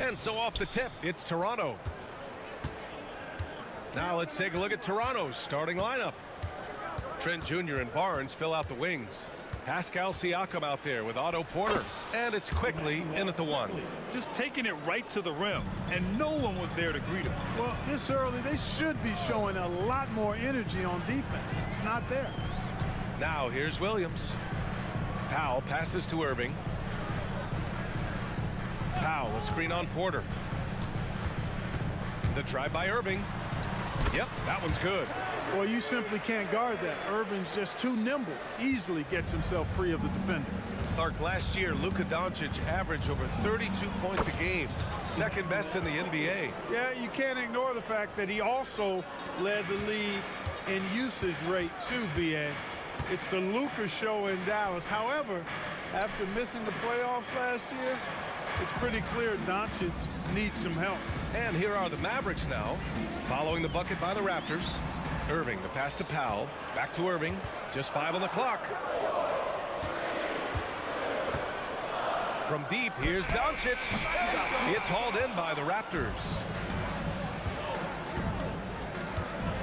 And so off the tip, it's Toronto. Now let's take a look at Toronto's starting lineup. Trent Jr. and Barnes fill out the wings. Pascal Siakam out there with Otto Porter. And it's quickly in at the one. Just taking it right to the rim, and no one was there to greet him. Well, this early, they should be showing a lot more energy on defense. It's not there. Now here's Williams. Powell passes to Irving. Powell, a screen on Porter. The drive by Irving. Yep, that one's good. Boy, you simply can't guard that. Irving's just too nimble. Easily gets himself free of the defender. Clark, last year, Luka Doncic averaged over 32 points a game. Second best in the NBA. Yeah, you can't ignore the fact that he also led the league in usage rate too, B.A. It's the Luka show in Dallas. However, after missing the playoffs last year, it's pretty clear Doncic needs some help. And here are the Mavericks now, following the bucket by the Raptors. Irving, the pass to Powell. Back to Irving. Just 5 on the clock. From deep, here's Doncic. It's hauled in by the Raptors.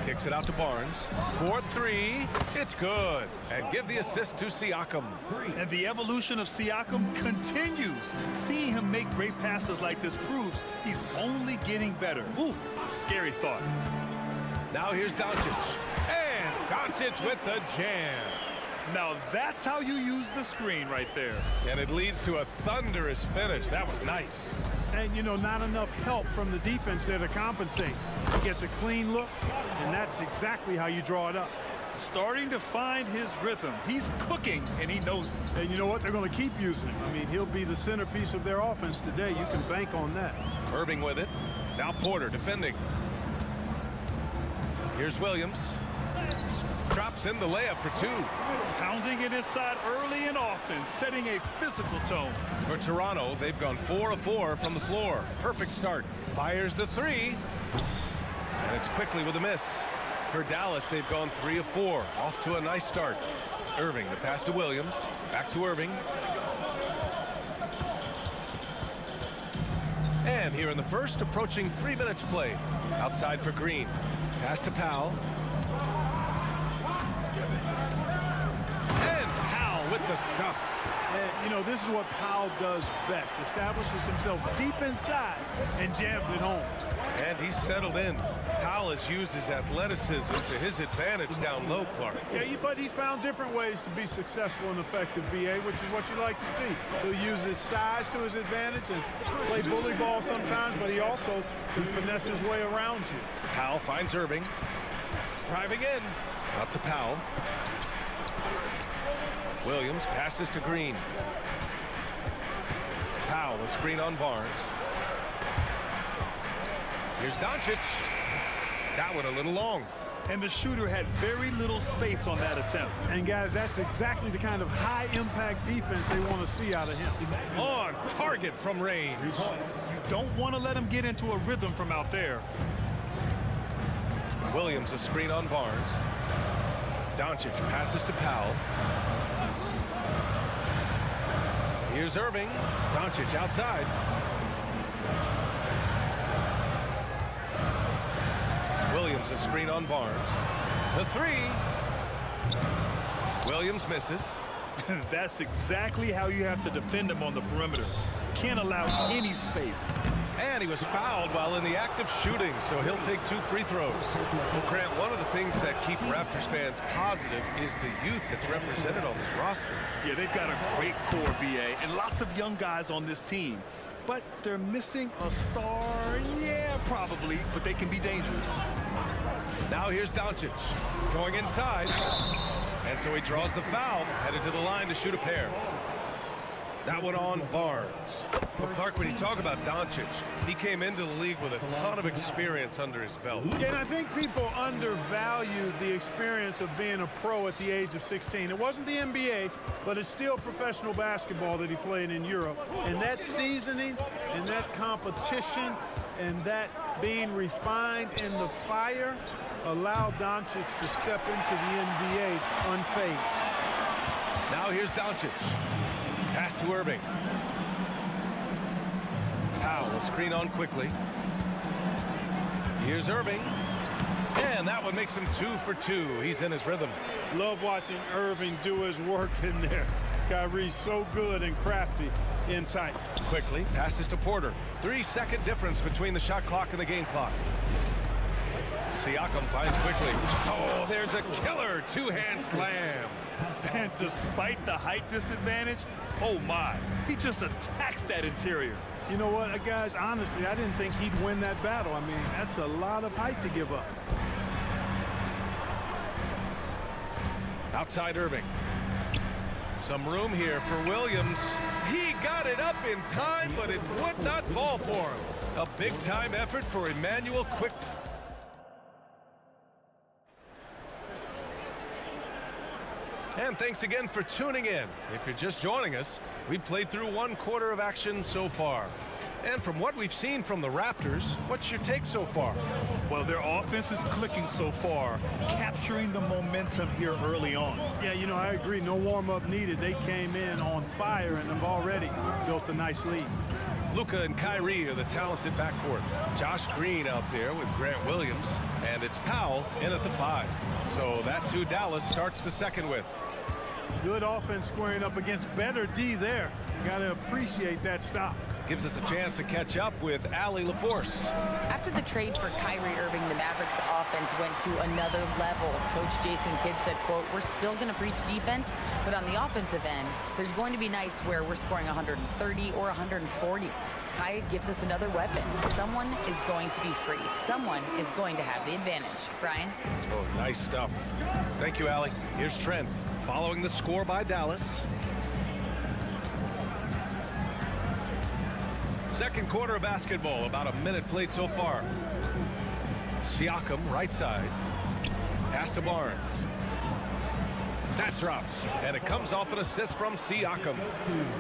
Kicks it out to Barnes. 4-3. It's good. And give the assist to Siakam. And the evolution of Siakam continues. Seeing him make great passes like this proves he's only getting better. Ooh, scary thought. Now here's Doncic. And Doncic with the jam. Now that's how you use the screen right there. And it leads to a thunderous finish. That was nice. And, you know, not enough help from the defense there to compensate. He gets a clean look, and that's exactly how you draw it up. Starting to find his rhythm. He's cooking, and he knows it. And you know what? They're going to keep using him. I mean, he'll be the centerpiece of their offense today. You can bank on that. Irving with it. Now Porter defending. Here's Williams. Drops in the layup for 2. Pounding it inside early and often, setting a physical tone. For Toronto, they've gone 4 of 4 from the floor. Perfect start. Fires the 3. And it's quickly with a miss. For Dallas, they've gone 3 of 4. Off to a nice start. Irving, the pass to Williams. Back to Irving. And here in the first, approaching 3 minutes played. Outside for Green. Pass to Powell. And Powell with the stuff. And, you know, this is what Powell does best. Establishes himself deep inside and jams it home. And he's settled in. Powell has used his athleticism to his advantage down low, Clark. Yeah, but he's found different ways to be successful and effective, B.A., which is what you like to see. He'll use his size to his advantage and play bully ball sometimes, but he also can finesse his way around you. Powell finds Irving. Driving in. Out to Powell. Williams passes to Green. Powell, a screen on Barnes. Here's Doncic. That one a little long. And the shooter had very little space on that attempt. And, guys, that's exactly the kind of high-impact defense they want to see out of him. On target from range. You don't want to let him get into a rhythm from out there. Williams, a screen on Barnes. Doncic passes to Powell. Here's Irving. Doncic outside. Williams, a screen on Barnes. The 3. Williams misses. That's exactly how you have to defend him on the perimeter. Can't allow any space. And he was fouled while in the act of shooting, so he'll take 2 free throws. Well, Grant, one of the things that keep Raptors fans positive is the youth that's represented on this roster. Yeah, they've got a great core, BA, and lots of young guys on this team. But they're missing a star, yeah, probably, but they can be dangerous. Now here's Doncic going inside. And so he draws the foul, headed to the line to shoot a pair. That one on Barnes. Well, Clark, when you talk about Doncic, he came into the league with a ton of experience under his belt. Yeah, and I think people undervalue the experience of being a pro at the age of 16. It wasn't the NBA, but it's still professional basketball that he played in Europe. And that seasoning and that competition and that being refined in the fire allowed Doncic to step into the NBA unfazed. Now here's Doncic. Pass to Irving. Powell will screen on quickly. Here's Irving. And that one makes him 2 for 2. He's in his rhythm. Love watching Irving do his work in there. Kyrie's so good and crafty in tight. Quickly passes to Porter. 3-second difference between the shot clock and the game clock. Siakam finds quickly. Oh, there's a killer two-hand slam. And despite the height disadvantage, oh my, he just attacks that interior. You know what, guys, honestly, I didn't think he'd win that battle. I mean, that's a lot of height to give up. Outside Irving. Some room here for Williams. He got it up in time, but it would not fall for him. A big-time effort for Emmanuel Quick. And thanks again for tuning in. If you're just joining us, we played through 1 quarter of action so far. And from what we've seen from the Raptors, what's your take so far? Well, their offense is clicking so far, capturing the momentum here early on. Yeah, you know, I agree. No warm-up needed. They came in on fire and have already built a nice lead. Luka and Kyrie are the talented backcourt. Josh Green out there with Grant Williams. And it's Powell in at the 5. So that's who Dallas starts the second with. Good offense squaring up against better D there. Got to appreciate that stop. Gives us a chance to catch up with Allie LaForce. After the trade for Kyrie Irving, the Mavericks offense went to another level. Coach Jason Kidd said, quote, "We're still going to preach defense, but on the offensive end, there's going to be nights where we're scoring 130 or 140. Kai gives us another weapon. Someone is going to be free. Someone is going to have the advantage." Brian? Oh, nice stuff. Thank you, Allie. Here's Trent following the score by Dallas. Second quarter of basketball, about a minute played so far. Siakam, right side. Pass to Barnes. That drops, and it comes off an assist from Siakam.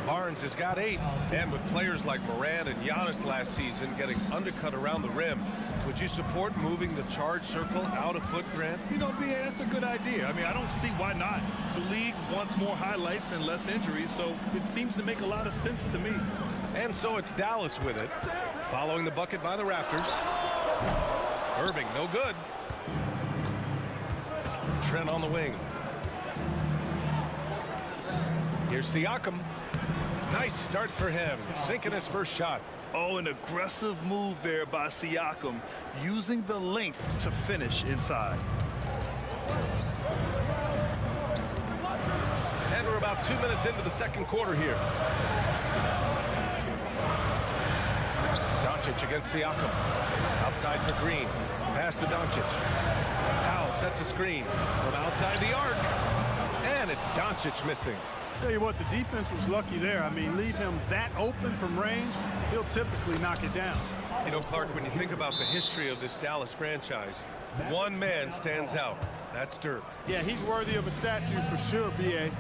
Barnes has got 8, and with players like Morant and Giannis last season getting undercut around the rim, would you support moving the charge circle out a foot, Grant? You know, BA, that's a good idea. I mean, I don't see why not. The league wants more highlights and less injuries, so it seems to make a lot of sense to me. And so it's Dallas with it, following the bucket by the Raptors. Irving, no good. Trent on the wing. Here's Siakam. Nice start for him, sinking his first shot. Oh, an aggressive move there by Siakam, using the length to finish inside. And we're about 2 minutes into the second quarter here. Doncic against Siakam. Outside for Green. Pass to Doncic. Powell sets a screen from outside the arc. And it's Doncic missing. Tell you what, the defense was lucky there. I mean, leave him that open from range, he'll typically knock it down. You know, Clark, when you think about the history of this Dallas franchise, one man stands out. That's Dirk. Yeah, he's worthy of a statue for sure, B.A. He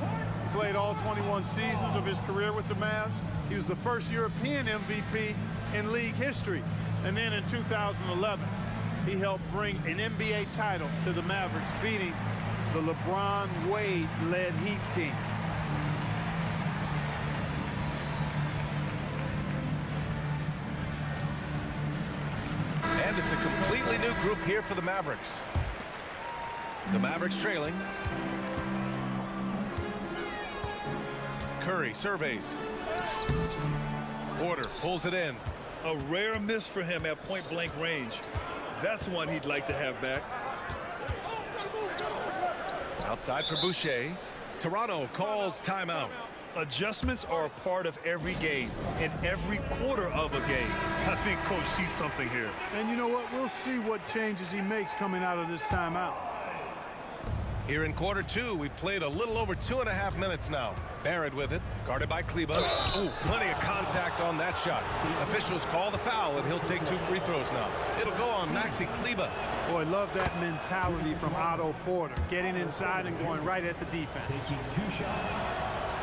played all 21 seasons of his career with the Mavs. He was the first European MVP in league history. And then in 2011, he helped bring an NBA title to the Mavericks, beating the LeBron Wade-led Heat team. And it's a completely new group here for the Mavericks. The Mavericks trailing. Curry surveys. Porter pulls it in. A rare miss for him at point-blank range. That's one he'd like to have back. Outside for Boucher. Toronto calls timeout. Adjustments are a part of every game, in every quarter of a game. I think Coach sees something here. And you know what? We'll see what changes he makes coming out of this timeout. Here in quarter two, we've played a little over 2.5 minutes now. Barrett with it, guarded by Kleba. Oh, plenty of contact on that shot. Officials call the foul, and he'll take 2 free throws now. It'll go on Maxi Kleba. Boy, love that mentality from Otto Porter, getting inside and going right at the defense. Taking 2 shots.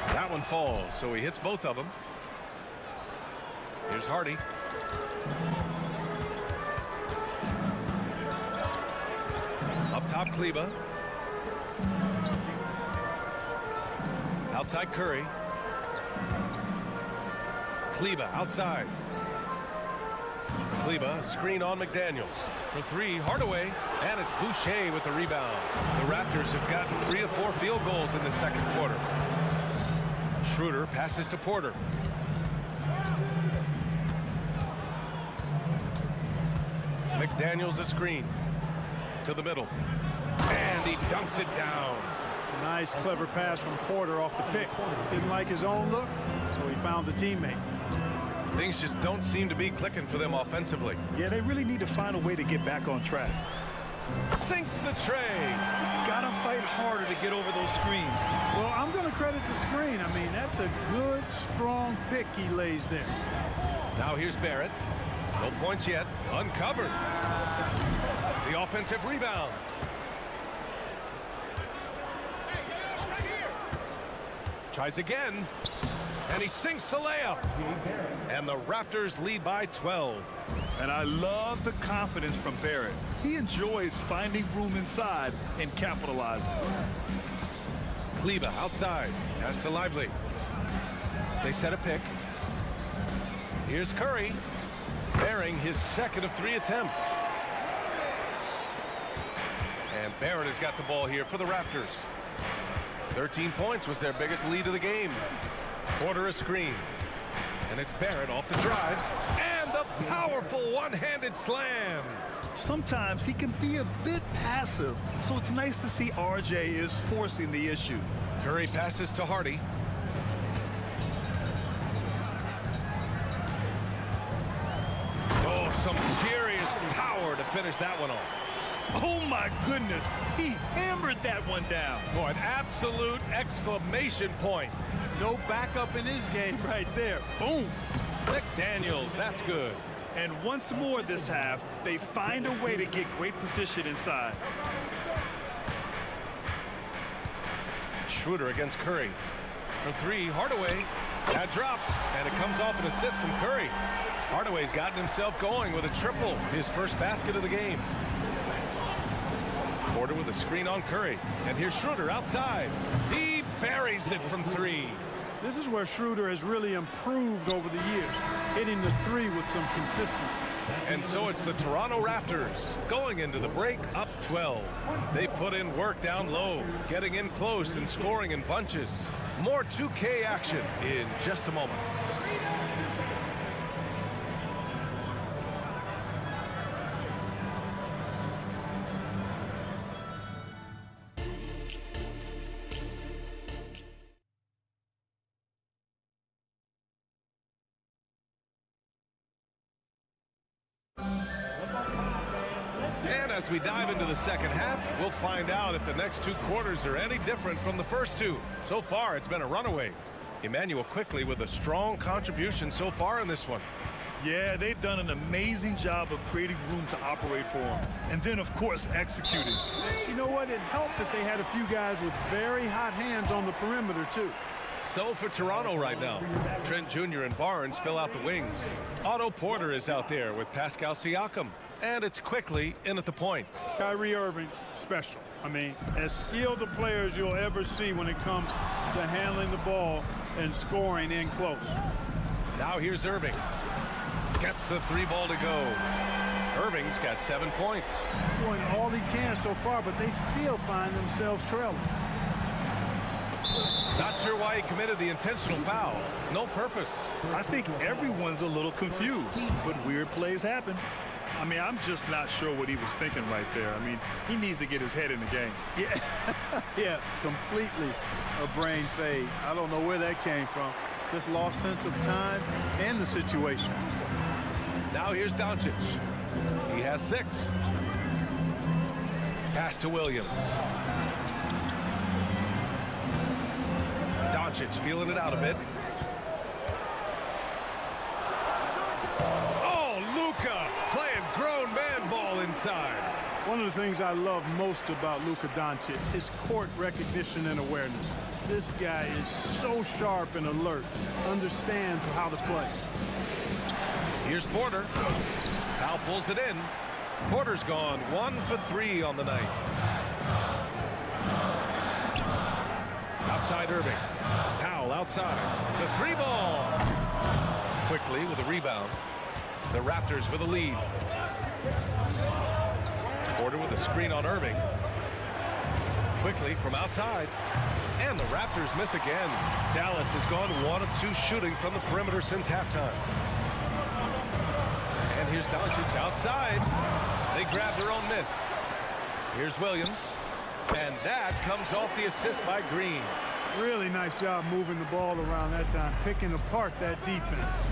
That one falls, so he hits both of them. Here's Hardy. Up top, Kleba. Outside Curry. Kleba outside. Kleba, screen on McDaniels. For 3, Hardaway, and it's Boucher with the rebound. The Raptors have gotten 3 of 4 field goals in the second quarter. Schroeder passes to Porter. McDaniels a screen. To the middle. And he dunks it down. Nice, clever pass from Porter off the pick. Didn't like his own look, so he found a teammate. Things just don't seem to be clicking for them offensively. Yeah, they really need to find a way to get back on track. Sinks the tray. Gotta fight harder to get over those screens. Well, I'm going to credit the screen. I mean, that's a good, strong pick he lays there. Now here's Barrett. No points yet. Uncovered. The offensive rebound. Tries again. And he sinks the layup. And the Raptors lead by 12. And I love the confidence from Barrett. He enjoys finding room inside and capitalizing. Kleba outside. Pass to Lively. They set a pick. Here's Curry. Bearing his second of 3 attempts. And Barrett has got the ball here for the Raptors. 13 points was their biggest lead of the game. Porter a screen. And it's Barrett off the drive. And the powerful one-handed slam. Sometimes he can be a bit passive, so it's nice to see RJ is forcing the issue. Curry passes to Hardy. Oh, some serious power to finish that one off. Oh my goodness, he hammered that one down. Oh, an absolute exclamation point. No backup in his game right there. Boom. McDaniels, that's good. And once more this half, they find a way to get great position inside. Schroeder against Curry. For 3, Hardaway. That drops, and it comes off an assist from Curry. Hardaway's gotten himself going with a triple, his first basket of the game. Porter with a screen on Curry. And here's Schroeder outside. He buries it from 3. This is where Schroeder has really improved over the years, hitting the 3 with some consistency. And so it's the Toronto Raptors going into the break up 12. They put in work down low, getting in close and scoring in bunches. More 2K action in just a moment. As we dive into the second half, we'll find out if the next 2 quarters are any different from the first 2. So far, it's been a runaway. Emmanuel quickly with a strong contribution so far in this one. Yeah, they've done an amazing job of creating room to operate for him. And then, of course, executing. You know what? It helped that they had a few guys with very hot hands on the perimeter, too. So for Toronto right now, Trent Jr. and Barnes fill out the wings. Otto Porter is out there with Pascal Siakam. And it's quickly in at the point. Kyrie Irving, special. I mean, as skilled a player as you'll ever see when it comes to handling the ball and scoring in close. Now here's Irving. Gets the 3 ball to go. Irving's got 7 points. Doing all he can so far, but they still find themselves trailing. Not sure why he committed the intentional foul. No purpose. I think everyone's a little confused, but weird plays happen. I mean, I'm just not sure what he was thinking right there. I mean, he needs to get his head in the game. Yeah, yeah, completely a brain fade. I don't know where that came from. Just lost sense of time and the situation. Now here's Doncic. He has 6. Pass to Williams. Doncic feeling it out a bit. Oh, Luka playing grown man ball inside. One of the things I love most about Luka Doncic is court recognition and awareness. This guy is so sharp and alert, understands how to play. Here's Porter. Powell pulls it in. Porter's gone 1 for 3 on the night. Outside Irving. Powell outside. The 3 ball. Quickly with a rebound. The Raptors with a lead. Porter with a screen on Irving. Quickly from outside. And the Raptors miss again. Dallas has gone 1 of 2 shooting from the perimeter since halftime. And here's Doncic outside. They grab their own miss. Here's Williams. And that comes off the assist by Green. Really nice job moving the ball around that time, picking apart that defense.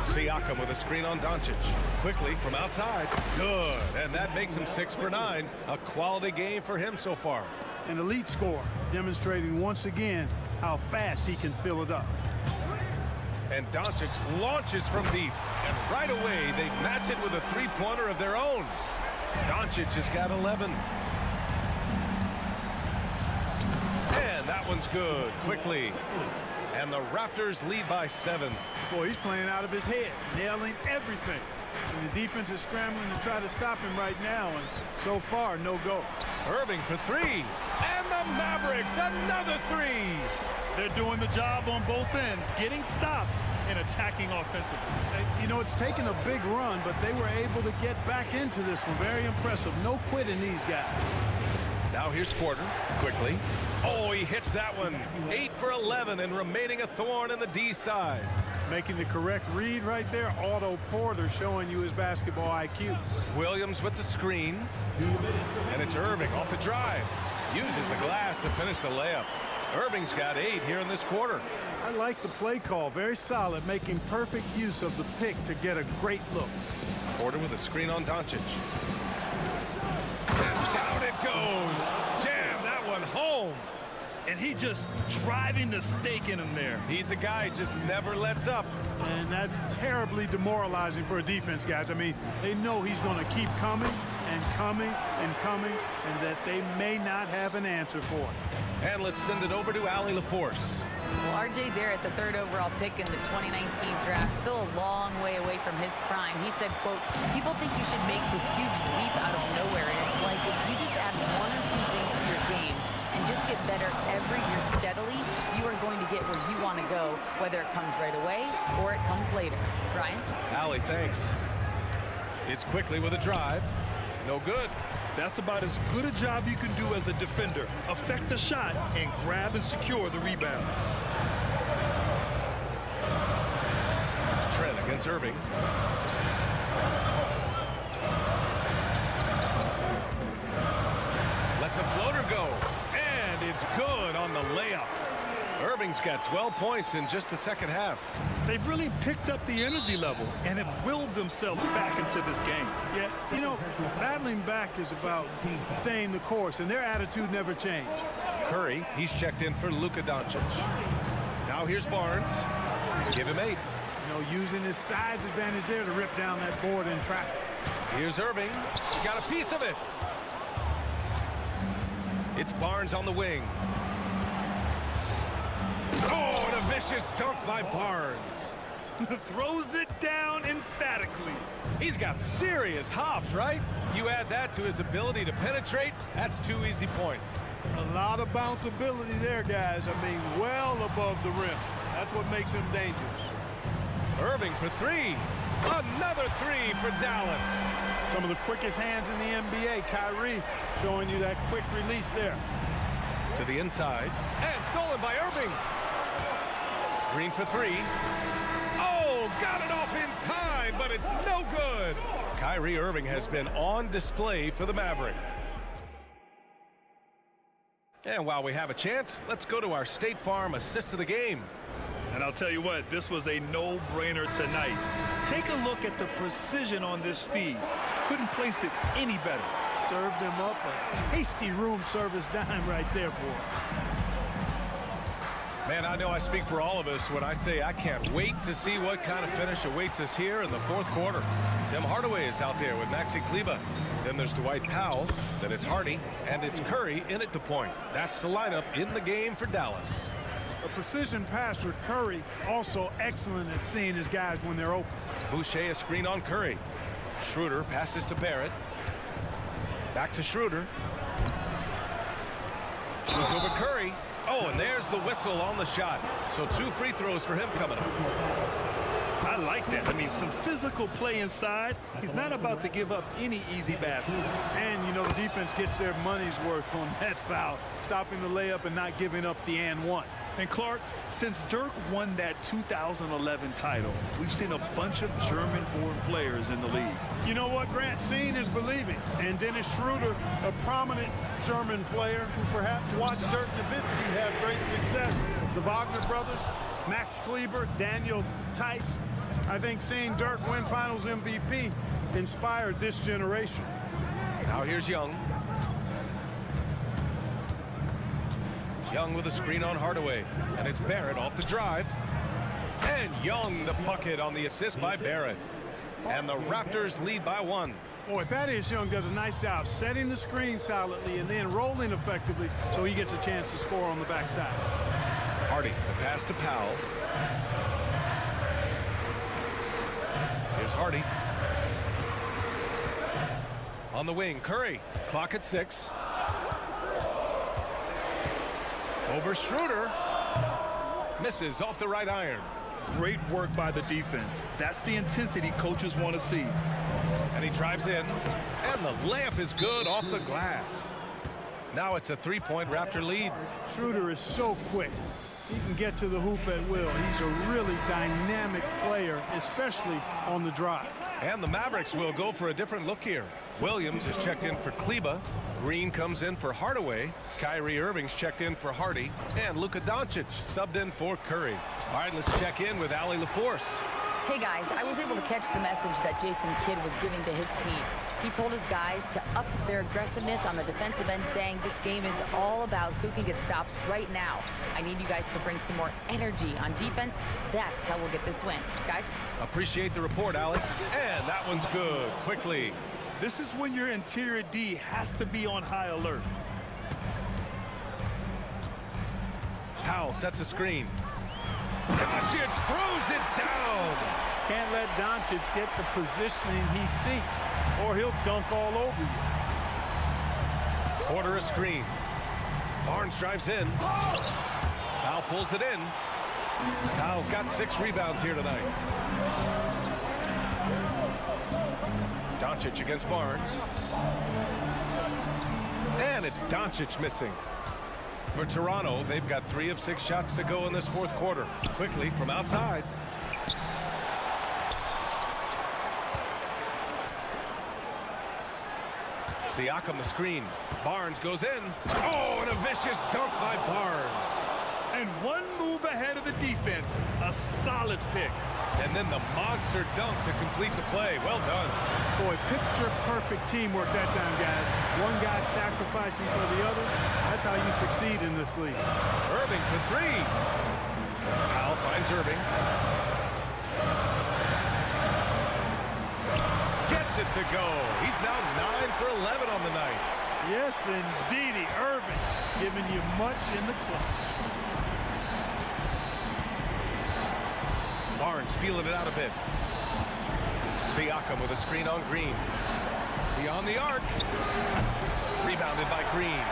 Siakam with a screen on Doncic. Quickly from outside. Good. And that makes him 6 for 9. A quality game for him so far. An elite scorer, demonstrating once again how fast he can fill it up. And Doncic launches from deep. And right away, they match it with a 3-pointer of their own. Doncic has got 11. And that one's good. Quickly. And the Raptors lead by 7. Boy, he's playing out of his head, nailing everything. And the defense is scrambling to try to stop him right now, and so far, no go. Irving for 3. And the Mavericks, another 3. They're doing the job on both ends, getting stops and attacking offensively. You know, it's taken a big run, but they were able to get back into this one. Very impressive. No quitting these guys. Now here's Porter. Quickly. Oh, he hits that one. 8 for 11 and remaining a thorn in the D side. Making the correct read right there. Otto Porter showing you his basketball IQ. Williams with the screen. And it's Irving off the drive. Uses the glass to finish the layup. Irving's got 8 here in this quarter. I like the play call. Very solid, making perfect use of the pick to get a great look. Porter with a screen on Doncic. And down it goes. Jam that one home. And he just driving the stake in him there. He's a guy who just never lets up. And that's terribly demoralizing for a defense, guys. I mean, they know he's going to keep coming and coming and coming, and that they may not have an answer for it. And let's send it over to Allie LaForce. Well, R.J. Barrett, the 3rd overall pick in the 2019 draft, still a long way away from his prime. He said, quote, people think you should make this huge leap out of nowhere, and it's like if you just add 1 or 2 things to your game and just get better every year steadily, you are going to get where you want to go, whether it comes right away or it comes later. Ryan? Allie, thanks. It's quickly with a drive. No good. That's about as good a job you can do as a defender. Affect the shot and grab and secure the rebound. Trent against Irving. Lets a floater go. And it's good on the layup. Irving's got 12 points in just the second half. They've really picked up the energy level and have willed themselves back into this game. Yeah, you know, battling back is about staying the course, and their attitude never changed. Curry, he's checked in for Luka Doncic. Now here's Barnes. Give him 8. You know, using his size advantage there to rip down that board in traffic. Here's Irving. He got a piece of it. It's Barnes on the wing. Oh, and a vicious dunk by Barnes. Throws it down emphatically. He's got serious hops, right? You add that to his ability to penetrate, that's 2 easy points. A lot of bounceability there, guys. I mean, well above the rim. That's what makes him dangerous. Irving for 3. Another 3 for Dallas. Some of the quickest hands in the NBA. Kyrie showing you that quick release there. To the inside. And stolen by Irving. Green for 3. Oh, got it off in time. line, but it's no good. Kyrie Irving has been on display for the Mavericks. And while we have a chance, let's go to our State Farm assist of the game. And I'll tell you what, this was a no-brainer tonight. Take a look at the precision on this feed. Couldn't place it any better. Served him up a tasty room service dime right there, boy. Man, I know I speak for all of us when I say I can't wait to see what kind of finish awaits us here in the fourth quarter. Tim Hardaway is out there with Maxi Kleber. Then there's Dwight Powell. Then it's Hardy. And it's Curry in at the point. That's the lineup in the game for Dallas. A precision passer, Curry, also excellent at seeing his guys when they're open. Boucher a screen on Curry. Schroeder passes to Barrett. Back to Schroeder. Shoots over Curry. Oh, and there's the whistle on the shot. So 2 free throws for him coming up. I like that. I mean, some physical play inside. He's not about to give up any easy baskets. And, you know, the defense gets their money's worth on that foul, stopping the layup and not giving up the and one. And Clark, since Dirk won that 2011 title, we've seen a bunch of German-born players in the league. You know what, Grant? Seeing is believing. And Dennis Schroeder, a prominent German player who perhaps watched Dirk Nowitzki have great success. The Wagner brothers, Max Kleber, Daniel Tice. I think seeing Dirk win Finals MVP inspired this generation. Now here's Young. Young with a screen on Hardaway. And it's Barrett off the drive. And Young the bucket on the assist by Barrett. And the Raptors lead by 1. Boy, Thaddeus Young does a nice job setting the screen solidly and then rolling effectively so he gets a chance to score on the backside. Hardy, the pass to Powell. Here's Hardy. On the wing, Curry. Clock at 6. Over Schroeder. Misses off the right iron. Great work by the defense. That's the intensity coaches want to see. And he drives in. And the layup is good off the glass. Now it's a 3-point Raptor lead. Schroeder is so quick. He can get to the hoop at will. He's a really dynamic player, especially on the drive. And the Mavericks will go for a different look here. Williams is checked in for Kleber. Green comes in for Hardaway. Kyrie Irving's checked in for Hardy. And Luka Doncic subbed in for Curry. All right, let's check in with Allie LaForce. Hey guys, I was able to catch the message that Jason Kidd was giving to his team. He told his guys to up their aggressiveness on the defensive end, saying this game is all about who can get stops right now. I need you guys to bring some more energy on defense. That's how we'll get this win. Guys? Appreciate the report, Allie. And that one's good. Quickly. This is when your interior D has to be on high alert. Powell sets a screen. Doncic throws it down. Can't let Doncic get the positioning he seeks, or he'll dunk all over you. Porter a screen. Barnes drives in. Powell pulls it in. Powell's got 6 rebounds here tonight. Doncic against Barnes. And it's Doncic missing. For Toronto, they've got 3 of 6 shots to go in this fourth quarter. Quickly from outside. Siakam the screen. Barnes goes in. Oh, and a vicious dunk by Barnes. And one move ahead of the defense. A solid pick. And then the monster dunk to complete the play. Well done. Boy, picture-perfect teamwork that time, guys. One guy sacrificing for the other. That's how you succeed in this league. Irving for 3. Powell finds Irving. Gets it to go. He's now 9 for 11 on the night. Yes, indeedy. Irving giving you much in the clutch. Barnes feeling it out a bit. Siakam with a screen on Green. Beyond the arc. Rebounded by Green.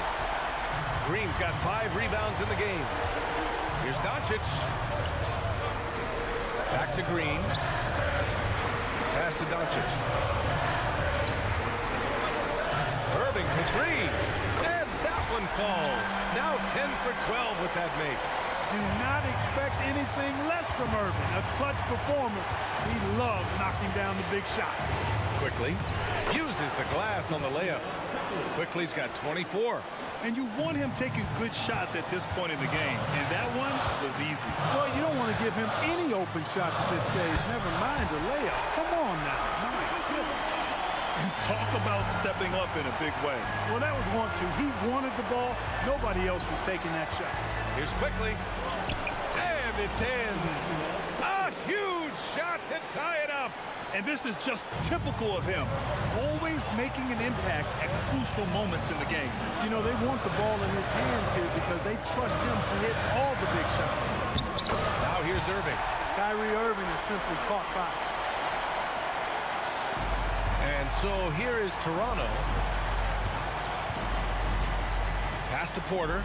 Green's got 5 rebounds in the game. Here's Doncic. Back to Green. Pass to Doncic. Irving for 3. And that one falls. Now 10 for 12 with that make. do not expect anything less from Irving. A clutch performer. He loves knocking down the big shots. Quickly uses the glass on the layup. Quickly's got 24. And you want him taking good shots at this point in the game. And that one was easy. Well, you don't want to give him any open shots at this stage. Never mind the layup. Come on now. My goodness. Talk about stepping up in a big way. Well, that was 1-2. He wanted the ball. Nobody else was taking that shot. Here's Quickly. And it's in. A huge shot to tie it up. And this is just typical of him. Always making an impact at crucial moments in the game. You know, they want the ball in his hands here because they trust him to hit all the big shots. Now here's Irving. Kyrie Irving is simply caught fire. And so here is Toronto. Pass to Porter.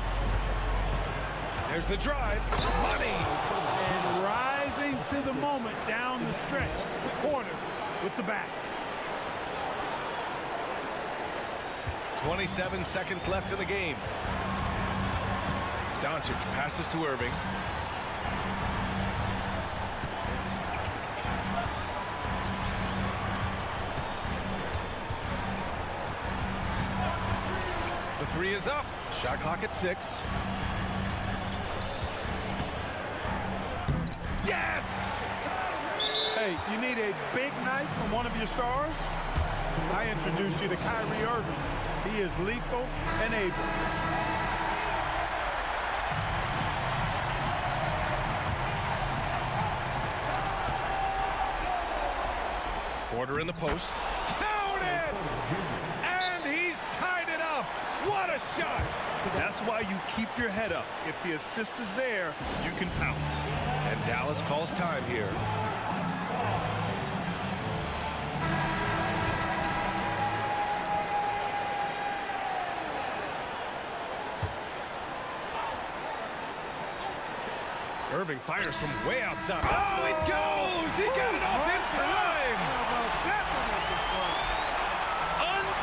There's the drive. Money. And rising to the moment down the stretch. Porter with the basket. 27 seconds left in the game. Doncic passes to Irving. The three is up. Shot clock at 6. Yes! Hey, you need a big night from one of your stars? I introduce you to Kyrie Irving. He is lethal and able. Porter in the post. Counted! And he's tied it up. What a shot! That's why you keep your head up. If the assist is there, you can pounce. And Dallas calls time here. Irving fires from way outside. Oh, it goes! He got it off in time!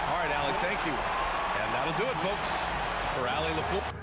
All right, Allie, thank you. And that'll do it, folks. For Allie LaFleur.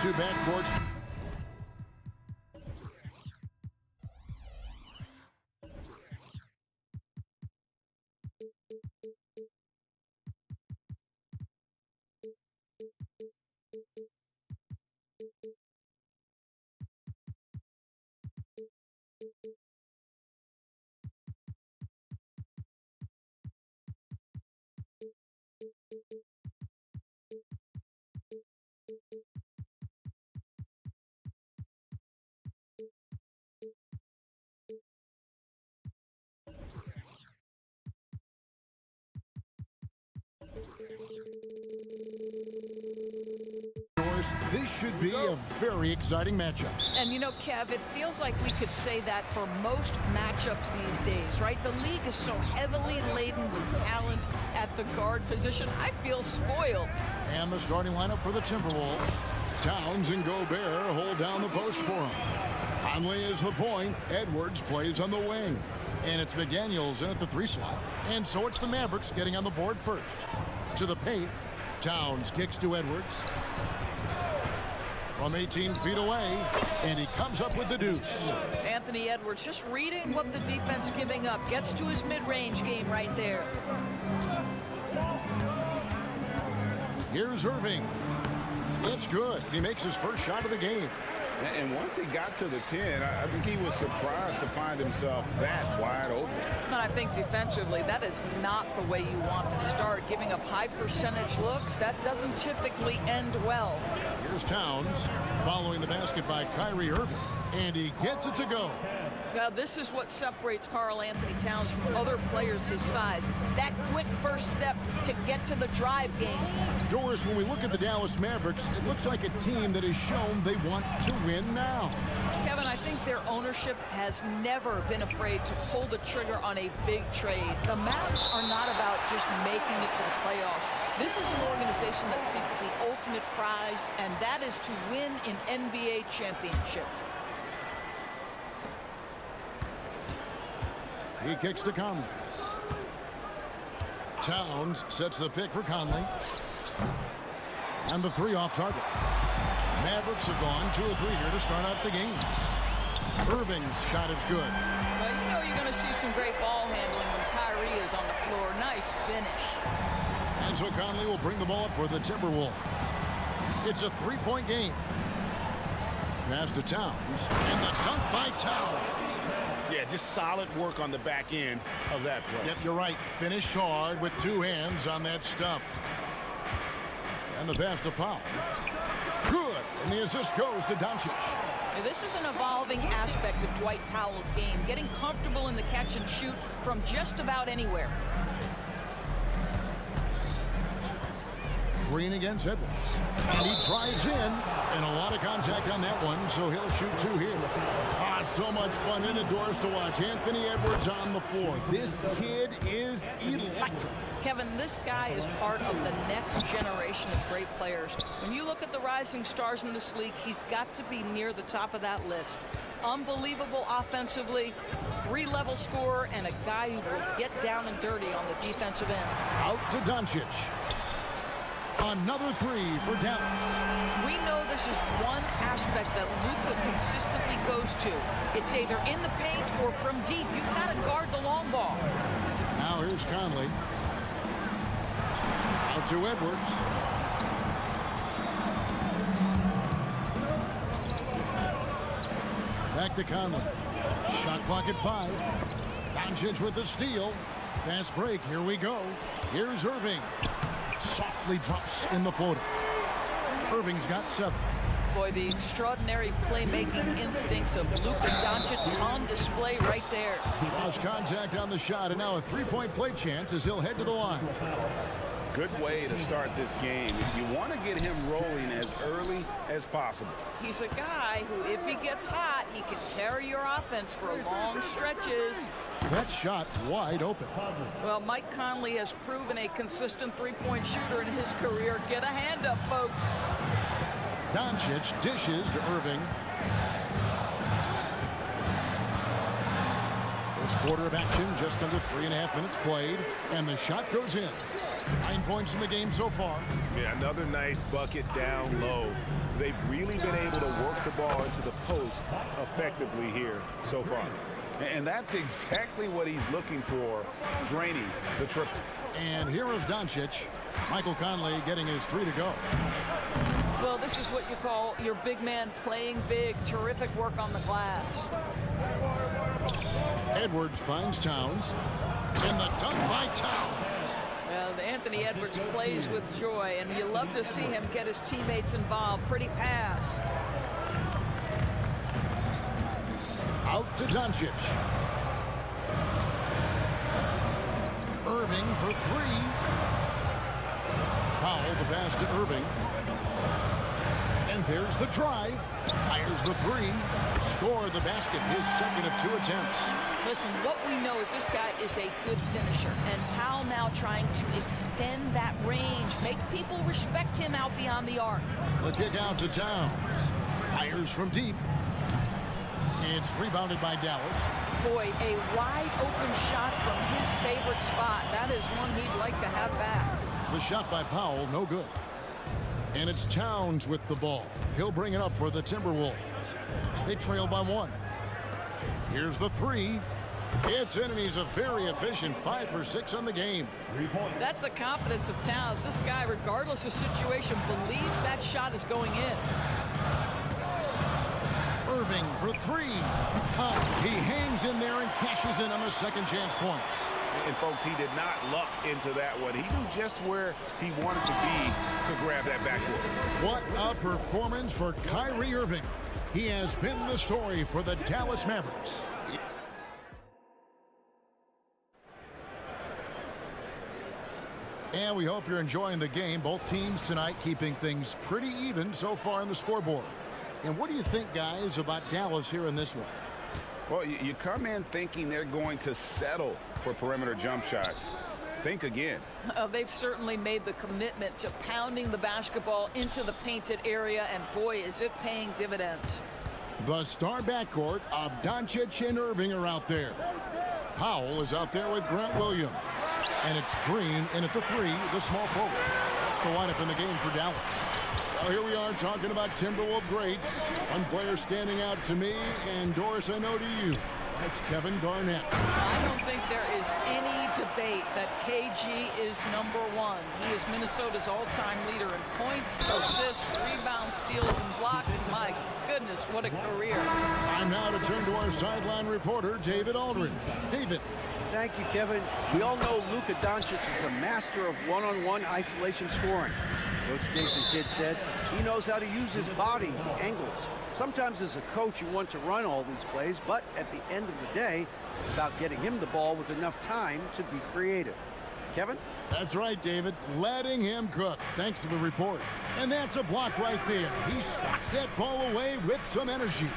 two backcourts. This should be a very exciting matchup. And you know, Kev, it feels like we could say that for most matchups these days, right? The league is so heavily laden with talent at the guard position. I feel spoiled. And the starting lineup for the Timberwolves. Towns and Gobert hold down the post for him. Conley is the point. Edwards plays on the wing. And it's McDaniels in at the 3 slot. And so it's the Mavericks getting on the board first. To the paint. Towns kicks to Edwards. From 18 feet away, and he comes up with the deuce. Anthony Edwards just reading what the defense giving up. Gets to his mid-range game right there. Here's Irving. It's good. He makes his first shot of the game. And once he got to the 10, I think he was surprised to find himself that wide open. And I think defensively, that is not the way you want to start. Giving up high percentage looks, that doesn't typically end well. Here's Towns following the basket by Kyrie Irving, and he gets it to go. Well, this is what separates Karl Anthony Towns from other players his size. That quick first step to get to the drive game. Doris, when we look at the Dallas Mavericks, it looks like a team that has shown they want to win now. Kevin, I think their ownership has never been afraid to pull the trigger on a big trade. The Mavs are not about just making it to the playoffs. This is an organization that seeks the ultimate prize, and that is to win an NBA championship. He kicks to Conley. Towns sets the pick for Conley. And the 3 off target. Mavericks have gone 2 of 3 here to start out the game. Irving's shot is good. Well, you know you're going to see some great ball handling when Kyrie is on the floor. Nice finish. And so Conley will bring the ball up for the Timberwolves. It's a 3-point game. Pass to Towns. And the dunk by Towns. Yeah, just solid work on the back end of that play. Yep, you're right. Finished hard with 2 hands on that stuff. And the pass to Powell. Good. And the assist goes to Doncic. Now, this is an evolving aspect of Dwight Powell's game, getting comfortable in the catch and shoot from just about anywhere. Green against Edwards. And he drives in, and a lot of contact on that one, so he'll shoot 2 here. So much fun indoors to watch. Anthony Edwards on the floor. This kid is electric. Kevin, this guy is part of the next generation of great players. When you look at the rising stars in this league, he's got to be near the top of that list. Unbelievable offensively, 3-level scorer, and a guy who will get down and dirty on the defensive end. Out to Doncic. Another 3 for Dallas. We know this is one aspect that Luka consistently goes to. It's either in the paint or from deep. You've got to guard the long ball. Now here's Conley. Out to Edwards. Back to Conley. Shot clock at 5. Doncic with the steal. Fast break. Here we go. Here's Irving. Softly drops in the floater. Irving's got 7. Boy, the extraordinary playmaking instincts of Luka Doncic on display right there. Lost contact on the shot, and now a 3-point play chance as he'll head to the line. Good way to start this game. You want to get him rolling as early as possible. He's a guy who, if he gets hot, he can carry your offense for long stretches. That shot wide open. Well, Mike Conley has proven a consistent 3-point shooter in his career. Get a hand up, folks. Doncic dishes to Irving. First quarter of action, just under 3.5 minutes played, and the shot goes in. 9 points in the game so far. Yeah, another nice bucket down low. They've really been able to work the ball into the post effectively here so far. And that's exactly what he's looking for, draining the triple. And here is Doncic. Michael Conley getting his 3 to go. Well, this is what you call your big man playing big. Terrific work on the glass. Edwards finds Towns. And the dunk by Towns. Well, Anthony Edwards plays with joy, and you love to see him get his teammates involved. Pretty pass. Out to Doncic. Irving for 3. Powell the pass to Irving. And there's the drive. Fires the 3. Score the basket. His second of 2 attempts. Listen, what we know is this guy is a good finisher. And Powell now trying to extend that range. Make people respect him out beyond the arc. The kick out to Towns. Fires from deep. It's rebounded by Dallas. Boy, a wide open shot from his favorite spot. That is one he'd like to have back. The shot by Powell, no good. And it's Towns with the ball. He'll bring it up for the Timberwolves. They trail by 1. Here's the 3. It's in, and he's a very efficient 5 for 6 on the game. That's the confidence of Towns. This guy, regardless of situation, believes that shot is going in. Irving for 3. He hangs in there and cashes in on the second chance points. And folks, he did not luck into that one. He knew just where he wanted to be to grab that backboard. What a performance for Kyrie Irving. He has been the story for the Dallas Mavericks. And we hope you're enjoying the game. Both teams tonight keeping things pretty even so far on the scoreboard. And what do you think, guys, about Dallas here in this one? Well, you come in thinking they're going to settle for perimeter jump shots. Think again. They've certainly made the commitment to pounding the basketball into the painted area, and boy, is it paying dividends. The star backcourt of Doncic and Irving are out there. Powell is out there with Grant Williams. And it's Green in at the 3, the small forward. That's the lineup in the game for Dallas. Well, here we are talking about Timberwolves greats. One player standing out to me, and Doris, I know to you. That's Kevin Garnett. I don't think there is any debate that KG is #1. He is Minnesota's all-time leader in points, assists, rebounds, steals, and blocks. My goodness, what a career. Time now to turn to our sideline reporter, David Aldridge. David. Thank you, Kevin. We all know Luka Doncic is a master of one-on-one isolation scoring. Coach Jason Kidd said he knows how to use his body, angles. Sometimes as a coach, you want to run all these plays, but at the end of the day, it's about getting him the ball with enough time to be creative. Kevin? That's right, David. Letting him cook. Thanks to the report. And that's a block right there. He swats that ball away with some energy.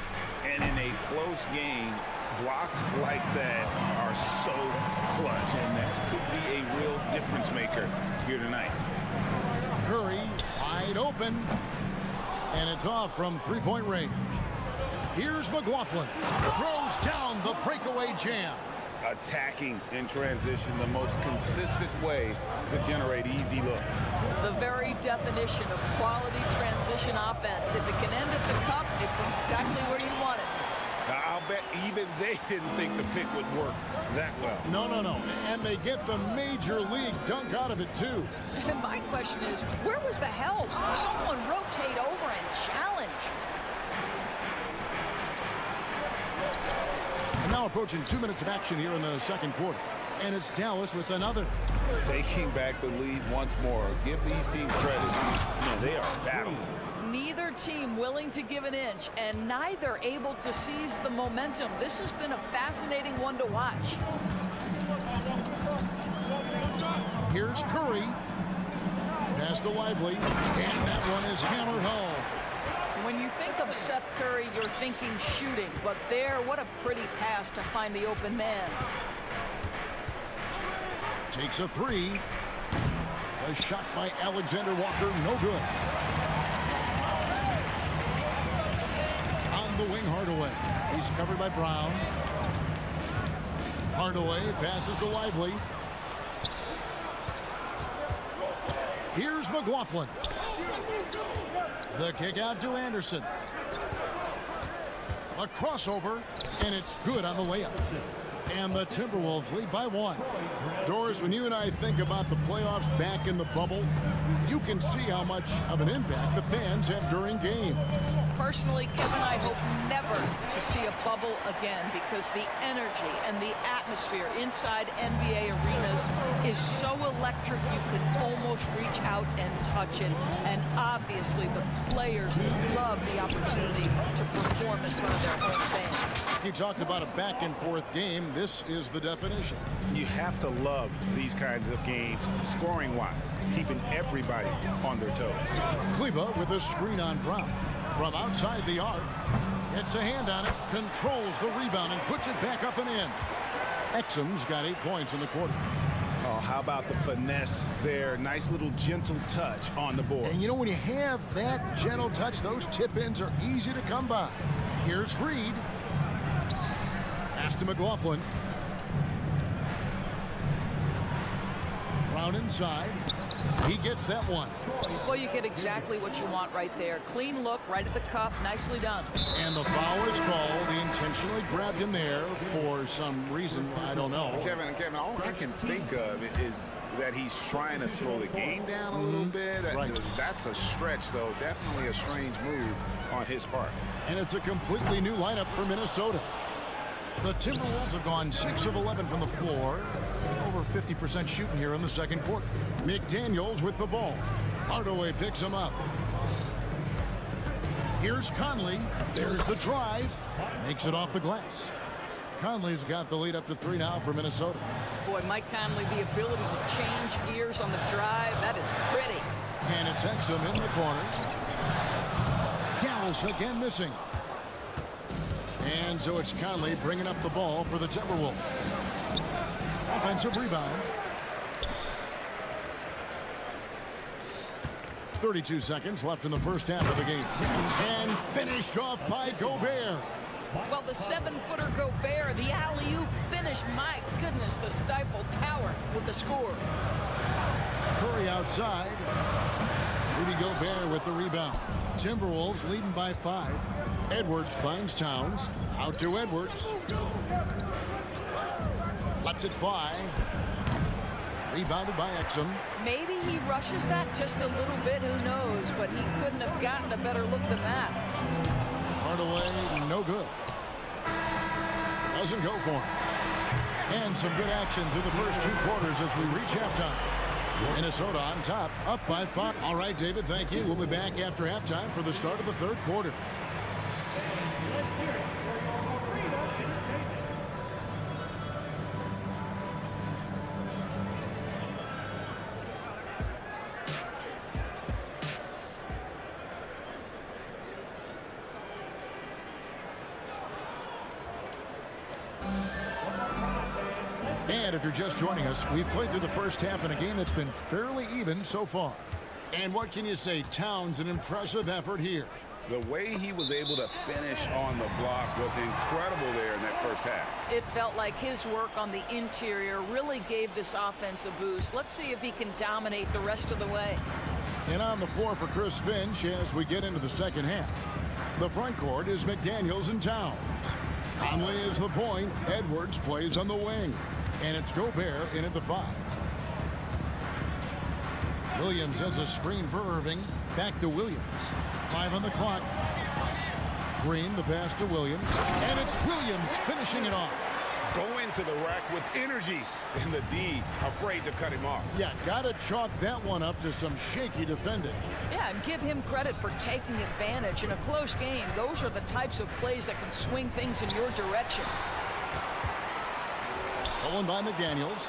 And in a close game, blocks like that are so clutch, and that could be a real difference maker here tonight. Curry wide open, and it's off from three-point range. Here's McLaughlin. Throws down the breakaway jam. Attacking in transition, the most consistent way to generate easy looks. The very definition of quality transition offense. If it can end at the cup, it's exactly where you want it. I'll bet even they didn't think the pick would work that well. No. And they get the major league dunk out of it, too. And my question is, where was the help? Someone rotate over and challenge. And now approaching 2 minutes of action here in the second quarter. And it's Dallas with another. Taking back the lead once more. Give these teams credit. Man, they are battling. Neither team willing to give an inch, and neither able to seize the momentum. This has been a fascinating one to watch. Here's Curry. Pass to Lively. And that one is hammered home. When you think of Seth Curry, you're thinking shooting, but there, what a pretty pass to find the open man. Takes a 3. A shot by Alexander Walker, no good. On the wing, Hardaway. He's covered by Brown. Hardaway passes to Lively. Here's McLaughlin. The kick out to Anderson. A crossover, and it's good on the layup. And the Timberwolves lead by 1. Doris, when you and I think about the playoffs back in the bubble, you can see how much of an impact the fans have during games. Personally, Kevin, I hope never to see a bubble again because the energy and the atmosphere inside NBA arenas is so electric you can almost reach out and touch it. And obviously the players love the opportunity to perform in front of their home fans. You talked about a back-and-forth game. This is the definition. You have to love these kinds of games, scoring-wise, keeping everybody on their toes. Kleba with a screen on Brown. From outside the arc, gets a hand on it, controls the rebound, and puts it back up and in. Exum's got 8 points in the quarter. Oh, how about the finesse there? Nice little gentle touch on the board. And you know, when you have that gentle touch, those tip-ins are easy to come by. Here's Reed. Pass to McLaughlin. Brown inside. He gets that one. Well, you get exactly what you want right there. Clean look, right at the cup, nicely done. And the foul is called. He intentionally grabbed him there for some reason, I don't know. Kevin, all I can think of is that he's trying to slow the game down a little bit. Right. That's a stretch, though. Definitely a strange move on his part. And it's a completely new lineup for Minnesota. The Timberwolves have gone 6 of 11 from the floor. Over 50% shooting here in the second quarter. McDaniels with the ball. Hardaway picks him up. Here's Conley. There's the drive. Makes it off the glass. Conley's got the lead up to 3 now for Minnesota. Boy, Mike Conley, the ability to change gears on the drive, that is pretty. And it's Exum in the corners. Dallas again missing. And so it's Conley bringing up the ball for the Timberwolves. Offensive rebound. 32 seconds left in the first half of the game. And finished off by Gobert. Well, the 7-footer Gobert, the alley-oop finish, my goodness, the stifled tower with the score. Curry outside. Rudy Gobert with the rebound. Timberwolves leading by 5. Edwards finds Towns. Out to Edwards. Lets it fly. Rebounded by Exum. Maybe he rushes that just a little bit, who knows, but he couldn't have gotten a better look than that. Hardaway, no good. Doesn't go for him. And some good action through the first 2 quarters as we reach halftime. Minnesota on top, up by 5. All right, David, thank you. We'll be back after halftime for the start of the third quarter. And if you're just joining us, we've played through the first half in a game that's been fairly even so far. And what can you say? Towns, an impressive effort here. The way he was able to finish on the block was incredible there in that first half. It felt like his work on the interior really gave this offense a boost. Let's see if he can dominate the rest of the way. And on the floor for Chris Finch as we get into the second half. The front court is McDaniels and Towns. Conley is the point. Edwards plays on the wing. And it's Gobert in at the 5. Williams has a screen for Irving. Back to Williams. 5 on the clock. Green, the pass to Williams. And it's Williams finishing it off. Going to the rack with energy. And the D afraid to cut him off. Yeah, got to chalk that one up to some shaky defending. Yeah, and give him credit for taking advantage in a close game. Those are the types of plays that can swing things in your direction. Stolen by McDaniels.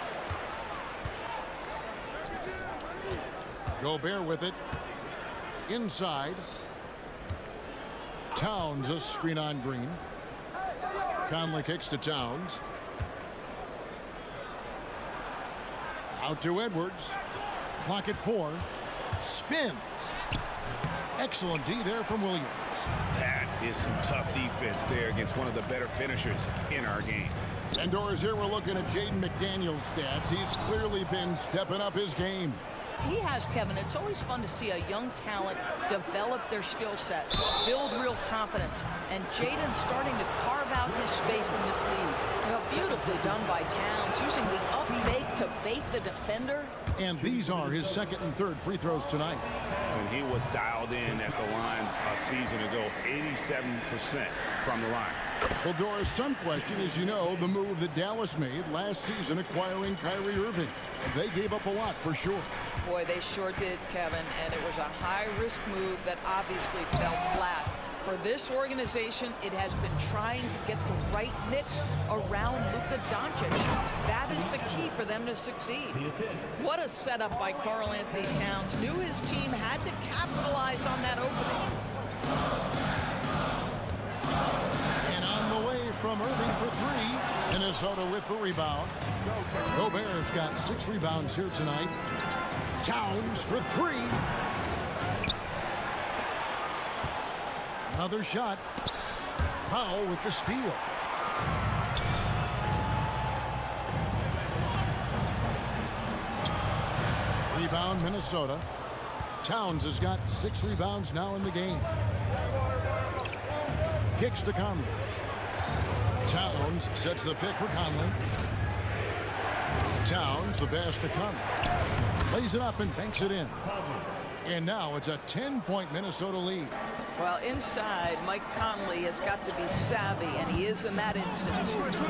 Gobert with it. Inside. Towns, a screen on Green. Conley kicks to Towns. Out to Edwards. Clock at 4. Spins. Excellent D there from Williams. That is some tough defense there against one of the better finishers in our game. And Doris, here we're looking at Jaden McDaniels' stats. He's clearly been stepping up his game. He has, Kevin. It's always fun to see a young talent develop their skill set, build real confidence, and Jaden's starting to carve out his space in this league. Well, beautifully done by Towns, using the up fake to bait the defender. And these are his second and third free throws tonight. And he was dialed in at the line a season ago, 87% from the line. Well, Doris, some question is, you know, the move that Dallas made last season acquiring Kyrie Irving. They gave up a lot for sure. Boy, they sure did, Kevin, and it was a high-risk move that obviously fell flat. For this organization, it has been trying to get the right mix around Luka Doncic. That is the key for them to succeed. What a setup by Karl Anthony Towns. Knew his team had to capitalize on that opening. And on the way from Irving for three. Minnesota with the rebound. Gobert's got 6 rebounds here tonight. Towns for 3. Another shot. Powell with the steal. Rebound Minnesota. Towns has got 6 rebounds now in the game. Kicks to Conley. Towns sets the pick for Conley. Towns the pass to Conley. Lays it up and banks it in. And now it's a 10-point Minnesota lead. Well, inside, Mike Conley has got to be savvy, and he is in that instance.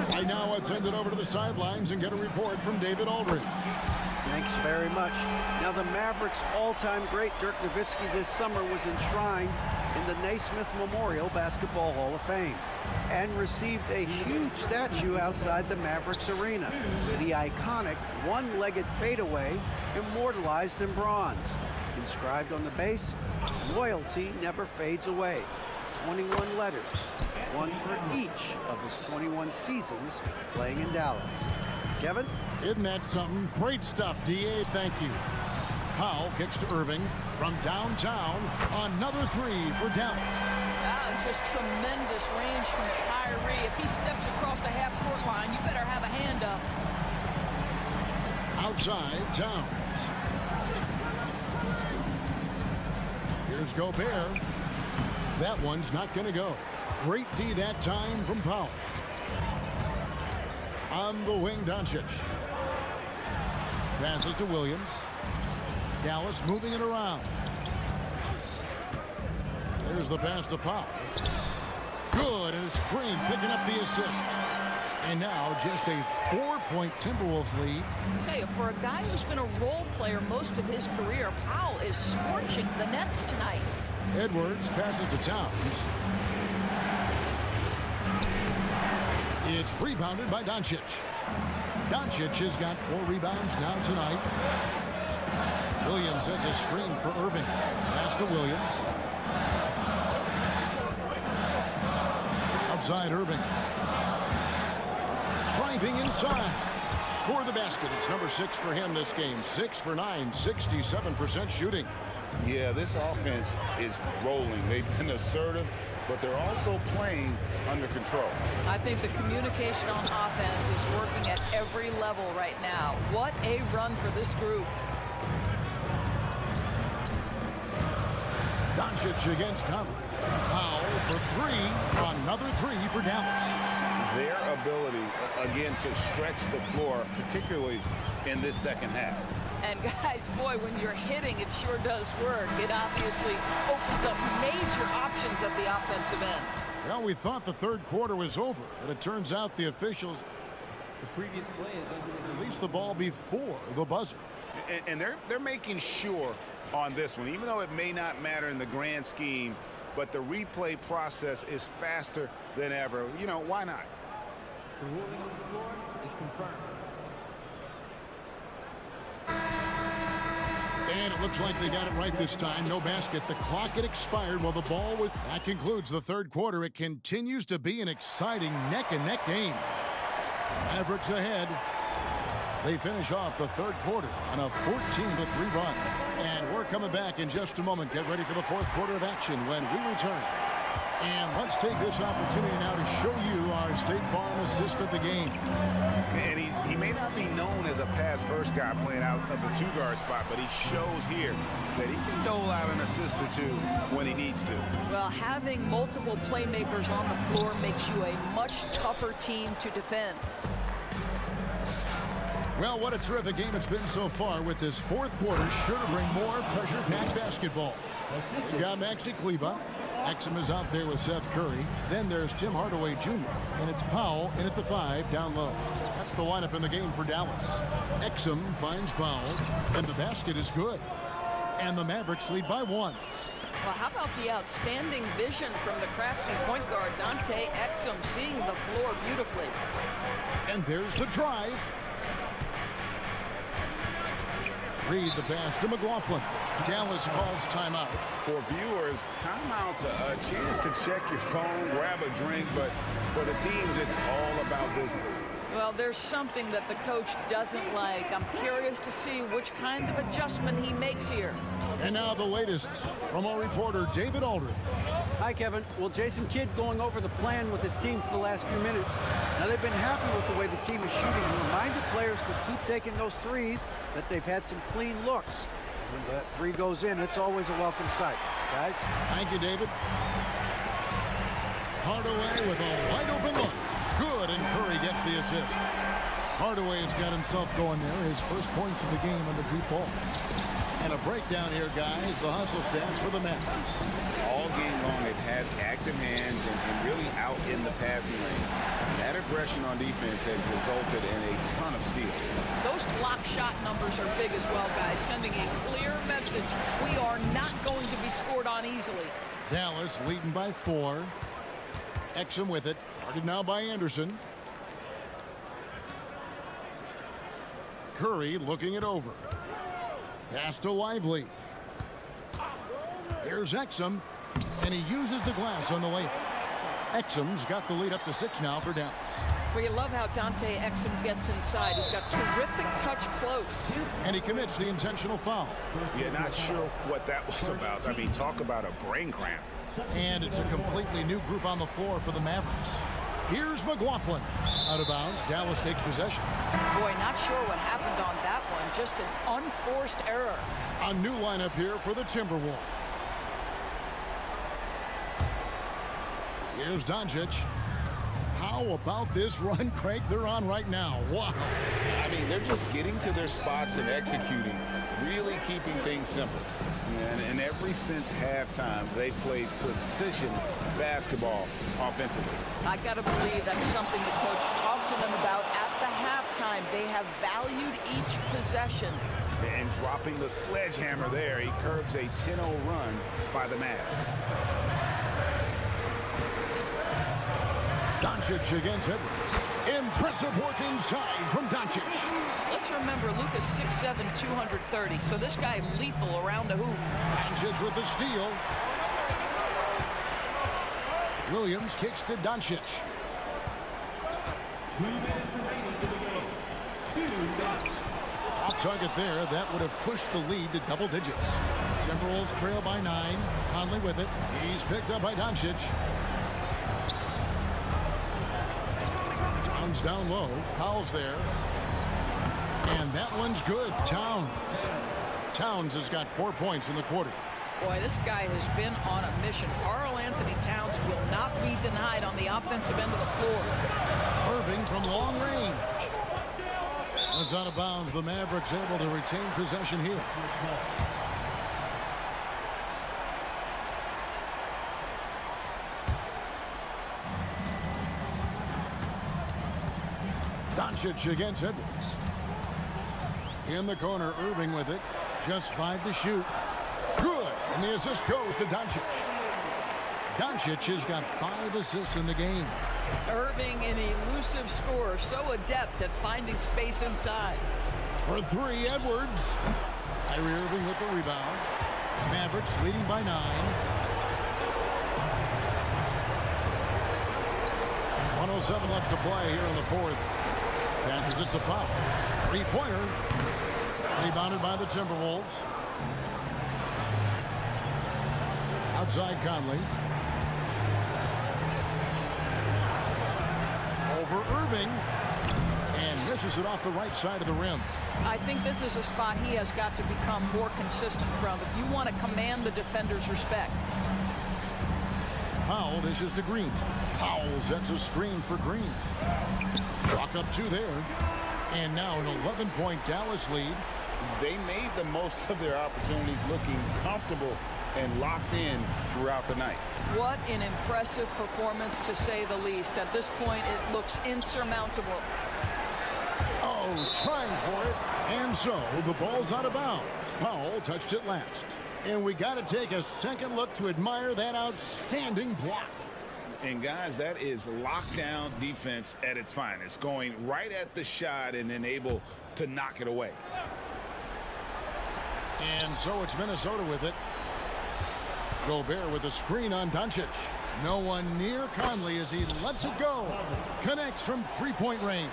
Right now, let's send it over to the sidelines and get a report from David Aldridge. Thanks very much. Now, the Mavericks' all-time great Dirk Nowitzki this summer was enshrined in the Naismith Memorial Basketball Hall of Fame and received a huge statue outside the Mavericks arena. The iconic one-legged fadeaway immortalized in bronze. Inscribed on the base, loyalty never fades away. 21 letters, one for each of his 21 seasons playing in Dallas. Kevin? Isn't that something? Great stuff, D.A. Thank you. Powell kicks to Irving from downtown. Another 3 for Dallas. Just tremendous range from Kyrie. If he steps across the half-court line, you better have a hand up. Outside, Towns. Here's Gobert. That one's not going to go. Great D that time from Powell. On the wing, Doncic. Passes to Williams. Dallas moving it around. There's the pass to Powell. Good, and it's Green picking up the assist. And now just a 4-point Timberwolves lead. I tell you, for a guy who's been a role player most of his career, Powell is scorching the Nets tonight. Edwards passes to Towns. It's rebounded by Doncic. Doncic has got 4 rebounds now tonight. Williams sets a screen for Irving. Pass to Williams. Outside Irving. Driving inside. Score the basket. It's number 6 for him this game. 6 for 9, 67% shooting. Yeah, this offense is rolling. They've been assertive, but they're also playing under control. I think the communication on offense is working at every level right now. What a run for this group. Doncic against Conley. Powell for 3. Another 3 for Dallas. Their ability, again, to stretch the floor, particularly in this second half. And guys, boy, when you're hitting, it sure does work. It obviously opens up major options at the offensive end. Well, we thought the third quarter was over, but it turns out the officials released the ball before the buzzer. And they're making sure on this one, even though it may not matter in the grand scheme, but the replay process is faster than ever. You know, why not? The ruling on the floor is confirmed. And it looks like they got it right this time. No basket. The clock had expired while the ball was... That concludes the third quarter. It continues to be an exciting neck-and-neck game. Mavericks ahead. They finish off the third quarter on a 14-3 run. And we're coming back in just a moment. Get ready for the fourth quarter of action when we return. And let's take this opportunity now to show you our State Farm assist of the game. And he may not be known as a pass-first guy playing out of the two-guard spot, but he shows here that he can dole out an assist or two when he needs to. Well, having multiple playmakers on the floor makes you a much tougher team to defend. Well, what a terrific game it's been so far, with this fourth quarter sure to bring more pressure-packed basketball. We got Maxi Kleba. Exum is out there with Seth Curry. Then there's Tim Hardaway Jr. And it's Powell in at the 5 down low. That's the lineup in the game for Dallas. Exum finds Powell, and the basket is good. And the Mavericks lead by 1. Well, how about the outstanding vision from the crafty point guard, Dante Exum, seeing the floor beautifully. And there's the drive. Reed the pass to McLaughlin. Dallas calls timeout. For viewers, timeout's a chance to check your phone, grab a drink, but for the teams, it's all about business. Well, there's something that the coach doesn't like. I'm curious to see which kind of adjustment he makes here. And now the latest from our reporter, David Aldridge. Hi, Kevin. Well, Jason Kidd going over the plan with his team for the last few minutes. Now, they've been happy with the way the team is shooting. He reminded players to keep taking those threes, that they've had some clean looks. When that three goes in, it's always a welcome sight. Guys? Thank you, David. Hardaway with a wide open look. Good, and Curry gets the assist. Hardaway has got himself going there. His first points of the game on the deep ball. And a breakdown here, guys. The hustle stats for the Mavericks. All game long, they've had active hands and really out in the passing lanes. That aggression on defense has resulted in a ton of steals. Those block shot numbers are big as well, guys, sending a clear message. We are not going to be scored on easily. Dallas leading by 4. Exum with it. Guarded now by Anderson. Curry looking it over. Pass to Lively. Here's Exum, and he uses the glass on the layup. Exum's got the lead up to 6 now for Dallas. We love how Dante Exum gets inside. He's got terrific touch close. And he commits the intentional foul. Yeah, not sure what that was about. I mean, talk about a brain cramp. And it's a completely new group on the floor for the Mavericks. Here's McLaughlin. Out of bounds. Dallas takes possession. Boy, not sure what happened on that one. Just an unforced error. A new lineup here for the Timberwolves. Here's Doncic. How about this run, Craig, they're on right now? Wow. I mean, they're just getting to their spots and executing, really keeping things simple. And ever since halftime, they've played precision basketball offensively. I got to believe that's something the coach talked to them about at the halftime. They have valued each possession. And dropping the sledgehammer there, he curbs a 10-0 run by the Mavs. Doncic against Edwards. Impressive work inside from Doncic. Let's remember, Luka's 6'7", 230, so this guy lethal around the hoop. Doncic with the steal. Williams kicks to Doncic. Off target there. That would have pushed the lead to double digits. Timberwolves trail by 9. Conley with it. He's picked up by Doncic. Towns down low. Powell's there. And that one's good. Towns has got 4 points in the quarter. Boy, this guy has been on a mission. Karl Anthony Towns will not be denied on the offensive end of the floor. Irving from long range. That's out of bounds. The Mavericks able to retain possession here. Doncic against Edwards. In the corner, Irving with it. Just 5 to shoot. Good. And the assist goes to Doncic. Doncic has got 5 assists in the game. Irving, an elusive scorer, so adept at finding space inside. For 3, Edwards. Kyrie Irving with the rebound. Mavericks leading by 9. .107 left to play here in the fourth. Passes it to Powell. 3-pointer. Rebounded by the Timberwolves. Outside Conley. for Irving. And misses it off the right side of the rim. I think this is a spot he has got to become more consistent from if you want to command the defender's respect. Powell dishes to Green. Powell sets a screen for Green. Chalk up 2 there. And now an 11-point Dallas lead. They made the most of their opportunities, looking comfortable and locked in throughout the night. What an impressive performance, to say the least. At this point, it looks insurmountable. Oh, trying for it. And so the ball's out of bounds. Powell touched it last. And we got to take a second look to admire that outstanding block. And guys, that is lockdown defense at its finest, going right at the shot and then able to knock it away. And so it's Minnesota with it. Gobert with a screen on Doncic. No one near Conley as he lets it go. Connects from three-point range.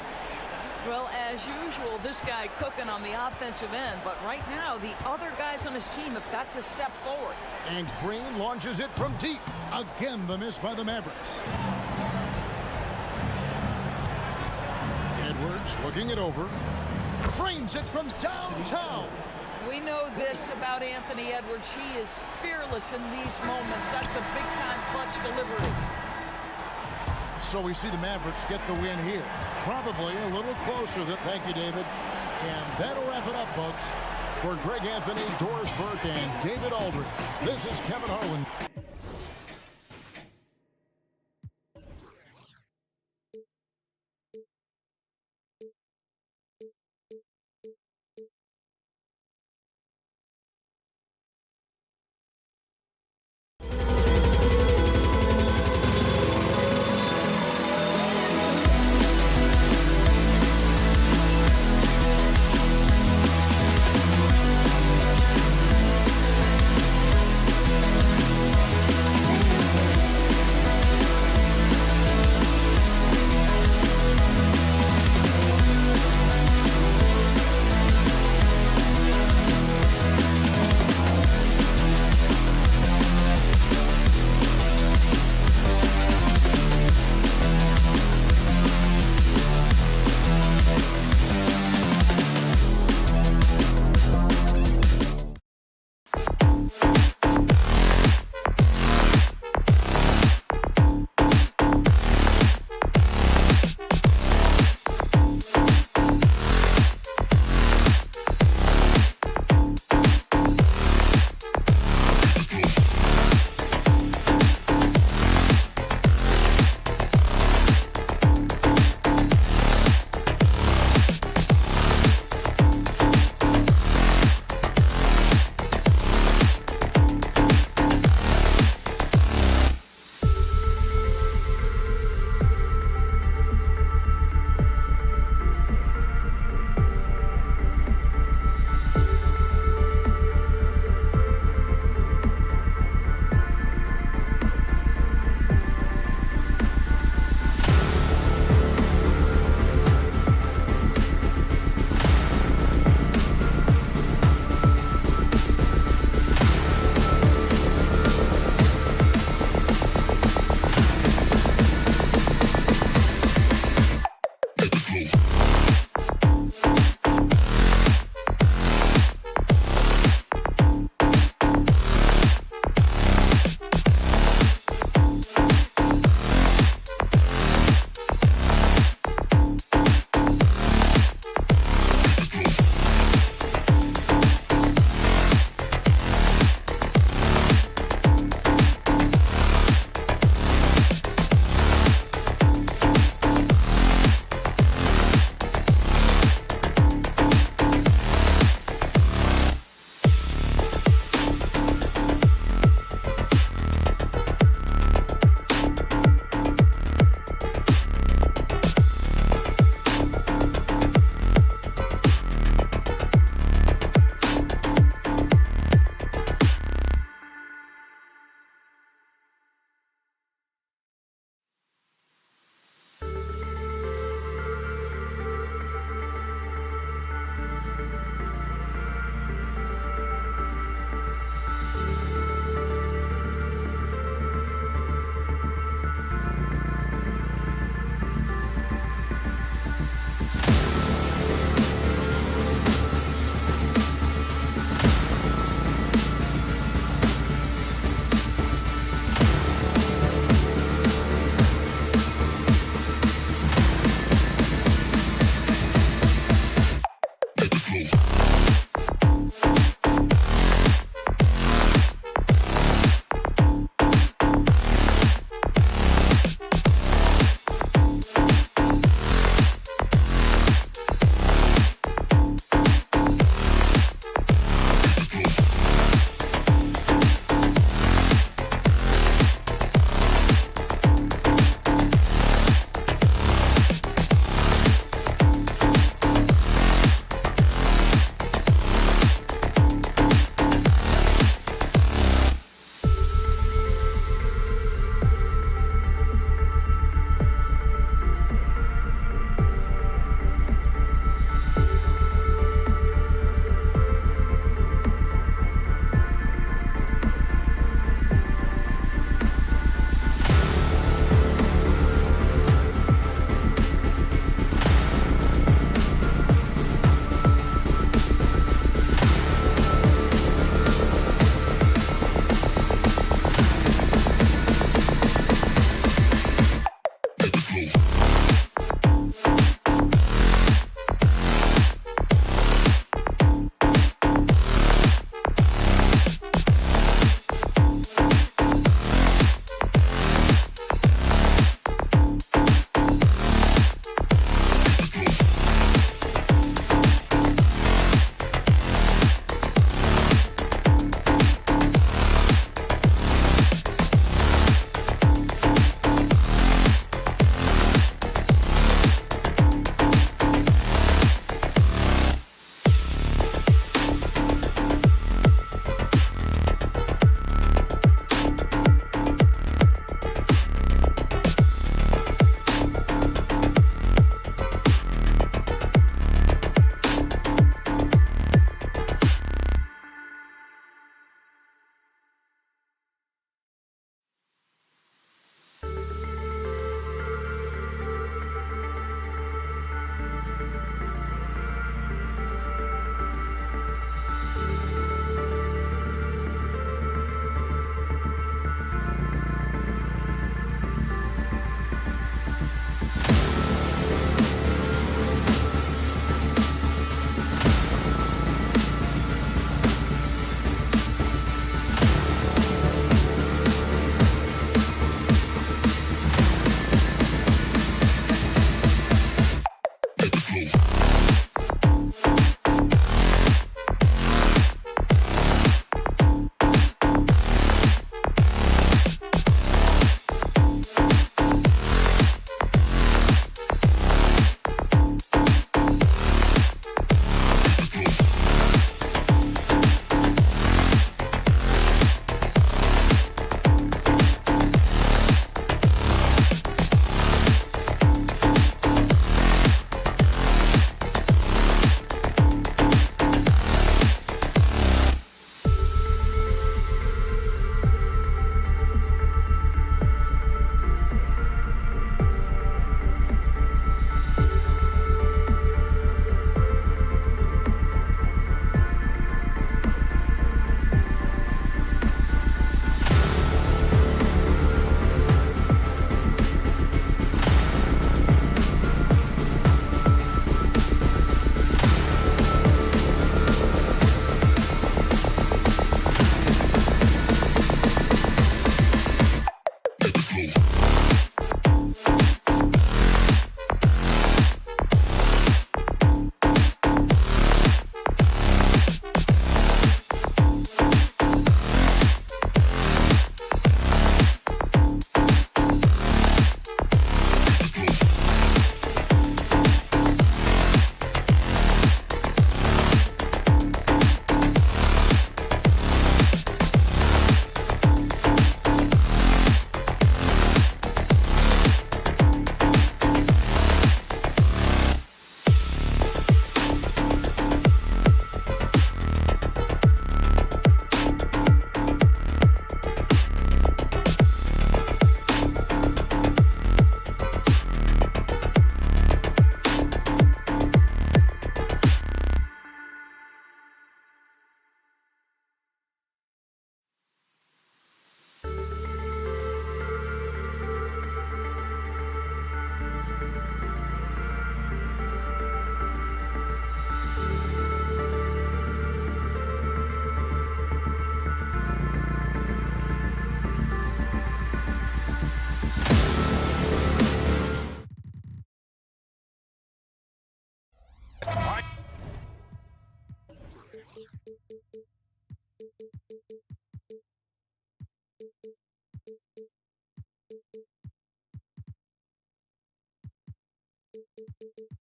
Well, as usual, this guy cooking on the offensive end, but right now the other guys on his team have got to step forward. And Green launches it from deep. Again, the miss by the Mavericks. Edwards looking it over. Frames it from downtown. We know this about Anthony Edwards. He is fearless in these moments. That's a big-time clutch delivery. So we see the Mavericks get the win here. Probably a little closer than. Thank you, David. And that'll wrap it up, folks. For Greg Anthony, Doris Burke, and David Aldridge, this is Kevin Harlan.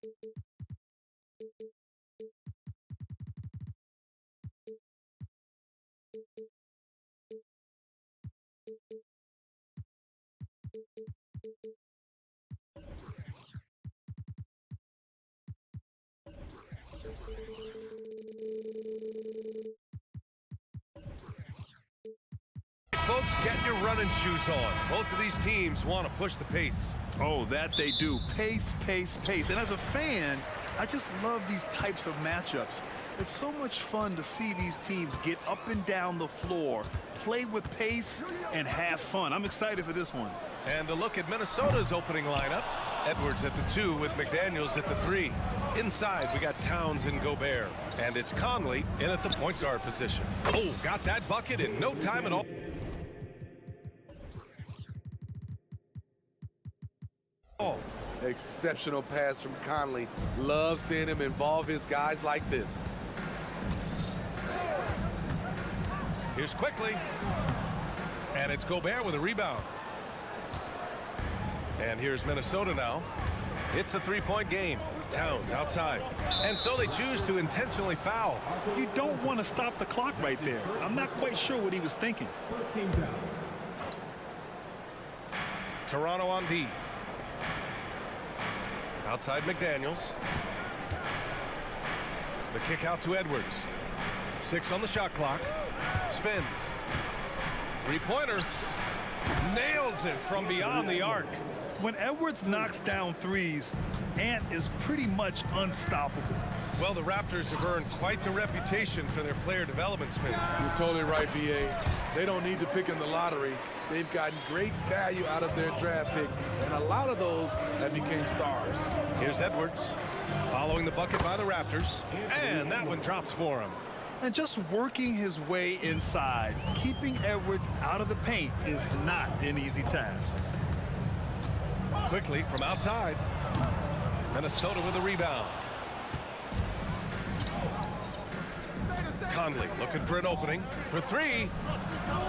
Folks, get your running shoes on. Both of these teams want to push the pace. Oh, that they do. Pace, pace, pace. And as a fan, I just love these types of matchups. It's so much fun to see these teams get up and down the floor, play with pace, and have fun. I'm excited for this one. And a look at Minnesota's opening lineup. Edwards at the 2 with McDaniels at the 3. Inside, we got Towns and Gobert. And it's Conley in at the point guard position. Oh, got that bucket in no time at all. Exceptional pass from Conley. Love seeing him involve his guys like this. Here's quickly. And it's Gobert with a rebound. And here's Minnesota now. It's a three-point game. Towns outside. And so they choose to intentionally foul. You don't want to stop the clock right there. I'm not quite sure what he was thinking. Toronto on D. Outside McDaniels. The kick out to Edwards. 6 on the shot clock. Spins. Three-pointer. Nails it from beyond the arc. When Edwards knocks down threes, Ant is pretty much unstoppable. Well, the Raptors have earned quite the reputation for their player development spin. You're totally right, BA. They don't need to pick in the lottery. They've gotten great value out of their draft picks, and a lot of those have become stars. Here's Edwards following the bucket by the Raptors, and that one drops for him. And just working his way inside, keeping Edwards out of the paint is not an easy task. Quickly from outside. Minnesota with a rebound. Conley looking for an opening for 3.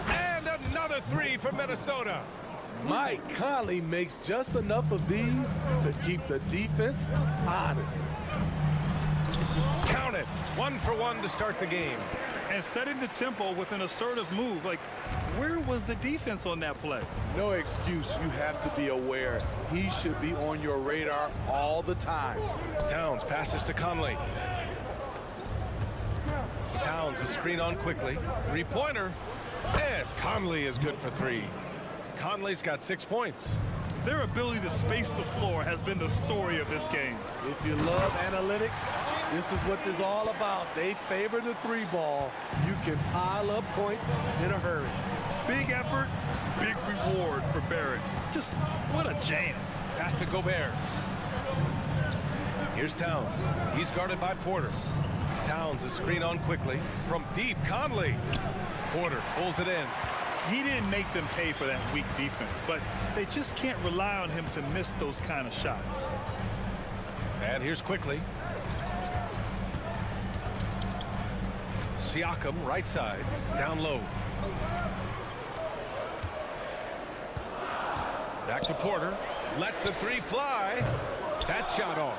And another 3 for Minnesota. Mike Conley makes just enough of these to keep the defense honest. Count it. 1 for 1 to start the game. And setting the tempo with an assertive move. Like, where was the defense on that play? No excuse. You have to be aware. He should be on your radar all the time. Towns passes to Conley. Towns is screen on quickly. Three-pointer. And Conley is good for 3. Conley's got 6 points. Their ability to space the floor has been the story of this game. If you love analytics, this is what this is all about. They favor the 3 ball. You can pile up points in a hurry. Big effort, big reward for Barrett. Just what a jam. Pass to Gobert. Here's Towns. He's guarded by Porter. Towns is screen on quickly. From deep, Conley. Porter pulls it in. He didn't make them pay for that weak defense, but they just can't rely on him to miss those kind of shots. And here's quickly. Siakam, right side, down low. Back to Porter. Lets the 3 fly. That shot off.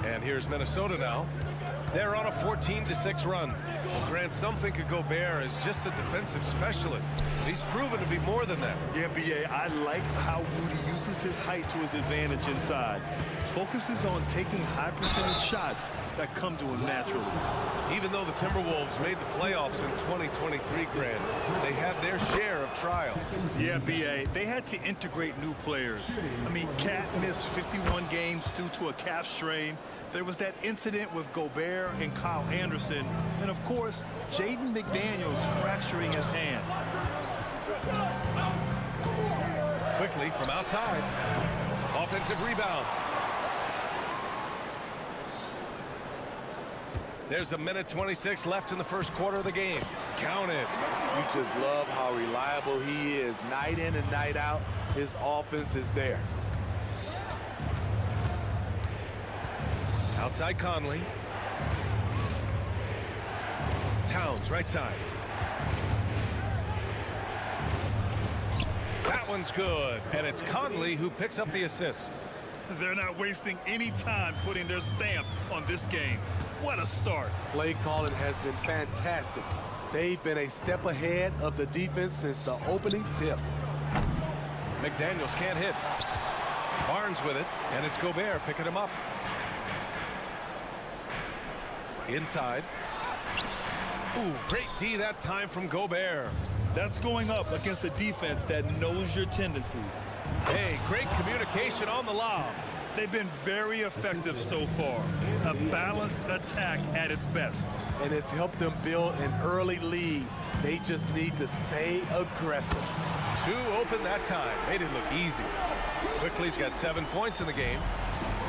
And here's Minnesota now. They're on a 14-6 run. Grant, some think of Gobert as just a defensive specialist. But he's proven to be more than that. Yeah, BA, I like how Rudy uses his height to his advantage inside. Focuses on taking high percentage shots that come to him naturally. Even though the Timberwolves made the playoffs in 2023, Grant, they had their share of trial. Yeah, BA, they had to integrate new players. I mean, Cat missed 51 games due to a calf strain. There was that incident with Gobert and Kyle Anderson. And, of course, Jaden McDaniels fracturing his hand. Quickly from outside. Offensive rebound. There's a minute 26 left in the first quarter of the game. Count it. You just love how reliable he is. Night in and night out, his offense is there. Outside Conley. Towns, right side. That one's good. And it's Conley who picks up the assist. They're not wasting any time putting their stamp on this game. What a start. Play calling has been fantastic. They've been a step ahead of the defense since the opening tip. McDaniels can't hit. Barnes with it, and it's Gobert picking him up. Inside. Ooh, great D that time from Gobert. That's going up against a defense that knows your tendencies. Hey, great communication on the lob. They've been very effective so far. A balanced attack at its best. And it's helped them build an early lead. They just need to stay aggressive. 2 open that time. Made it look easy. Quickly's got 7 points in the game.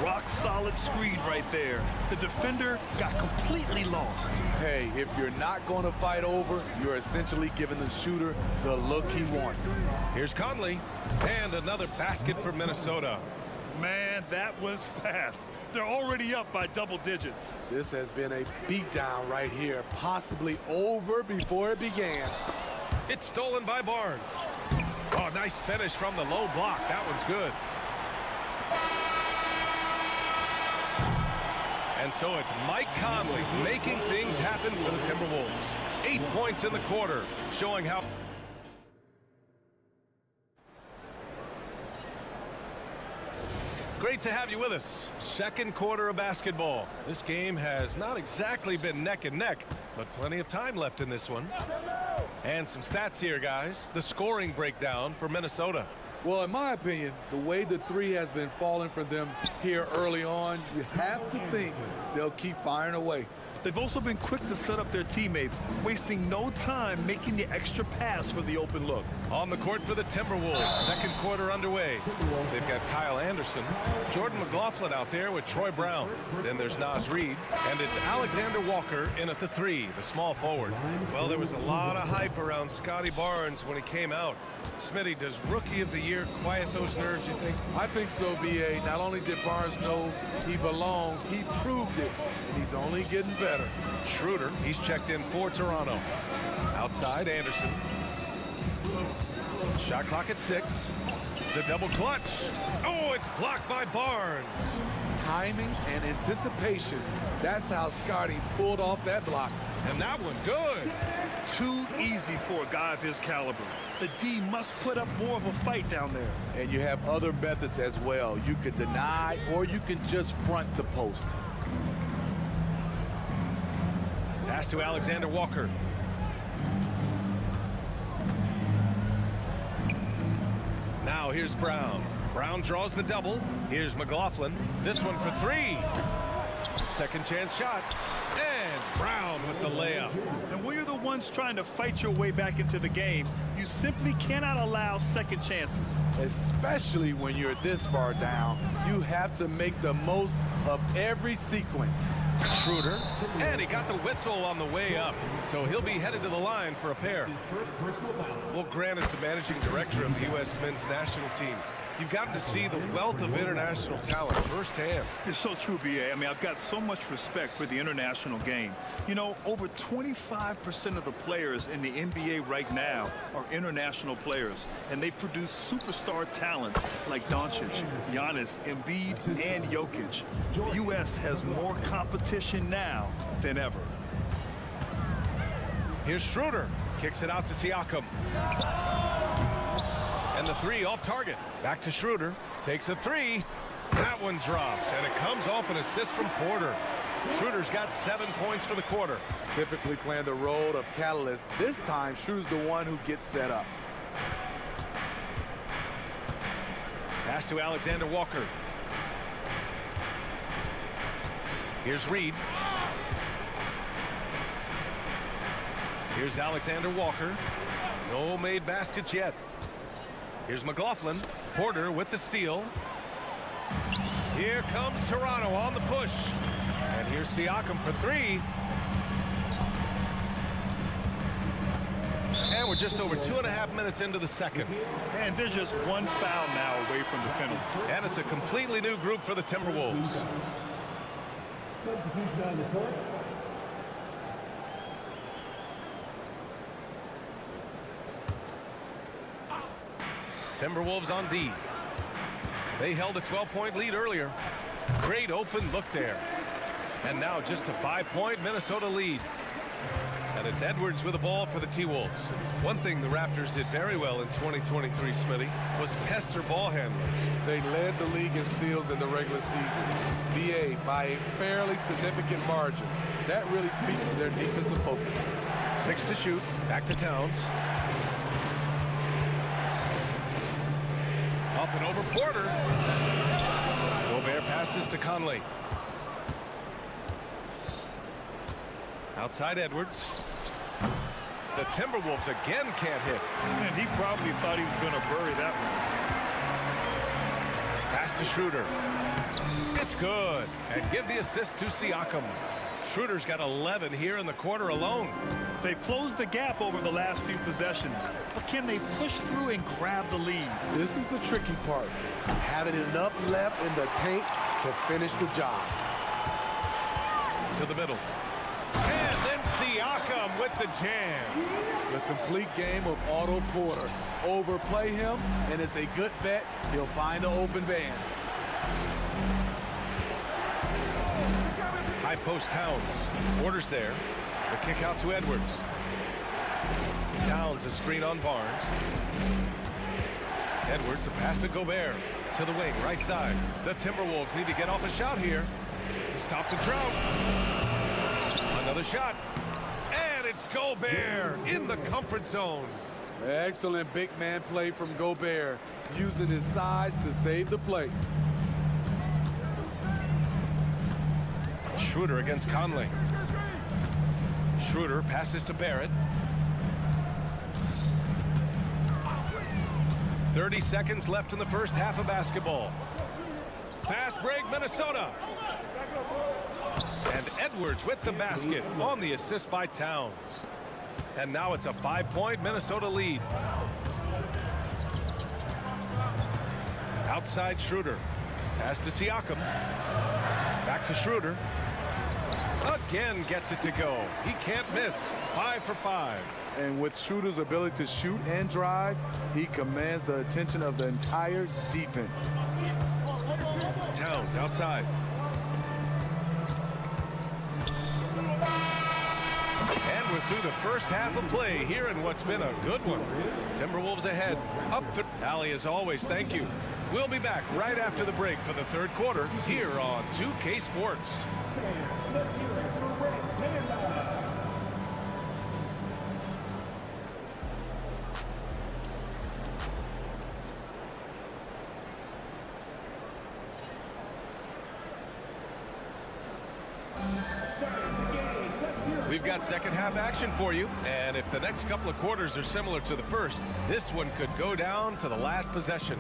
Rock solid screen right there. The defender got completely lost. Hey, if you're not going to fight over, you're essentially giving the shooter the look he wants. Here's Conley. And another basket for Minnesota. Man, that was fast. They're already up by double digits. This has been a beatdown right here, possibly over before it began. It's stolen by Barnes. Oh, nice finish from the low block. That one's good. And so it's Mike Conley making things happen for the Timberwolves. 8 points in the quarter, showing how... Great to have you with us. Second quarter of basketball. This game has not exactly been neck and neck, but plenty of time left in this one. And some stats here, guys. The scoring breakdown for Minnesota. Well, in my opinion, the way the three has been falling for them here early on, you have to think they'll keep firing away. They've also been quick to set up their teammates, wasting no time making the extra pass for the open look. On the court for the Timberwolves, second quarter underway. They've got Kyle Anderson, Jordan McLaughlin out there with Troy Brown. Then there's Naz Reid, and it's Alexander Walker in at the 3, the small forward. Well, there was a lot of hype around Scotty Barnes when he came out. Smitty, does Rookie of the Year quiet those nerves, you think? I think so, B.A. Not only did Barnes know he belonged, he proved it, and he's only getting better. Schroeder, he's checked in for Toronto. Outside, Anderson. Shot clock at 6. The double clutch. Oh, it's blocked by Barnes. Timing and anticipation. That's how Scotty pulled off that block. And that one good. Too easy for a guy of his caliber. The D must put up more of a fight down there. And you have other methods as well. You can deny or you can just front the post. Pass to Alexander Walker. Now here's Brown. Brown draws the double. Here's McLaughlin. This one for 3. Second chance shot. And Brown with the layup. And when you're the ones trying to fight your way back into the game, you simply cannot allow second chances. Especially when you're this far down, you have to make the most of every sequence. Schroeder, and he got the whistle on the way up, so he'll be headed to the line for a pair. Well, Grant is the managing director of the U.S. men's national team. You've gotten to see the wealth of international talent firsthand. It's so true, B.A. I mean, I've got so much respect for the international game. You know, over 25% of the players in the NBA right now are international players, and they produce superstar talents like Doncic, Giannis, Embiid, and Jokic. The U.S. has more competition now than ever. Here's Schroeder. Kicks it out to Siakam. And the 3 off target. Back to Schroeder. Takes a 3. That one drops, and it comes off an assist from Porter. Schroeder's got 7 points for the quarter. Typically playing the role of catalyst. This time, Schroeder's the one who gets set up. Pass to Alexander Walker. Here's Reid. Here's Alexander Walker. No made baskets yet. Here's McLaughlin. Porter with the steal. Here comes Toronto on the push. And here's Siakam for 3. And we're just over 2.5 minutes into the second. And they're just one foul now away from the penalty. And it's a completely new group for the Timberwolves. Substitution on the court. Timberwolves on D. They held a 12-point lead earlier. Great open look there. And now just a 5-point Minnesota lead. And it's Edwards with the ball for the T-Wolves. One thing the Raptors did very well in 2023, Smitty, was pester ball handlers. They led the league in steals in the regular season. BA by a fairly significant margin. That really speaks to their defensive focus. 6 to shoot. Back to Towns. Up and over Porter. Gobert passes to Conley. Outside Edwards. The Timberwolves again can't hit. And he probably thought he was going to bury that one. Pass to Schroeder. It's good. And give the assist to Siakam. Schroeder's got 11 here in the quarter alone. They've closed the gap over the last few possessions. But can they push through and grab the lead? This is the tricky part. Having enough left in the tank to finish the job. To the middle. And then Siakam with the jam. The complete game of Otto Porter. Overplay him, and it's a good bet he'll find an open man. High post Towns. Porter's there. The kick out to Edwards. Towns a screen on Barnes. Edwards a pass to Gobert. To the wing, right side. The Timberwolves need to get off a shot here to stop the drought. Another shot. And it's Gobert in the comfort zone. Excellent big man play from Gobert, using his size to save the play. Schroeder against Conley. Schroeder passes to Barrett. 30 seconds left in the first half of basketball. Fast break, Minnesota. And Edwards with the basket on the assist by Towns. And now it's a 5-point Minnesota lead. Outside Schroeder. Pass to Siakam. Back to Schroeder. Again gets it to go. He can't miss. 5 for 5. And with Schroeder's ability to shoot and drive, he commands the attention of the entire defense. Towns outside. And we're through the first half of play here in what's been a good one. Timberwolves ahead. Up the alley as always. Thank you. We'll be back right after the break for the third quarter here on 2K Sports. We've got second half action for you, and if the next couple of quarters are similar to the first, this one could go down to the last possession.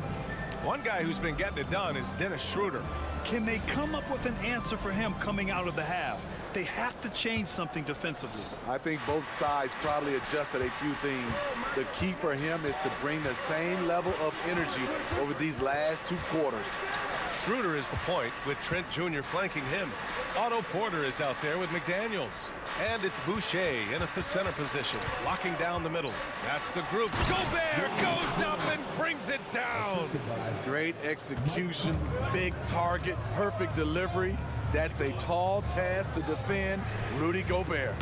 One guy who's been getting it done is Dennis Schroeder. Can they come up with an answer for him coming out of the half? They have to change something defensively. I think both sides probably adjusted a few things. The key for him is to bring the same level of energy over these last two quarters. Schroeder is the point with Trent Jr. flanking him. Otto Porter is out there with McDaniels. And it's Boucher in at the center position, locking down the middle. That's the group. Gobert goes up and brings it down. Great execution, big target, perfect delivery. That's a tall task to defend Rudy Gobert.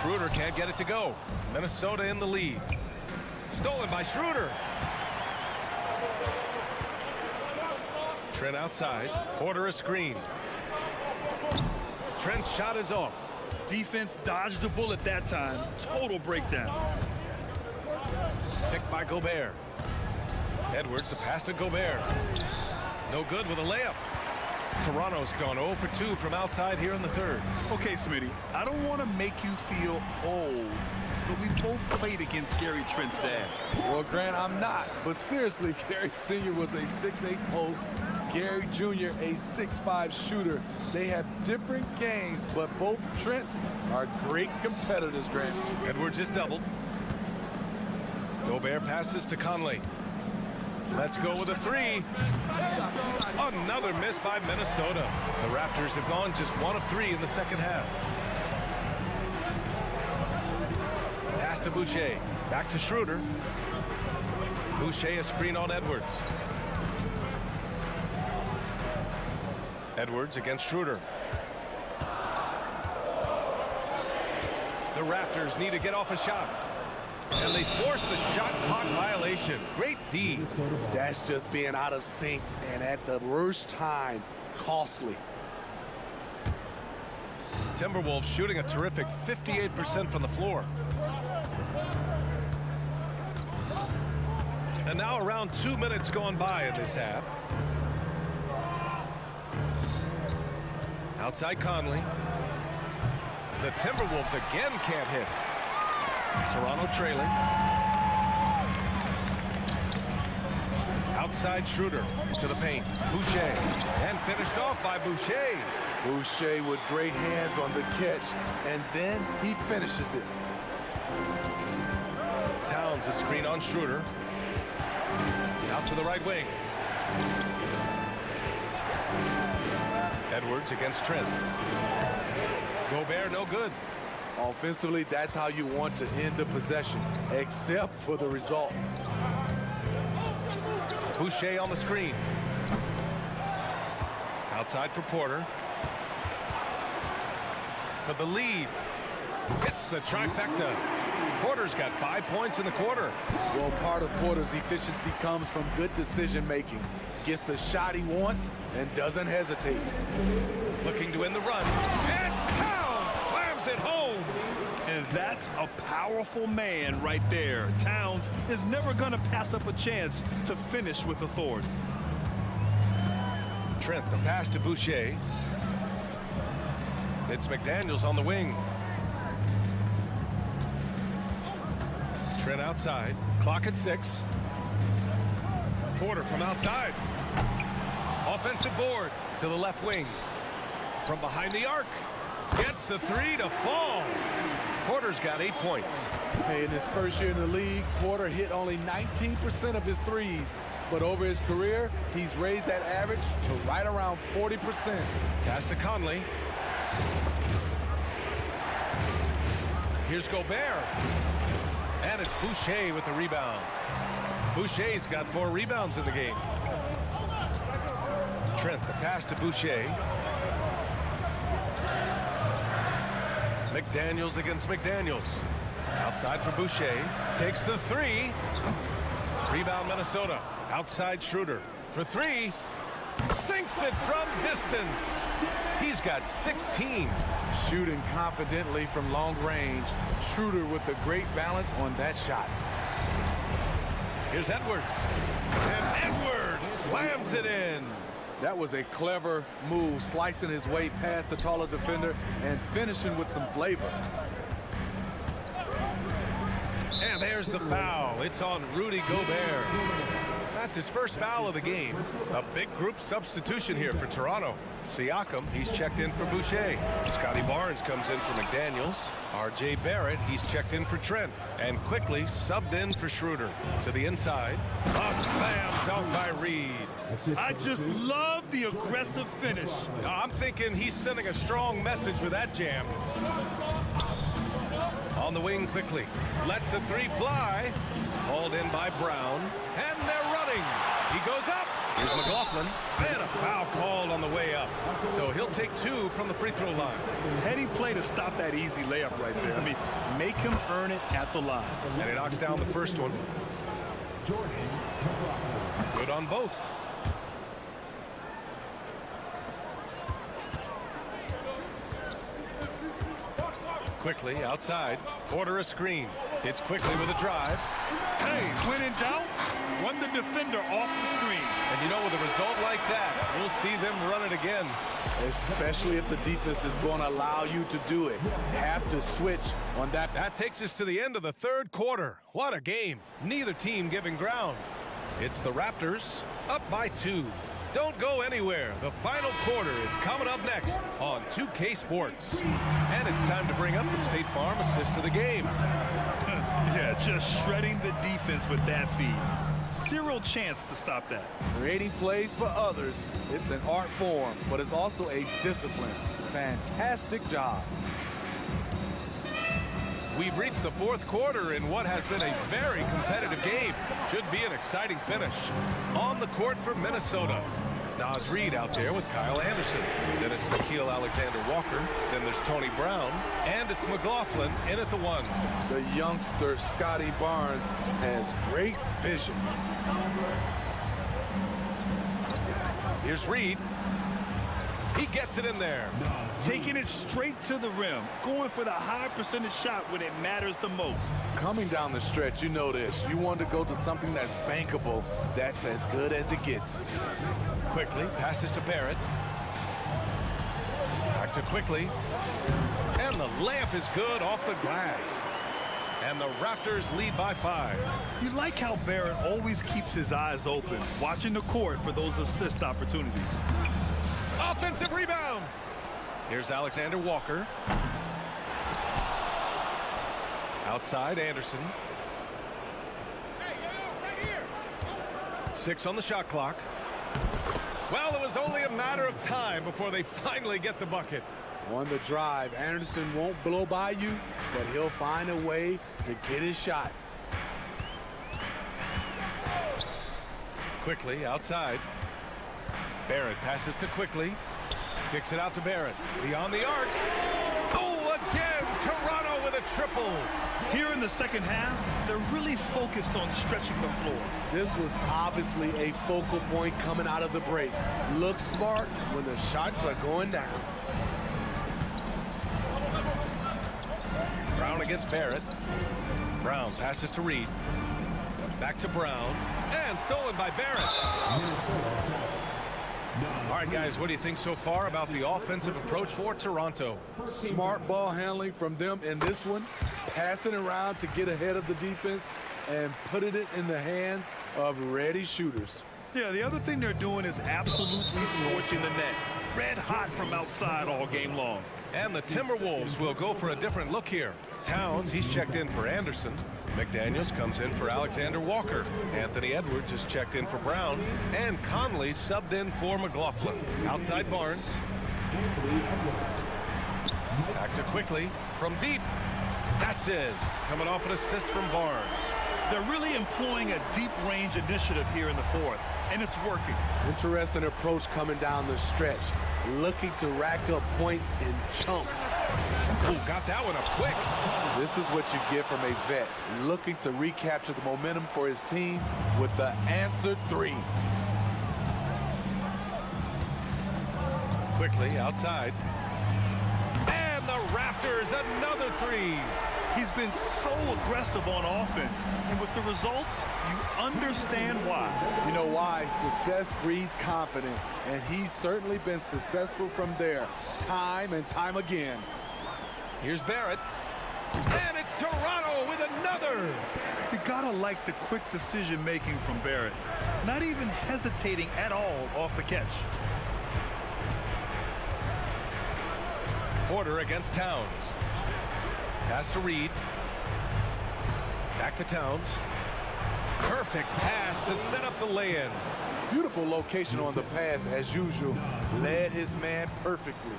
Schroeder can't get it to go. Minnesota in the lead. Stolen by Schroeder. Trent outside. Porter a screen. Trent's shot is off. Defense dodged a bullet that time. Total breakdown. Picked by Gobert. Edwards, the pass to Gobert. No good with a layup. Toronto's gone 0 for 2 from outside here in the third. Okay, Smitty, I don't want to make you feel old, but we both played against Gary Trent's dad. Well, Grant, I'm not. But seriously, Gary Sr. was a 6'8 post. Gary Jr. a 6'5 shooter. They have different games, but both Trents are great competitors, Grant. Edwards is doubled. Gobert passes to Conley. Let's go with a three. Another miss by Minnesota. The Raptors have gone just 1 of 3 in the second half. Pass to Boucher. Back to Schroeder. Boucher a screen on Edwards. Edwards against Schroeder. The Raptors need to get off a shot. And they force the shot clock violation. Great D. That's just being out of sync and at the worst time, costly. Timberwolves shooting a terrific 58% from the floor. And now around 2 minutes gone by in this half. Outside Conley. The Timberwolves again can't hit. Toronto trailing. Outside Schroeder to the paint. Boucher. And finished off by Boucher. Boucher with great hands on the catch, and then he finishes it. Towns a screen on Schroeder. Out to the right wing. Edwards against Trent. Gobert no good. Offensively, that's how you want to end the possession, except for the result. Boucher on the screen. Outside for Porter. For the lead. Gets the trifecta. Porter's got 5 points in the quarter. Well, part of Porter's efficiency comes from good decision making. Gets the shot he wants and doesn't hesitate. Looking to win the run. And Towns slams it home. And that's a powerful man right there. Towns is never going to pass up a chance to finish with authority. Trent, the pass to Boucher. It's McDaniels on the wing. Trent outside. Clock at 6. Porter from outside. Offensive board to the left wing. From behind the arc. Gets the 3 to fall. Porter's got 8 points. Hey, in his first year in the league, Porter hit only 19% of his threes. But over his career, he's raised that average to right around 40%. Pass to Conley. Here's Gobert. And it's Boucher with the rebound. Boucher's got 4 rebounds in the game. Trent, the pass to Boucher. McDaniels against McDaniels. Outside for Boucher. Takes the 3. Rebound Minnesota. Outside Schroeder. For 3. Sinks it from distance. He's got 16. Shooting confidently from long range. Schroeder with a great balance on that shot. Here's Edwards. And Edwards slams it in. That was a clever move, slicing his way past the taller defender and finishing with some flavor. And there's the foul. It's on Rudy Gobert. That's his first foul of the game. A big group substitution here for Toronto. Siakam, he's checked in for Boucher. Scotty Barnes comes in for McDaniels. R.J. Barrett, he's checked in for Trent. And quickly subbed in for Schroeder. To the inside. A slam dunk by Reed. I just love the aggressive finish. I'm thinking he's sending a strong message with that jam. On the wing quickly. Lets the 3 fly. Hauled in by Brown. And they're running. He goes up. Here's McLaughlin. And a foul called on the way up. So he'll take 2 from the free throw line. Heady play to stop that easy layup right there. I mean, make him earn it at the line. And he knocks down the first one. Good on both. Quickly outside. Porter a screen. It's quickly with a drive. Hey, when in doubt, run the defender off the screen. And you know, with a result like that, we'll see them run it again. Especially if the defense is going to allow you to do it. Have to switch on that. That takes us to the end of the third quarter. What a game. Neither team giving ground. It's the Raptors up by 2. Don't go anywhere. The final quarter is coming up next on 2K Sports. And it's time to bring up the State Farm assist of the game. Yeah, just shredding the defense with that feed. Zero chance to stop that. Creating plays for others, it's an art form, but it's also a discipline. Fantastic job. We've reached the fourth quarter in what has been a very competitive game. Should be an exciting finish. On the court for Minnesota, Naz Reid out there with Kyle Anderson. Then it's Nickeil Alexander-Walker. Then there's Tony Brown. And it's McLaughlin in at the 1. The youngster, Scotty Barnes, has great vision. Here's Reid. He gets it in there. Taking it straight to the rim. Going for the high percentage shot when it matters the most. Coming down the stretch, you know this. You want to go to something that's bankable. That's as good as it gets. Quickly passes to Barrett. Back to Quickly. And the layup is good off the glass. And the Raptors lead by 5. You like how Barrett always keeps his eyes open, watching the court for those assist opportunities. Offensive rebound. Here's Alexander Walker. Outside Anderson. 6 on the shot clock. Well, it was only a matter of time before they finally get the bucket. On the drive, Anderson won't blow by you, but he'll find a way to get his shot. Quickly outside. Barrett passes to Quickly. Kicks it out to Barrett. Beyond the arc. Oh, again! Toronto with a triple. Here in the second half, they're really focused on stretching the floor. This was obviously a focal point coming out of the break. Look smart when the shots are going down. Brown against Barrett. Brown passes to Reid. Back to Brown. And stolen by Barrett. All right, guys, what do you think so far about the offensive approach for Toronto? Smart ball handling from them in this one. Passing around to get ahead of the defense and putting it in the hands of ready shooters. Yeah, the other thing they're doing is absolutely scorching the net. Red hot from outside all game long. And the Timberwolves will go for a different look here. Towns, he's checked in for Anderson. McDaniels comes in for Alexander Walker. Anthony Edwards is checked in for Brown. And Conley subbed in for McLaughlin. Outside Barnes. Back to Quickly from deep. That's it. Coming off an assist from Barnes. They're really employing a deep range initiative here in the fourth, and it's working. Interesting approach coming down the stretch. Looking to rack up points in chunks. Oh, got that one up quick. This is what you get from a vet. Looking to recapture the momentum for his team with the answered 3. Quickly outside. And the Raptors, another 3. He's been so aggressive on offense, and with the results, you understand why. You know why? Success breeds confidence, and he's certainly been successful from there, time and time again. Here's Barrett, and it's Toronto with another. You gotta like the quick decision-making from Barrett. Not even hesitating at all off the catch. Porter against Towns. Pass to Reid. Back to Towns. Perfect pass to set up the lay-in. Beautiful location on the pass as usual. Led his man perfectly.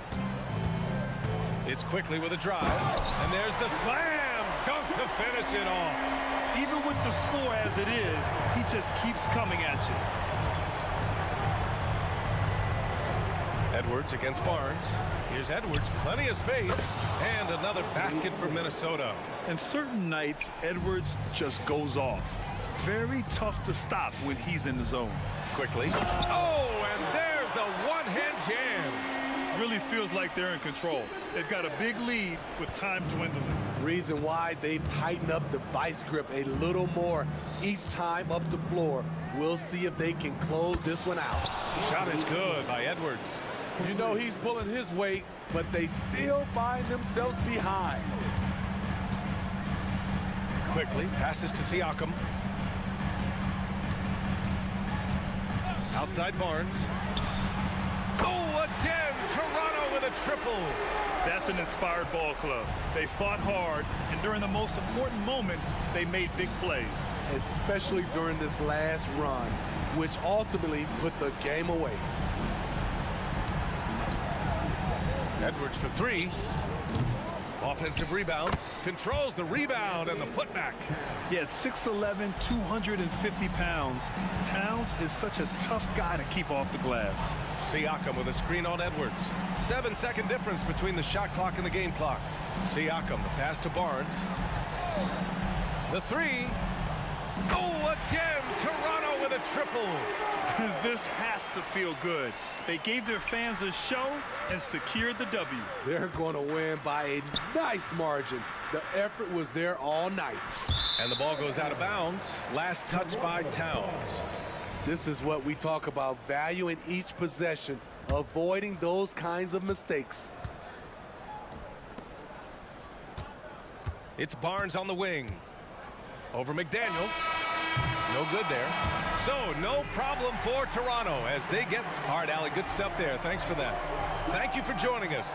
It's Quickly with a drive. And there's the slam dunk to finish it off. Even with the score as it is, he just keeps coming at you. Edwards against Barnes. Here's Edwards, plenty of space, and another basket for Minnesota. And certain nights, Edwards just goes off. Very tough to stop when he's in the zone. Quickly. Oh, and there's a one-hand jam. Really feels like they're in control. They've got a big lead with time dwindling. Reason why they've tightened up the vice grip a little more each time up the floor. We'll see if they can close this one out. Shot is good by Edwards. You know he's pulling his weight, but they still find themselves behind. Quickly passes to Siakam. Outside Barnes. Oh, again, Toronto with a triple. That's an inspired ball club. They fought hard, and during the most important moments, they made big plays. Especially during this last run, which ultimately put the game away. Edwards for 3. Offensive rebound. Controls the rebound and the putback. Yeah, at 6'11", 250 pounds, Towns is such a tough guy to keep off the glass. Siakam with a screen on Edwards. 7-second difference between the shot clock and the game clock. Siakam, the pass to Barnes. The three. Oh, again, Toronto with a triple. This has to feel good. They gave their fans a show and secured the W. They're going to win by a nice margin. The effort was there all night. And the ball goes out of bounds. Last touch by Towns. This is what we talk about, valuing each possession, avoiding those kinds of mistakes. It's Barnes on the wing. Over McDaniels. No good there. So, no problem for Toronto as they get... All right, Allie, good stuff there. Thanks for that. Thank you for joining us.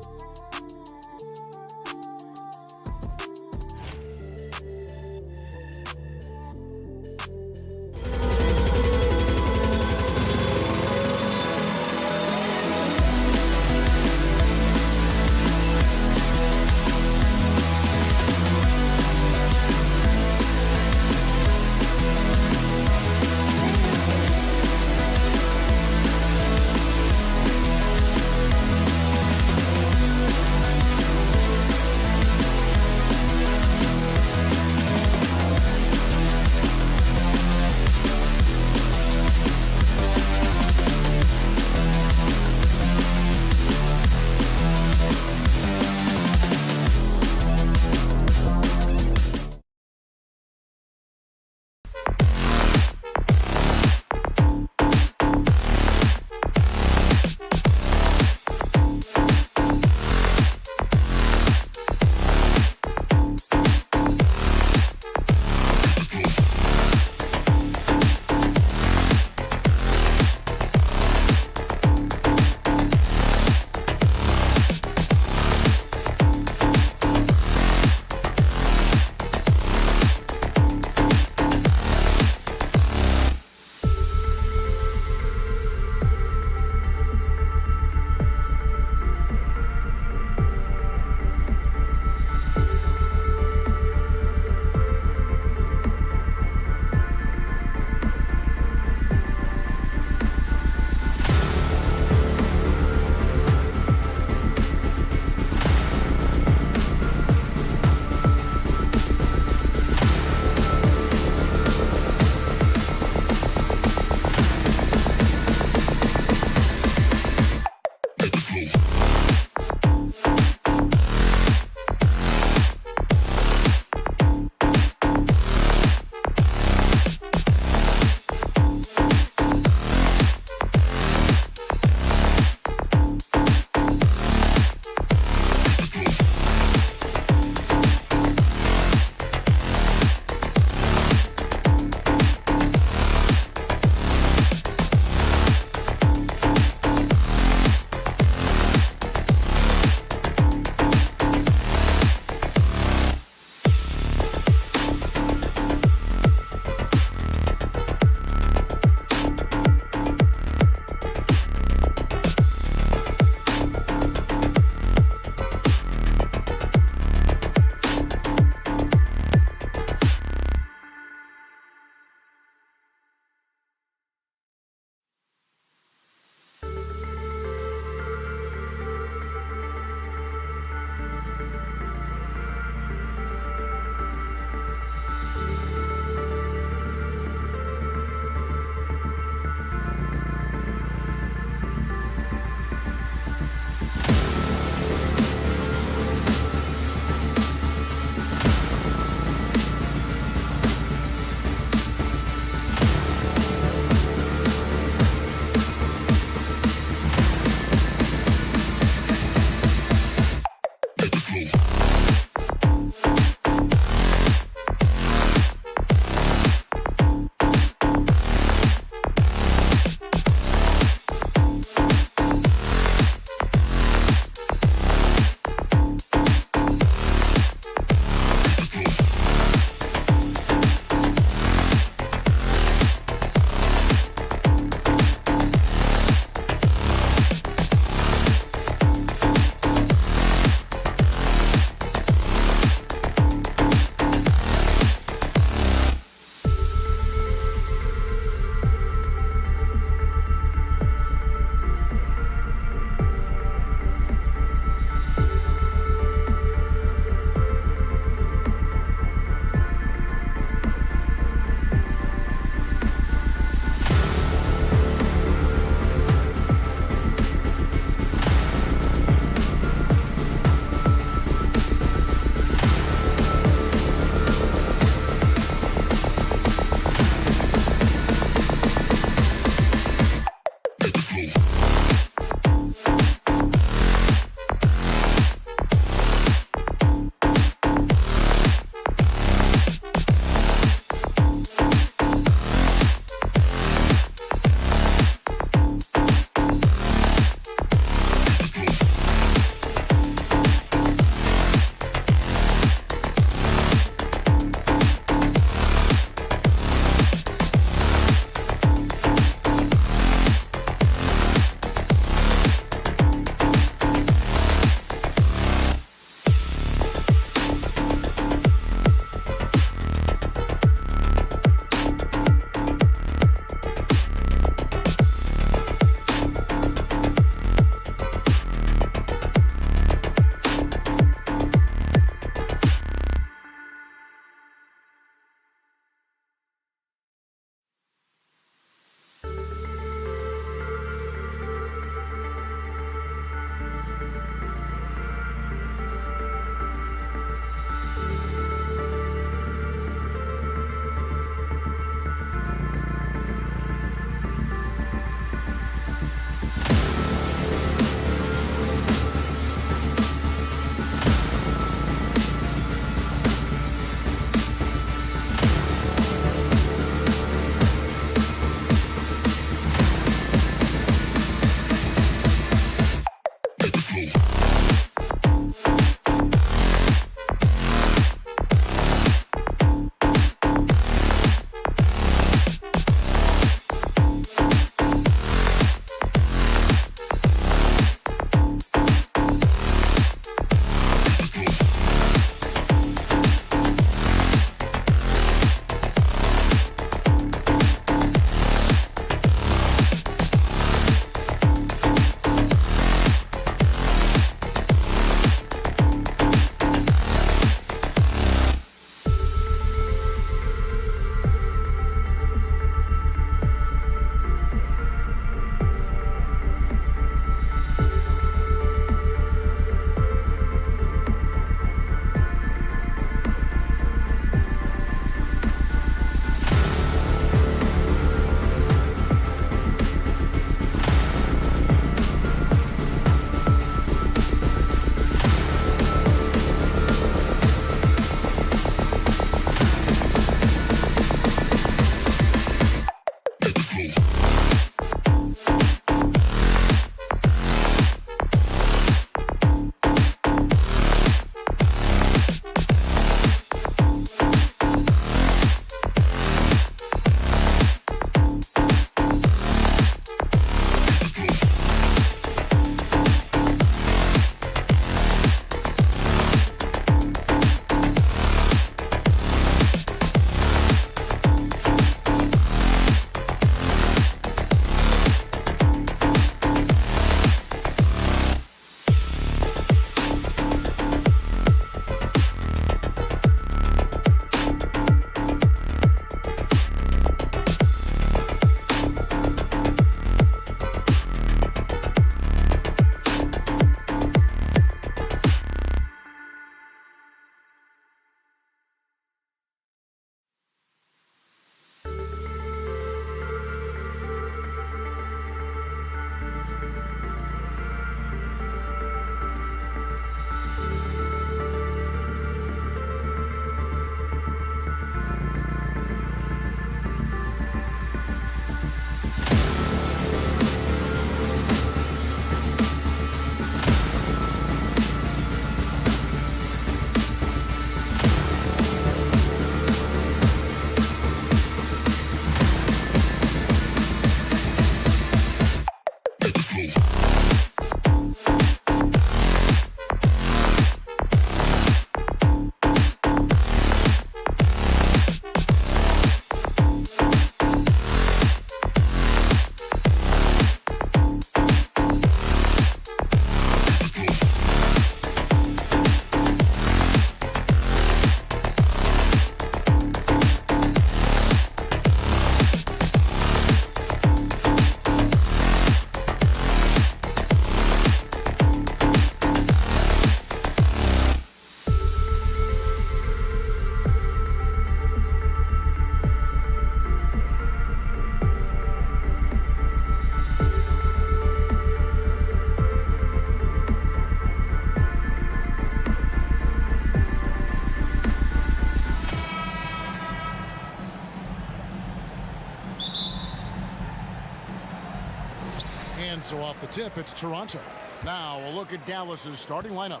And so off the tip, it's Toronto. Now a look at Dallas's starting lineup.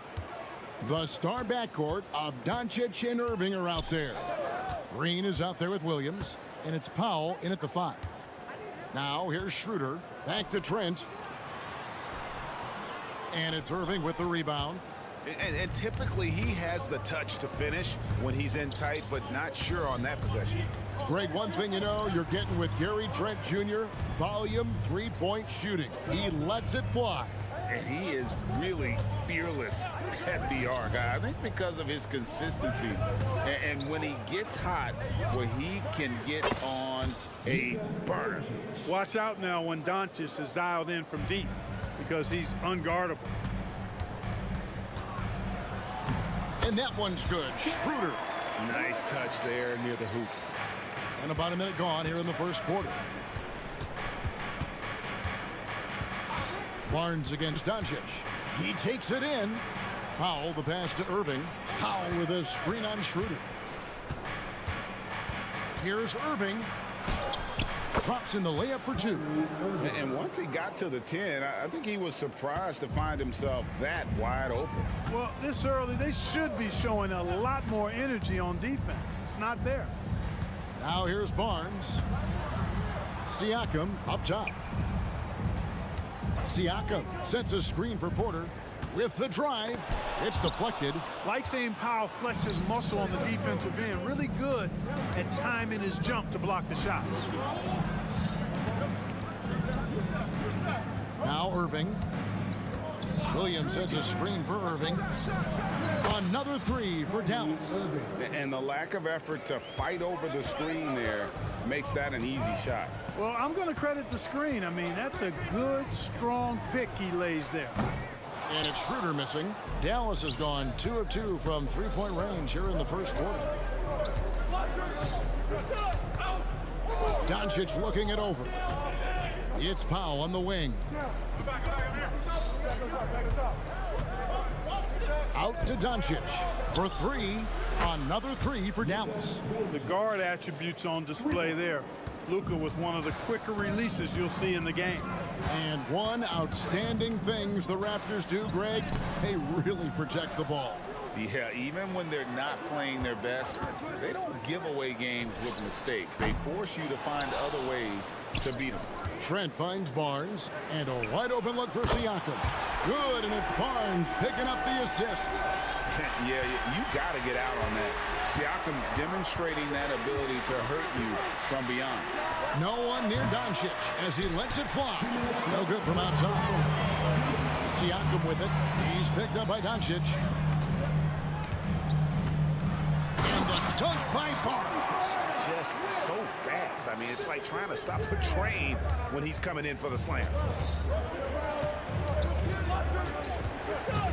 The star backcourt of Doncic and Irving are out there. Green is out there with Williams, and it's Powell in at the 5. Now here's Schroeder, back to Trent. And it's Irving with the rebound. And typically he has the touch to finish when he's in tight, but not sure on that possession. Greg, one thing you know you're getting with Gary Trent Jr., volume three-point shooting. He lets it fly. And he is really fearless at the arc. I think because of his consistency. And when he gets hot, well, he can get on a burner. Watch out now when Doncic is dialed in from deep because he's unguardable. And that one's good. Schroeder. Nice touch there near the hoop. And about a minute gone here in the first quarter. Barnes against Doncic. He takes it in. Powell, the pass to Irving. Powell with a screen on Schroeder. Here's Irving. Drops in the layup for 2. And once he got to the 10, I think he was surprised to find himself that wide open. Well, this early, they should be showing a lot more energy on defense. It's not there. Now here's Barnes. Siakam up top. Siakam sets a screen for Porter with the drive. It's deflected. Like seeing Powell flex his muscle on the defensive end. Really good at timing his jump to block the shots. Now Irving. Williams sets a screen for Irving. Another 3 for Dallas. And the lack of effort to fight over the screen there makes that an easy shot. Well, I'm going to credit the screen. I mean, that's a good, strong pick he lays there. And it's Schroeder missing. Dallas has gone 2 of 2 from three-point range here in the first quarter. Doncic looking it over. It's Powell on the wing. Out to Doncic for 3. Another 3 for Dallas. The guard attributes on display there. Luka with one of the quicker releases you'll see in the game. And one outstanding things the Raptors do, Greg, they really protect the ball. Yeah, even when they're not playing their best, they don't give away games with mistakes. They force you to find other ways to beat them. Trent finds Barnes, and a wide open look for Siakam. Good, and it's Barnes picking up the assist. Yeah, you got to get out on that. Siakam demonstrating that ability to hurt you from beyond. No one near Doncic as he lets it fly. No good from outside. Siakam with it. He's picked up by Doncic. And the dunk by Barnes. Just so fast. I mean, it's like trying to stop a train when he's coming in for the slam.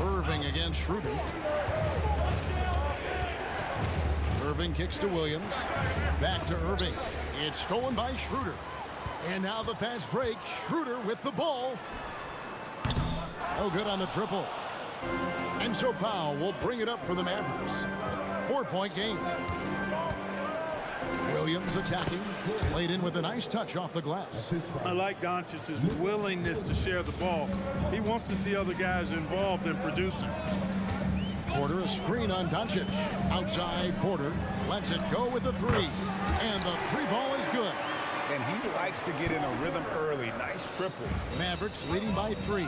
Irving against Schroeder. Irving kicks to Williams. Back to Irving. It's stolen by Schroeder. And now the fast break. Schroeder with the ball. No good on the triple. And so Powell will bring it up for the Mavericks. 4-point game. Williams attacking. Played in with a nice touch off the glass. I like Doncic's willingness to share the ball. He wants to see other guys involved in producing. Porter, a screen on Doncic. Outside, Porter lets it go with the 3. And the 3 ball is good. And he likes to get in a rhythm early. Nice triple. Mavericks leading by 3.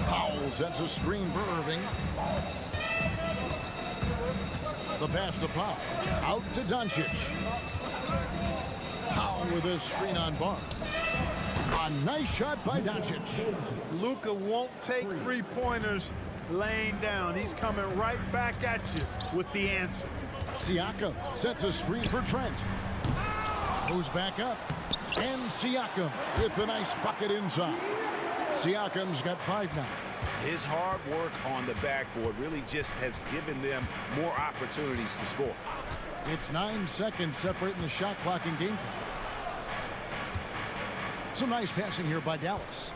Powell sets a screen for Irving. The pass to Powell. Out to Doncic. Powell with a screen on Barnes. A nice shot by Doncic. Luka won't take three-pointers laying down. He's coming right back at you with the answer. Siakam sets a screen for Trent. Moves back up. And Siakam with the nice bucket inside. Siakam's got 5 now. His hard work on the backboard really just has given them more opportunities to score. It's 9 seconds separating the shot clock and game clock. Some nice passing here by Dallas.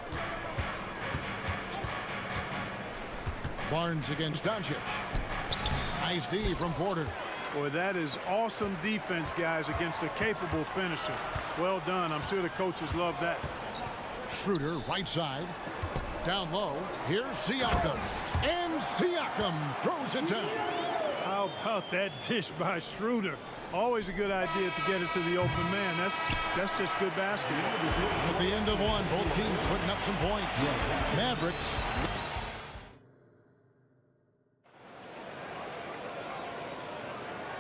Barnes against Doncic. Nice D from Porter. Boy, that is awesome defense, guys, against a capable finisher. Well done. I'm sure the coaches love that. Schroeder, right side. Down low. Here's Siakam. And Siakam throws it down. How about that dish by Schroeder? Always a good idea to get it to the open man. That's just good basketball. At the end of one, both teams putting up some points. Mavericks.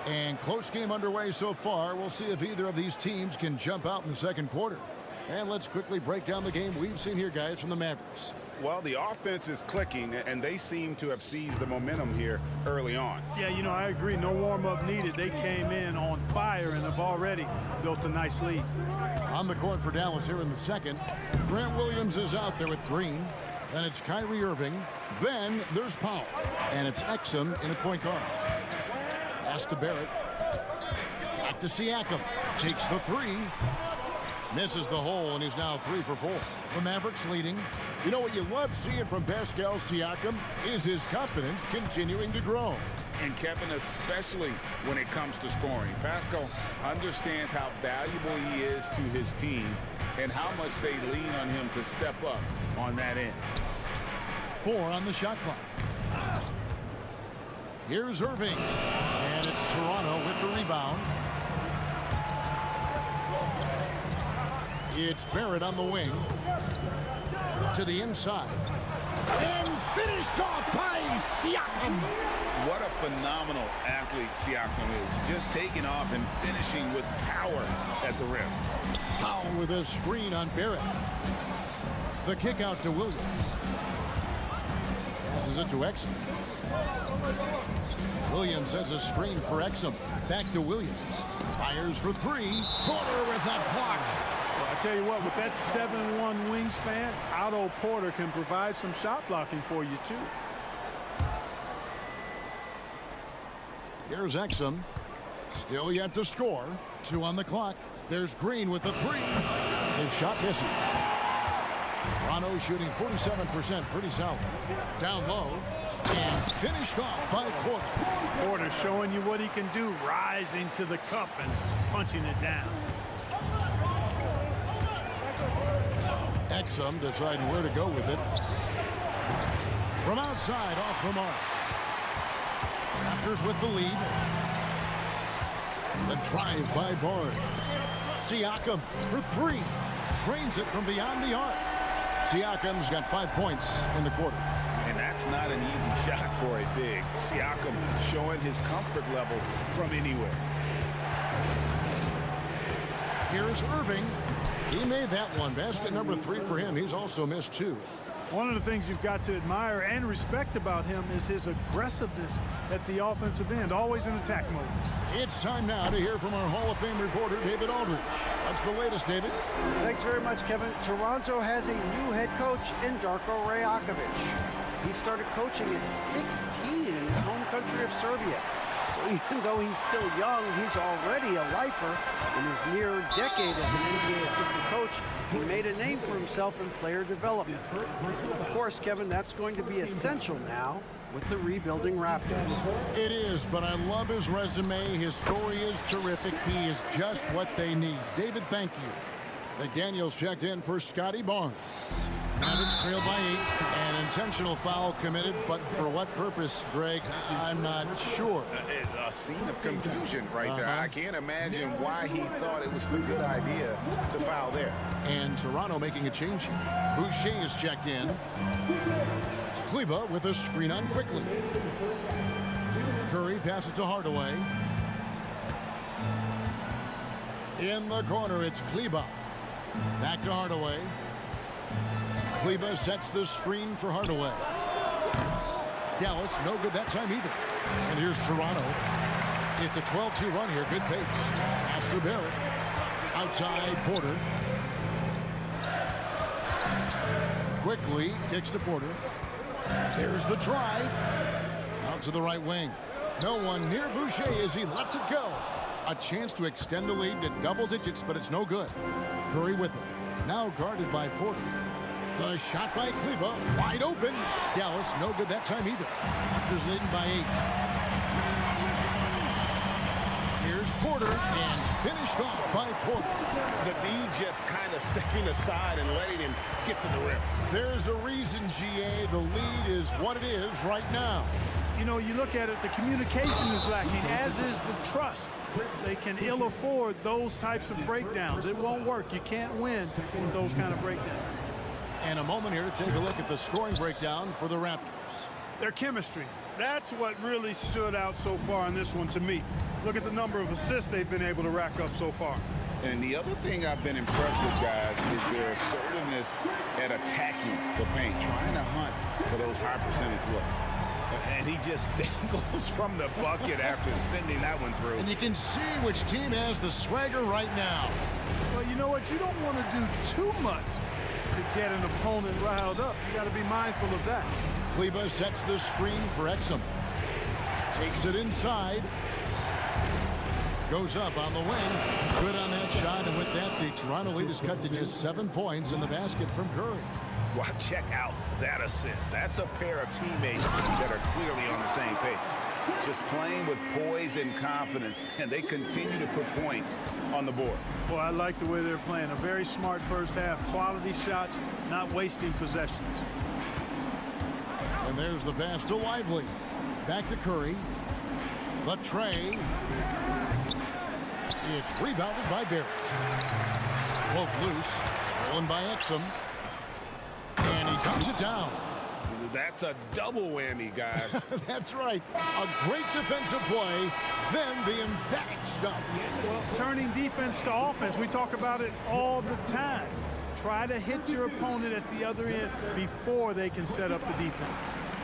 And close game underway so far. We'll see if either of these teams can jump out in the second quarter. And let's quickly break down the game we've seen here, guys, from the Mavericks. Well, the offense is clicking, and they seem to have seized the momentum here early on. Yeah, you know, I agree. No warm-up needed. They came in on fire and have already built a nice lead. On the court for Dallas here in the second. Grant Williams is out there with Green. Then it's Kyrie Irving. Then there's Powell. And it's Exum in at point guard. Pass to Barrett. Back to Siakam. Takes the three. Misses the hole, and he's now 3 for 4. The Mavericks leading. You know what you love seeing from Pascal Siakam is his confidence continuing to grow. And Kevin, especially when it comes to scoring. Pascal understands how valuable he is to his team and how much they lean on him to step up on that end. 4 on the shot clock. Here's Irving. And it's Toronto with the rebound. It's Barrett on the wing. To the inside. And finished off by Siakam. What a phenomenal athlete Siakam is. Just taking off and finishing with power at the rim. Powell with a screen on Barrett. The kick out to Williams. Passes it to Exum. Williams has a screen for Exum. Back to Williams. Fires for 3. Porter with that block. Well, I tell you what, with that 7'1" wingspan, Otto Porter can provide some shot blocking for you, too. Here's Exum. Still yet to score. 2 on the clock. There's Green with the 3. His shot misses. Toronto shooting 47%, pretty solid. Down low. And finished off by Porter. Porter showing you what he can do, rising to the cup and punching it down. Exum deciding where to go with it. From outside, off the mark. Raptors with the lead. The drive by Barnes. Siakam for 3. Trains it from beyond the arc. Siakam's got 5 points in the quarter. And that's not an easy shot for a big. Siakam showing his comfort level from anywhere. Here's Irving. He made that one. Basket number 3 for him. He's also missed 2. One of the things you've got to admire and respect about him is his aggressiveness at the offensive end, always in attack mode. It's time now to hear from our Hall of Fame reporter, David Aldridge. What's the latest, David? Thanks very much, Kevin. Toronto has a new head coach in Darko Rajakovic. He started coaching at 16 in his home country of Serbia. So even though he's still young, he's already a lifer. In his near decade as an NBA assistant coach, he made a name for himself in player development. Of course, Kevin, that's going to be essential now with the rebuilding Raptors. It is, but I love his resume. His story is terrific. He is just what they need. David, thank you. McDaniels checked in for Scotty Barnes. Mavericks trail by 8. An intentional foul committed, but for what purpose, Greg? I'm not sure. A scene of confusion right there. I can't imagine why he thought it was a good idea to foul there. And Toronto making a change here. Boucher is checked in. Kleba with a screen on quickly. Curry passes to Hardaway. In the corner, it's Kleba. Back to Hardaway. Kleba sets the screen for Hardaway. Dallas, no good that time either. And here's Toronto. It's a 12-2 run here. Good pace. Pass to Barrett. Outside, Porter. Quickly kicks to Porter. There's the drive. Out to the right wing. No one near Boucher as he lets it go. A chance to extend the lead to double digits, but it's no good. Curry with it. Now guarded by Porter. The shot by Kleba, wide open. Dallas, no good that time either. Raptors leading by 8. quarter and finished off by Porter. The D just kind of stepping aside and letting him get to the rim. There's a reason, GA, the lead is what it is right now. You know, you look at it, the communication is lacking, as is the trust. They can ill afford those types of breakdowns. It won't work. You can't win with those kind of breakdowns. And a moment here to take a look at the scoring breakdown for the Raptors. Their chemistry. That's what really stood out so far in this one to me. Look at the number of assists they've been able to rack up so far. And the other thing I've been impressed with, guys, is their assertiveness at attacking the paint, trying to hunt for those high percentage looks. And he just dangles from the bucket after sending that one through. And you can see which team has the swagger right now. Well, you know what? You don't want to do too much to get an opponent riled up. You got to be mindful of that. Kleba sets the screen for Exum. Takes it inside. Goes up on the wing. Good on that shot. And with that, the Toronto lead is cut to just 7 points in the basket from Curry. Well, check out that assist. That's a pair of teammates that are clearly on the same page. Just playing with poise and confidence, and they continue to put points on the board. Well, I like the way they're playing. A very smart first half. Quality shots, not wasting possessions. And there's the pass to Lively. Back to Curry. The tray. It's rebounded by Barrett. Broke loose. Stolen by Exum. And he dunks it down. That's a double whammy, guys. That's right. A great defensive play, then the emphatic stuff. Well, turning defense to offense, we talk about it all the time. Try to hit your opponent at the other end before they can set up the defense.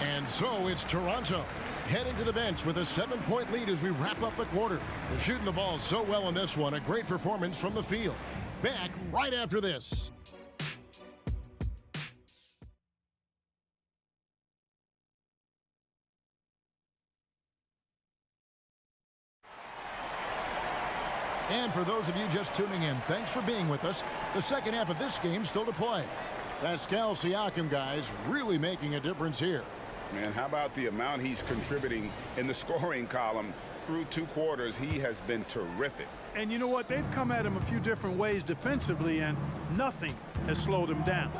And so it's Toronto heading to the bench with a 7-point lead as we wrap up the quarter. They're shooting the ball so well in this one. A great performance from the field. Back right after this. And for those of you just tuning in, thanks for being with us. The second half of this game still to play. Pascal Siakam, guys, really making a difference here. Man, how about the amount he's contributing in the scoring column? Through 2 quarters, he has been terrific. And you know what? They've come at him a few different ways defensively, and nothing has slowed him down.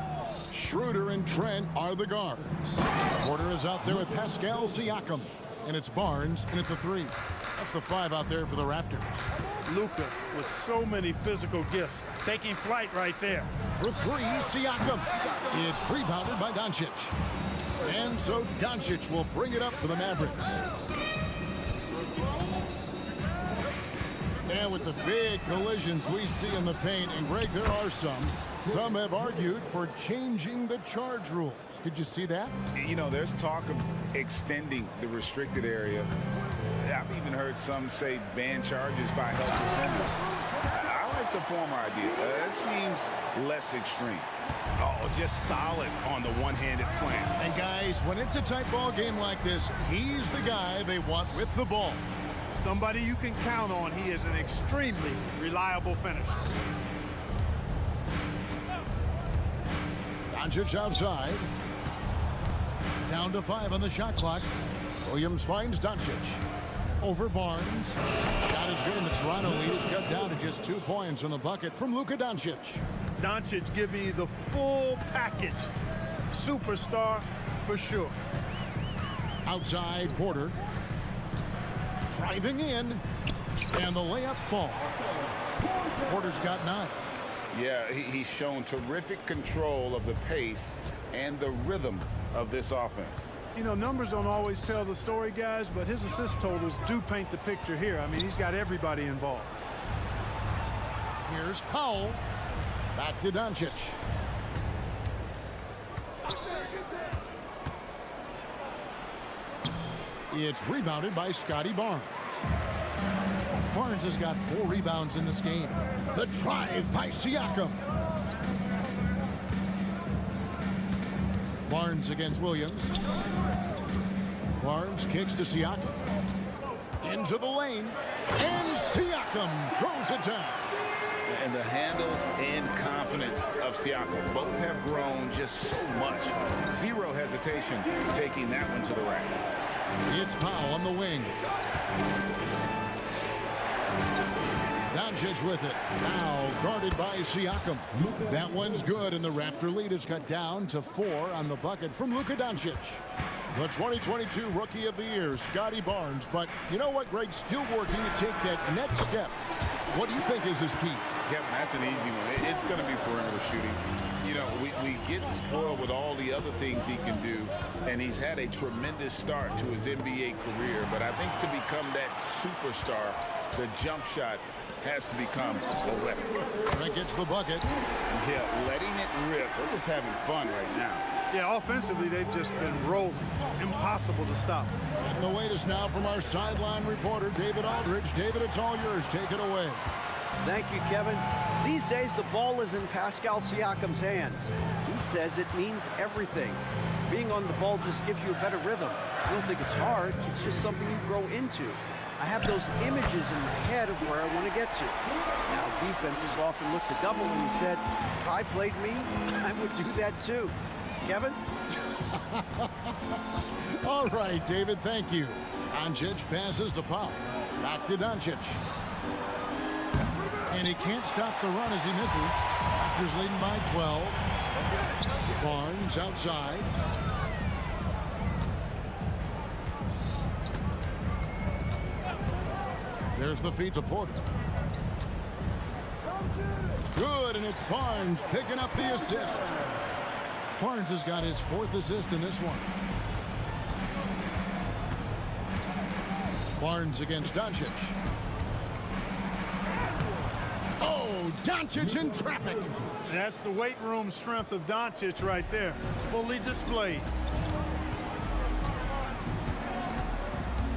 Schroeder and Trent are the guards. Porter is out there with Pascal Siakam. And it's Barnes in at the 3. That's the 5 out there for the Raptors. Luka with so many physical gifts, taking flight right there. For 3, Siakam. It's rebounded by Doncic. And so Doncic will bring it up for the Mavericks. And with the big collisions we see in the paint, and Greg, there are some have argued for changing the charge rules. Did you see that? You know, there's talk of extending the restricted area. I've even heard some say ban charges by helpless hitters. I like the former idea. It seems less extreme. Oh, just solid on the one-handed slam. And guys, when it's a tight ball game like this, he's the guy they want with the ball. Somebody you can count on. He is an extremely reliable finisher. Doncic outside. Down to 5 on the shot clock. Williams finds Doncic. Over Barnes. Shot is good, and the Toronto lead is cut down to just 2 points on the bucket from Luka Doncic. Doncic giving you the full package. Superstar for sure. Outside, Porter. Driving in. And the layup falls. Porter's got 9. Yeah, he's shown terrific control of the pace and the rhythm of this offense. You know, numbers don't always tell the story, guys, but his assist totals do paint the picture here. I mean, he's got everybody involved. Here's Powell. Back to Doncic. It's rebounded by Scotty Barnes. Barnes has got 4 rebounds in this game. The drive by Siakam. Barnes against Williams. Barnes kicks to Siakam. Into the lane. And Siakam throws it down. And the handles and confidence of Siakam both have grown just so much. Zero hesitation taking that one to the rack. It's Powell on the wing. Doncic with it. Now guarded by Siakam. That one's good, and the Raptor lead is cut down to 4 on the bucket from Luka Doncic. The 2022 Rookie of the Year, Scotty Barnes. But you know what, Greg? Still working to take that next step. What do you think is his key? Kevin, that's an easy one. It's going to be perimeter shooting. You know, we get spoiled with all the other things he can do, and he's had a tremendous start to his NBA career. But I think to become that superstar, the jump shot has to become a weapon. Trent gets the bucket. Yeah, letting it rip. They're just having fun right now. Yeah, offensively, they've just been rolling. Impossible to stop. And the wait is now from our sideline reporter, David Aldridge. David, it's all yours. Take it away. Thank you, Kevin. These days, the ball is in Pascal Siakam's hands. He says it means everything. Being on the ball just gives you a better rhythm. I don't think it's hard. It's just something you grow into. I have those images in my head of where I want to get to. Now, defenses often look to double, and he said, if I played me, I would do that too. Kevin? All right, David, thank you. Doncic passes to Powell. Back to Doncic. And he can't stop the run as he misses. Raptors leading by 12. Barnes outside. There's the feed to Porter. Good, and it's Barnes picking up the assist. Barnes has got his 4th assist in this one. Barnes against Doncic. Oh, Doncic in traffic. That's the weight room strength of Doncic right there. Fully displayed.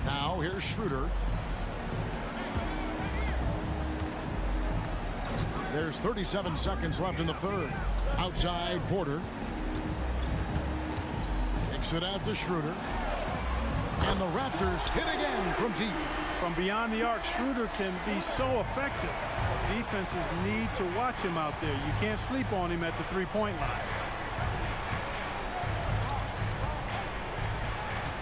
Now here's Schroeder. There's 37 seconds left in the third. Outside Porter. Kicks it out to Schroeder. And the Raptors hit again from deep. From beyond the arc, Schroeder can be so effective. Defenses need to watch him out there. You can't sleep on him at the three-point line.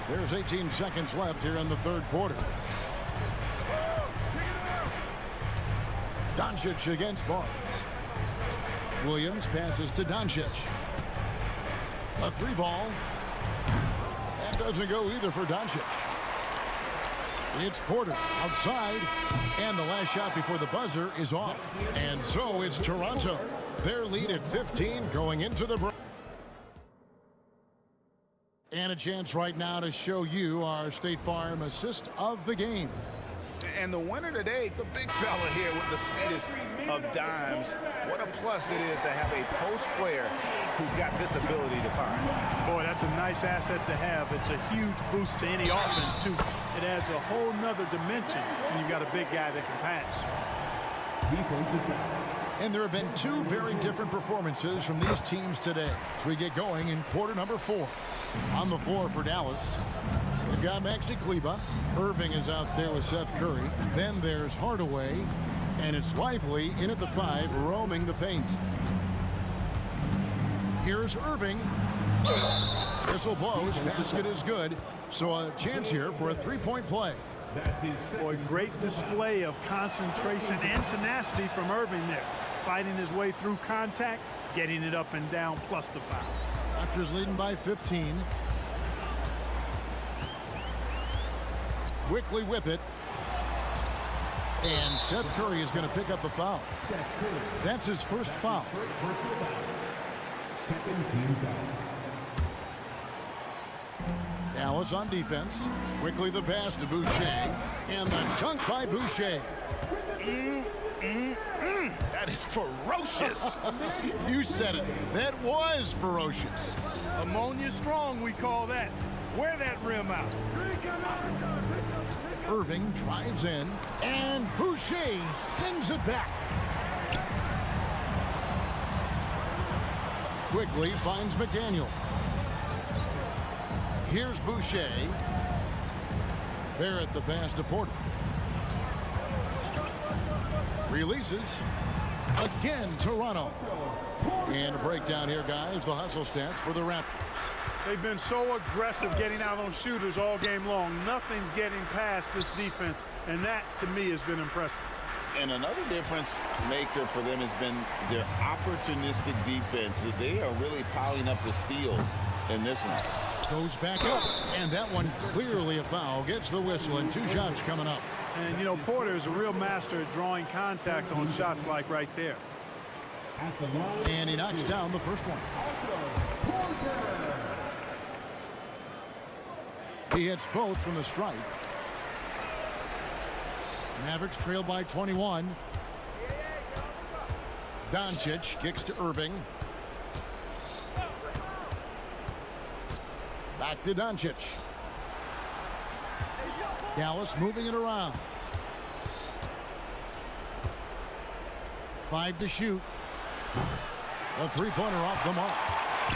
There's 18 seconds left here in the third quarter. Doncic against Barnes. Williams passes to Doncic. A 3-ball. That doesn't go either for Doncic. It's Porter outside. And the last shot before the buzzer is off. And so it's Toronto. Their lead at 15 going into the break. And a chance right now to show you our State Farm assist of the game. And the winner today, the big fella here with the sweetest of dimes. What a plus it is to have a post player who's got this ability to find. Boy, that's a nice asset to have. It's a huge boost to any offense, too. It adds a whole nother dimension when you've got a big guy that can pass. And there have been 2 very different performances from these teams today as we get going in quarter number 4. On the floor for Dallas, they've got Maxi Kleber. Irving is out there with Seth Curry. Then there's Hardaway, and it's Lively in at the 5, roaming the paint. Here's Irving. Whistle blows. Basket is good. So a chance here for a 3-point play. Boy, great display of concentration and tenacity from Irving there. Fighting his way through contact, getting it up and down, plus the foul. Raptors leading by 15. Quickly with it. And Seth Curry is going to pick up the foul. That's his first foul. Dallas on defense. Quickly the pass to Boucher. And the dunk by Boucher. That is ferocious. You said it. That was ferocious. Ammonia strong, we call that. Wear that rim out. Irving drives in, and Boucher sends it back. Quickly finds McDaniel. Here's Boucher. There at the pass to Porter. Releases. Again, Toronto. And a breakdown here, guys. The hustle stats for the Raptors. They've been so aggressive getting out on shooters all game long. Nothing's getting past this defense, and that, to me, has been impressive. And another difference maker for them has been their opportunistic defense. That they are really piling up the steals in this one. Goes back up, and that one clearly a foul. Gets the whistle, and 2 shots coming up. And, you know, Porter is a real master at drawing contact on shots like right there. And he knocks down the first one. He hits both from the stripe. Mavericks trail by 21. Doncic kicks to Irving. Back to Doncic. Dallas moving it around. 5 to shoot. A 3-pointer off the mark.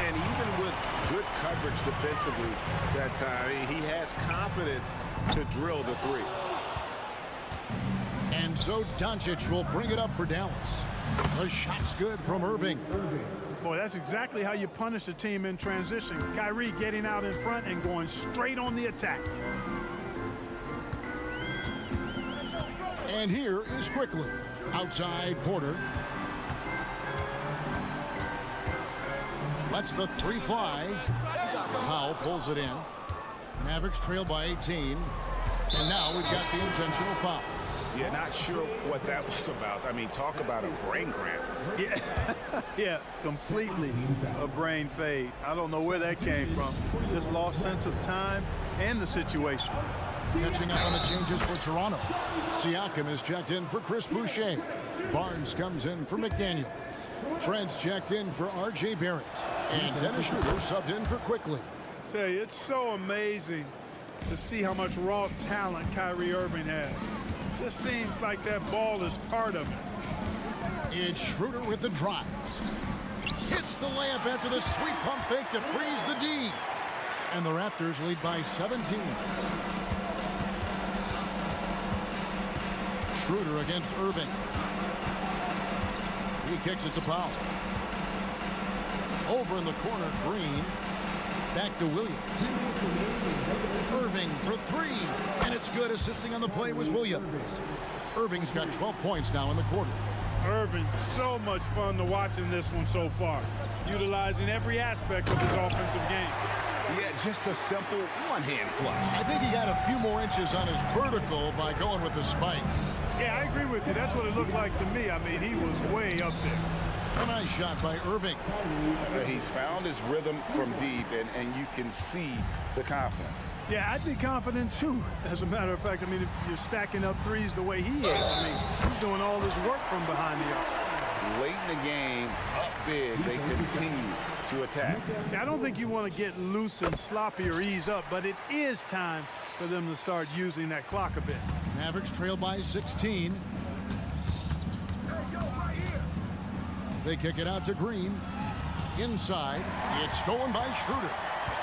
And even with good coverage defensively that time, he has confidence to drill the 3. And so Doncic will bring it up for Dallas. The shot's good from Irving. Boy, that's exactly how you punish a team in transition. Kyrie getting out in front and going straight on the attack. And here is Quickly. Outside Porter. Lets the 3 fly. Powell pulls it in. Mavericks trail by 18. And now we've got the intentional foul. Yeah, not sure what that was about. I mean, talk about a brain cramp. Yeah, yeah, completely a brain fade. I don't know where that came from. Just lost sense of time and the situation. Catching up on the changes for Toronto. Siakam is checked in for Chris Boucher. Barnes comes in for McDaniels. Trent's checked in for R.J. Barrett. And Dennis Schroeder subbed in for Quickly. Tell you, it's so amazing to see how much raw talent Kyrie Irving has. Just seems like that ball is part of it. It's Schroeder with the drive. Hits the layup after the sweet pump fake to freeze the D. And the Raptors lead by 17. Schroeder against Irving. He kicks it to Powell. Over in the corner, Green. Back to Williams. Irving for 3. And it's good. Assisting on the play was Williams. Irving's got 12 points now in the quarter. Irving, so much fun to watch in this one so far. Utilizing every aspect of his offensive game. Yeah, just a simple one-hand flush. I think he got a few more inches on his vertical by going with the spike. Yeah, I agree with you. That's what it looked like to me. I mean, he was way up there. A nice shot by Irving. He's found his rhythm from deep, and you can see the confidence. Yeah, I'd be confident, too. As a matter of fact, I mean, if you're stacking up threes the way he is, I mean, he's doing all this work from behind the arc. Late in the game, up big, they continue to attack. Yeah, I don't think you want to get loose and sloppy or ease up, but it is time for them to start using that clock a bit. Mavericks trail by 16. They kick it out to Green. Inside, it's stolen by Schroeder.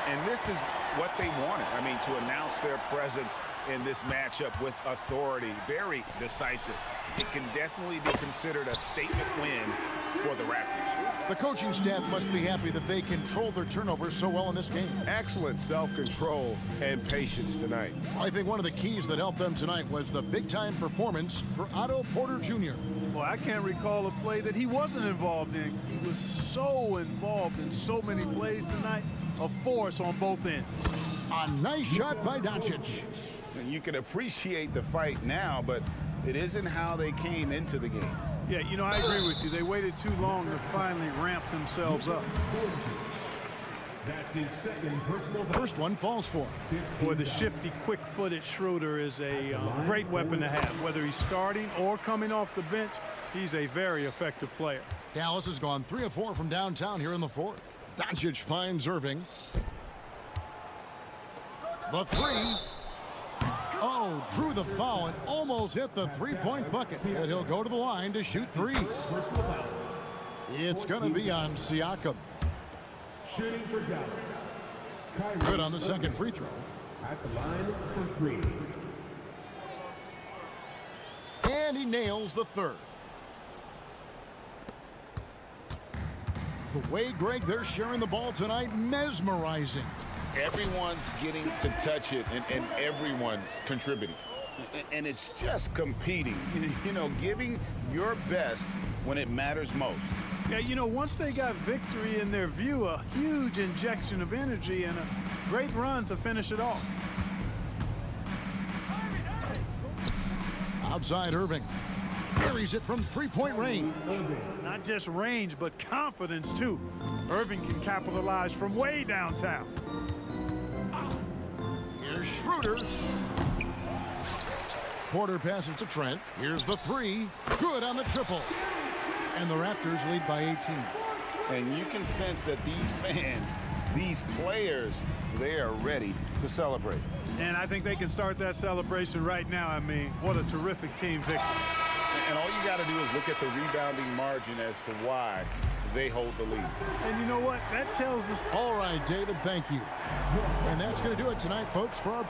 And this is what they wanted. I mean, to announce their presence in this matchup with authority. Very decisive. It can definitely be considered a statement win for the Raptors. The coaching staff must be happy that they controlled their turnovers so well in this game. Excellent self-control and patience tonight. I think one of the keys that helped them tonight was the big-time performance for Otto Porter Jr. Well, I can't recall a play that he wasn't involved in. He was so involved in so many plays tonight. A force on both ends. A nice shot by Doncic. You can appreciate the fight now, but it isn't how they came into the game. Yeah, you know, I agree with you. They waited too long to finally ramp themselves up. That's his second personal foul. First one falls for him. Boy, the shifty, quick-footed Schroeder is a great weapon to have. Whether he's starting or coming off the bench, he's a very effective player. Dallas has gone 3 of 4 from downtown here in the fourth. Doncic finds Irving. The 3. Oh, drew the foul and almost hit the three-point bucket. And he'll go to the line to shoot 3. It's going to be on Siakam. Shooting for Dallas. Good on the second free throw. At the line for 3. And he nails the third. The way, Greg, they're sharing the ball tonight, mesmerizing. Everyone's getting to touch it, and everyone's contributing. And it's just competing, you know, giving your best when it matters most. Yeah, you know, once they got victory in their view, a huge injection of energy and a great run to finish it off. Outside Irving. Carries it from three-point range. Not just range, but confidence, too. Irving can capitalize from way downtown. Here's Schroeder. Porter passes to Trent. Here's the three. Good on the triple. And the Raptors lead by 18. And you can sense that these fans, these players, they are ready to celebrate. And I think they can start that celebration right now. I mean, what a terrific team victory. And all you got to do is look at the rebounding margin as to why they hold the lead. And you know what? That tells us. All right, David, thank you. And that's going to do it tonight, folks, for our...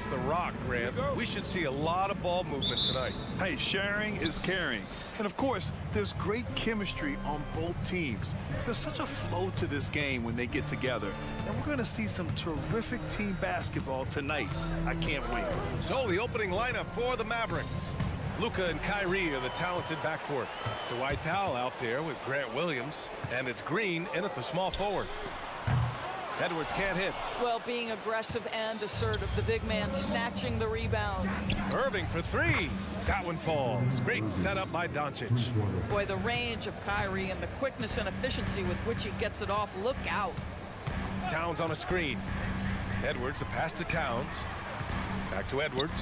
the rock, Grant. We should see a lot of ball movement tonight. Hey, sharing is caring. And of course, there's great chemistry on both teams. There's such a flow to this game when they get together. And we're going to see some terrific team basketball tonight. I can't wait. So the opening lineup for the Mavericks. Luka and Kyrie are the talented backcourt. Dwight Powell out there with Grant Williams. And it's Green in at the small forward. Edwards can't hit. Well, being aggressive and assertive, the big man snatching the rebound. Irving for three. That one falls. Great setup by Doncic. Boy, the range of Kyrie and the quickness and efficiency with which he gets it off. Look out. Towns on a screen. Edwards, a pass to Towns. Back to Edwards.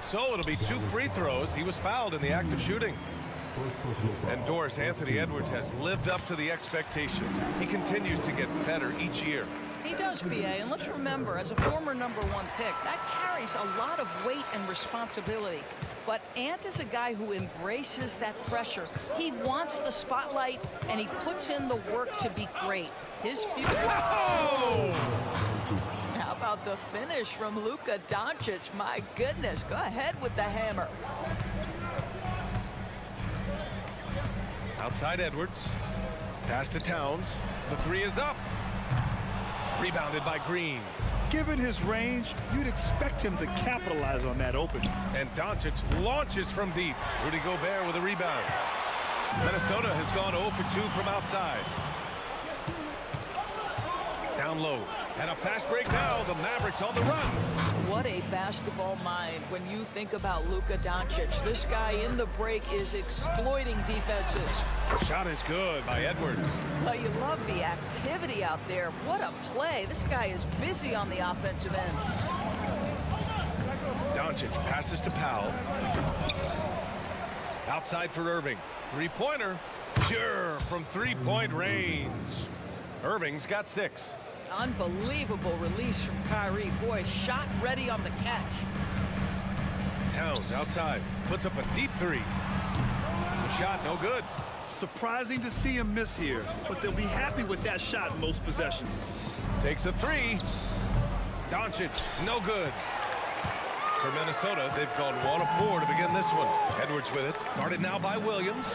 So it'll be 2 free throws. He was fouled in the act of shooting. And Doris, Anthony Edwards has lived up to the expectations. He continues to get better each year. He does, BA, and let's remember, as a former #1 pick, that carries a lot of weight and responsibility. But Ant is a guy who embraces that pressure. He wants the spotlight, and he puts in the work to be great. His future... Whoa! How about the finish from Luka Doncic? My goodness, go ahead with the hammer. Outside Edwards. Pass to Towns. The three is up. Rebounded by Green. Given his range, you'd expect him to capitalize on that opening. And Doncic launches from deep. Rudy Gobert with a rebound. Minnesota has gone 0 for 2 from outside. Down low. And a fast break now. The Mavericks on the run. What a basketball mind when you think about Luka Doncic. This guy in the break is exploiting defenses. Shot is good by Edwards. Well, you love the activity out there. What a play. This guy is busy on the offensive end. Doncic passes to Powell. Outside for Irving. Three-pointer. Pure from three-point range. Irving's got 6. Unbelievable release from Kyrie. Boy, shot ready on the catch. Towns outside. Puts up a deep 3. The shot no good. Surprising to see him miss here, but they'll be happy with that shot in most possessions. Takes a 3. Doncic, no good. For Minnesota, they've gone 1 of 4 to begin this one. Edwards with it. Guarded now by Williams.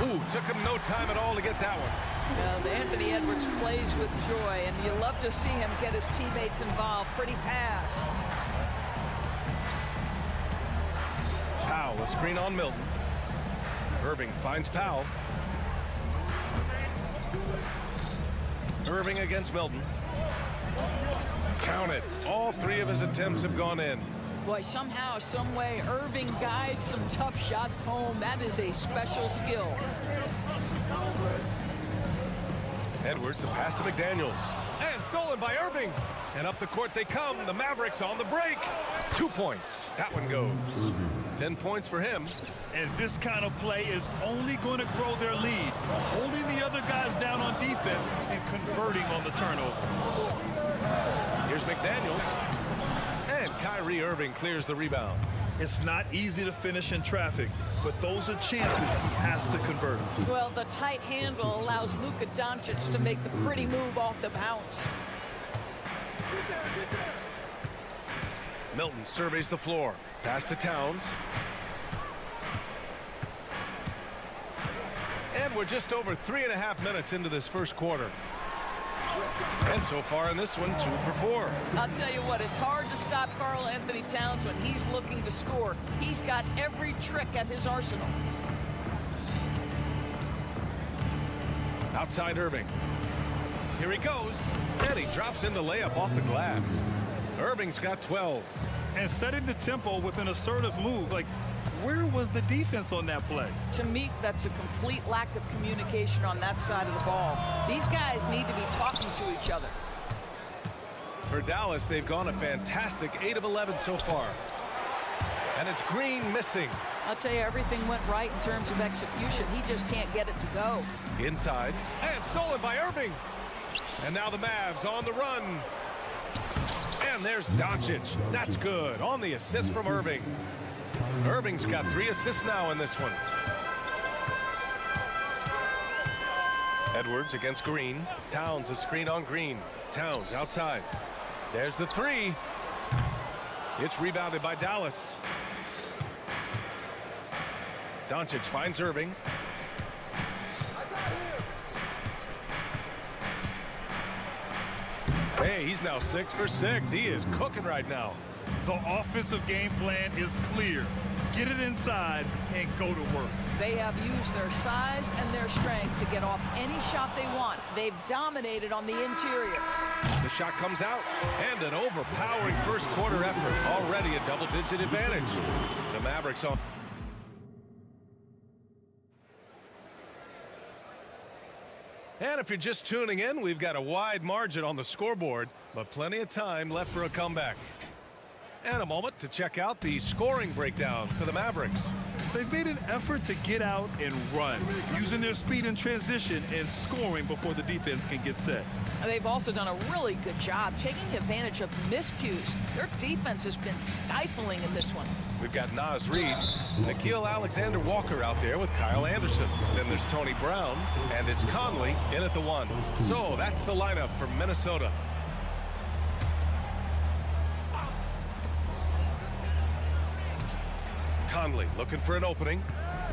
Ooh, took him no time at all to get that one. Anthony Edwards plays with joy, and you love to see him get his teammates involved. Pretty pass. Powell, a screen on Milton. Irving finds Powell. Irving against Milton. Count it. All 3 of his attempts have gone in. Boy, somehow, some way, Irving guides some tough shots home. That is a special skill. Edwards, a pass to McDaniels. And stolen by Irving. And up the court they come. The Mavericks on the break. 2 points. That one goes. 10 points for him. And this kind of play is only going to grow their lead, holding the other guys down on defense and converting on the turnover. Here's McDaniels. And Kyrie Irving clears the rebound. It's not easy to finish in traffic, but those are chances he has to convert. Well, the tight handle allows Luka Doncic to make the pretty move off the bounce. Milton surveys the floor. Pass to Towns. And we're just over 3.5 minutes into this first quarter. And so far in this one, 2 for 4. I'll tell you what, it's hard to stop Karl Anthony Towns when he's looking to score. He's got every trick at his arsenal. Outside Irving. Here he goes. And he drops in the layup off the glass. Irving's got 12. And setting the tempo with an assertive move. Like, where was the defense on that play? To me, that's a complete lack of communication on that side of the ball. These guys need to be talking to each other. For Dallas, they've gone a fantastic 8 of 11 so far. And it's Green missing. I'll tell you, everything went right in terms of execution. He just can't get it to go. Inside. And stolen by Irving. And now the Mavs on the run. And there's Doncic. That's good. On the assist from Irving. Irving's got 3 assists now in this one. Edwards against Green. Towns a screen on Green. Towns outside. There's the 3. It's rebounded by Dallas. Doncic finds Irving. Hey, he's now 6 for 6. He is cooking right now. The offensive game plan is clear. Get it inside and go to work. They have used their size and their strength to get off any shot they want. They've dominated on the interior. The shot comes out, and an overpowering first quarter effort. Already a double-digit advantage. The Mavericks on. And if you're just tuning in, we've got a wide margin on the scoreboard, but plenty of time left for a comeback. And a moment to check out the scoring breakdown for the Mavericks. They've made an effort to get out and run, using their speed in transition and scoring before the defense can get set. And they've also done a really good job taking advantage of miscues. Their defense has been stifling in this one. We've got Naz Reid, Nickeil Alexander-Walker out there with Kyle Anderson. Then there's Tony Brown, and it's Conley in at the 1. So that's the lineup for Minnesota. Conley looking for an opening.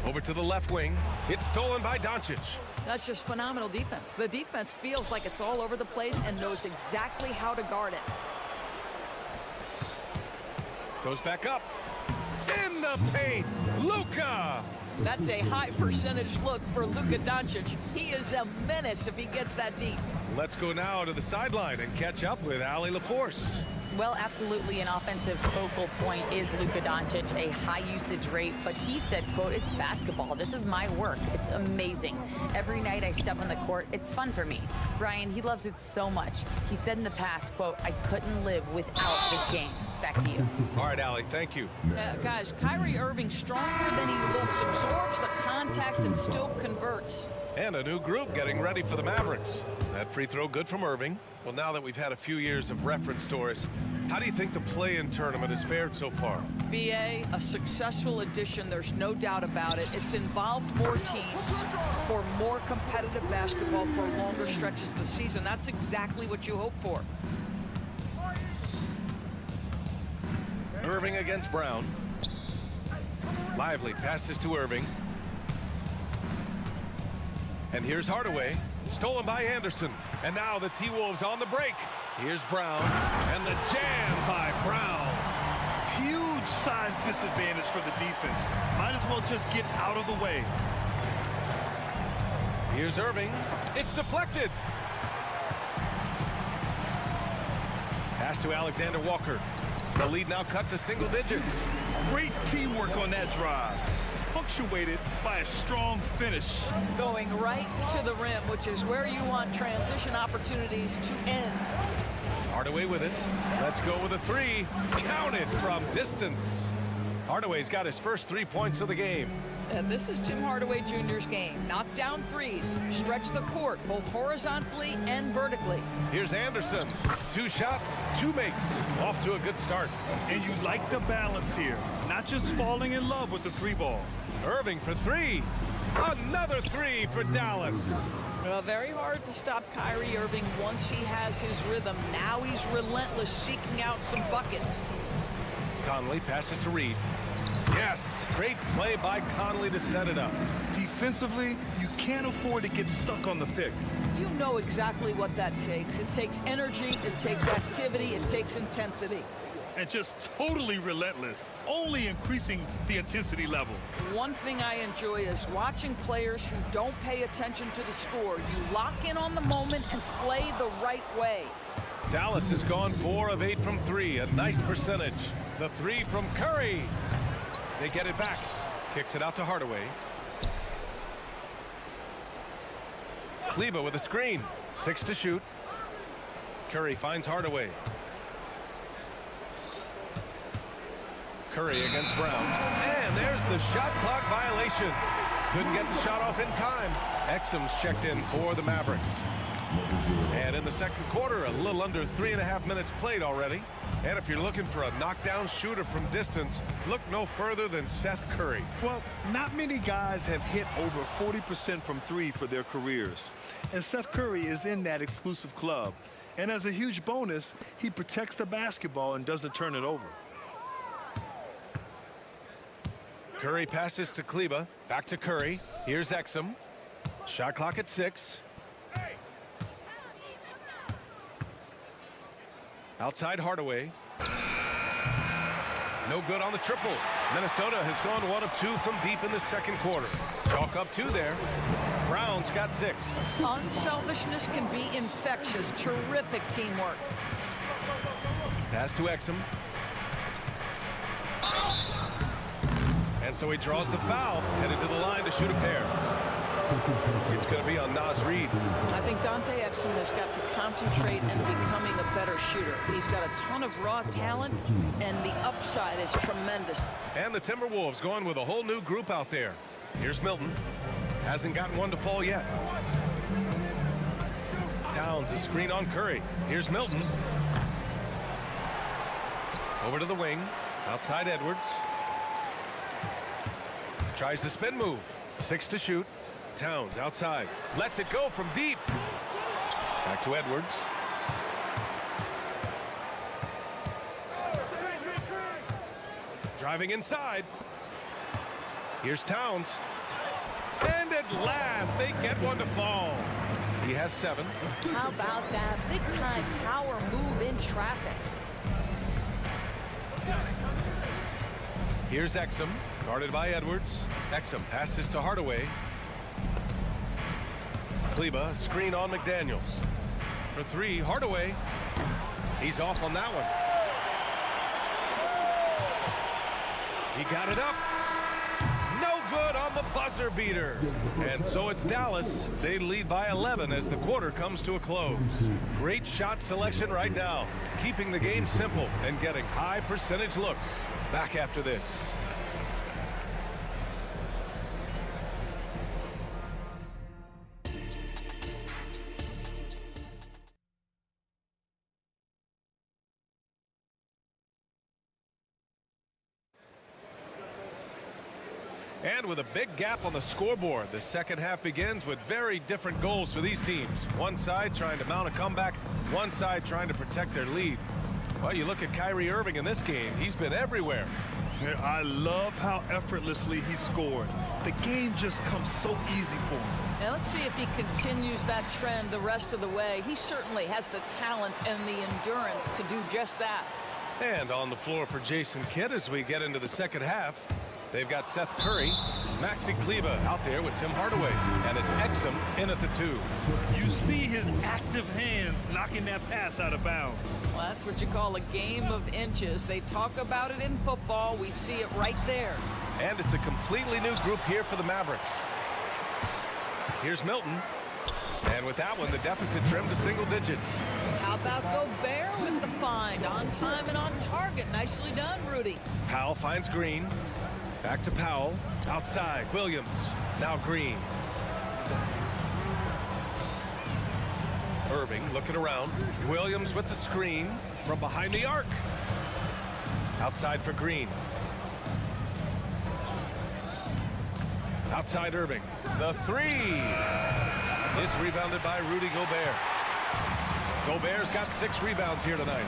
Over to the left wing. It's stolen by Doncic. That's just phenomenal defense. The defense feels like it's all over the place and knows exactly how to guard it. Goes back up. In the paint, Luka. That's a high percentage look for Luka Doncic. He is a menace if he gets that deep. Let's go now to the sideline and catch up with Allie LaForce. Well, absolutely an offensive focal point is Luka Doncic, a high usage rate, but he said, quote, it's basketball. This is my work. It's amazing. Every night I step on the court, it's fun for me. Brian, he loves it so much. He said in the past, quote, I couldn't live without this game. Back to you. All right, Allie, thank you. Guys, Kyrie Irving stronger than he looks, absorbs the contact and still converts. And a new group getting ready for the Mavericks. That free throw good from Irving. Well, now that we've had a few years of reference, Doris, how do you think the play-in tournament has fared so far? BA, a successful addition, there's no doubt about it. It's involved more teams for more competitive basketball for longer stretches of the season. That's exactly what you hope for. Irving against Brown. Lively passes to Irving. And here's Hardaway, stolen by Anderson. And now the T-Wolves on the break. Here's Brown, and the jam by Brown. Huge size disadvantage for the defense. Might as well just get out of the way. Here's Irving. It's deflected. Pass to Alexander-Walker. The lead now cut to single digits. Great teamwork on that drive. Punctuated by a strong finish. Going right to the rim, which is where you want transition opportunities to end. Hardaway with it. Let's go with a 3. Counted from distance. Hardaway's got his first 3 points of the game. And this is Tim Hardaway Jr.'s game. Knock down threes, stretch the court, both horizontally and vertically. Here's Anderson. 2 shots, 2 makes. Off to a good start. And you like the balance here. Not just falling in love with the 3-ball. Irving for 3. Another 3 for Dallas. Well, very hard to stop Kyrie Irving once he has his rhythm. Now he's relentless, seeking out some buckets. Conley passes to Reid. Yes, great play by Conley to set it up. Defensively, you can't afford to get stuck on the pick. You know exactly what that takes. It takes energy, it takes activity, it takes intensity. And just totally relentless, only increasing the intensity level. One thing I enjoy is watching players who don't pay attention to the score. You lock in on the moment and play the right way. Dallas has gone 4 of 8 from 3, a nice percentage. The 3 from Curry. They get it back. Kicks it out to Hardaway. Kleber with a screen. 6 to shoot. Curry finds Hardaway. Curry against Brown. And there's the shot clock violation. Couldn't get the shot off in time. Exum's checked in for the Mavericks. And in the second quarter, a little under 3.5 minutes played already. And if you're looking for a knockdown shooter from distance, look no further than Seth Curry. Well, not many guys have hit over 40% from 3 for their careers. And Seth Curry is in that exclusive club. And as a huge bonus, he protects the basketball and doesn't turn it over. Curry passes to Kleba. Back to Curry. Here's Exum. Shot clock at 6. Outside Hardaway. No good on the triple. Minnesota has gone 1 of 2 from deep in the second quarter. Chalk up 2 there. Brown's got 6. Unselfishness can be infectious. Terrific teamwork. Pass to Exum. And so he draws the foul, headed to the line to shoot a pair. It's going to be on Naz Reid. I think Dante Exum has got to concentrate and becoming a better shooter. He's got a ton of raw talent, and the upside is tremendous. And the Timberwolves going with a whole new group out there. Here's Milton. Hasn't gotten one to fall yet. Towns, a screen on Curry. Here's Milton. Over to the wing. Outside Edwards. Tries the spin move. 6 to shoot. Towns outside. Lets it go from deep. Back to Edwards. Driving inside. Here's Towns. And at last, they get one to fall. He has 7. How about that big-time power move in traffic? Here's Exum, guarded by Edwards. Exum passes to Hardaway. Kleba, screen on McDaniels. For 3, Hardaway. He's off on that one. He got it up. No good on the buzzer beater. And so it's Dallas. They lead by 11 as the quarter comes to a close. Great shot selection right now, keeping the game simple and getting high percentage looks. Back after this. And with a big gap on the scoreboard, the second half begins with very different goals for these teams. One side trying to mount a comeback, one side trying to protect their lead. Well, you look at Kyrie Irving in this game, he's been everywhere. I love how effortlessly he scored. The game just comes so easy for him. Now let's see if he continues that trend the rest of the way. He certainly has the talent and the endurance to do just that. And on the floor for Jason Kidd as we get into the second half. They've got Seth Curry, Maxi Kleba out there with Tim Hardaway, and it's Exum in at the 2. You see his active hands knocking that pass out of bounds. Well, that's what you call a game of inches. They talk about it in football. We see it right there. And it's a completely new group here for the Mavericks. Here's Milton. And with that one, the deficit trimmed to single digits. How about Gobert with the find? On time and on target. Nicely done, Rudy. Powell finds Green. Back to Powell. Outside. Williams. Now Green. Irving looking around. Williams with the screen from behind the arc. Outside for Green. Outside Irving. The 3 is rebounded by Rudy Gobert. Gobert's got 6 rebounds here tonight.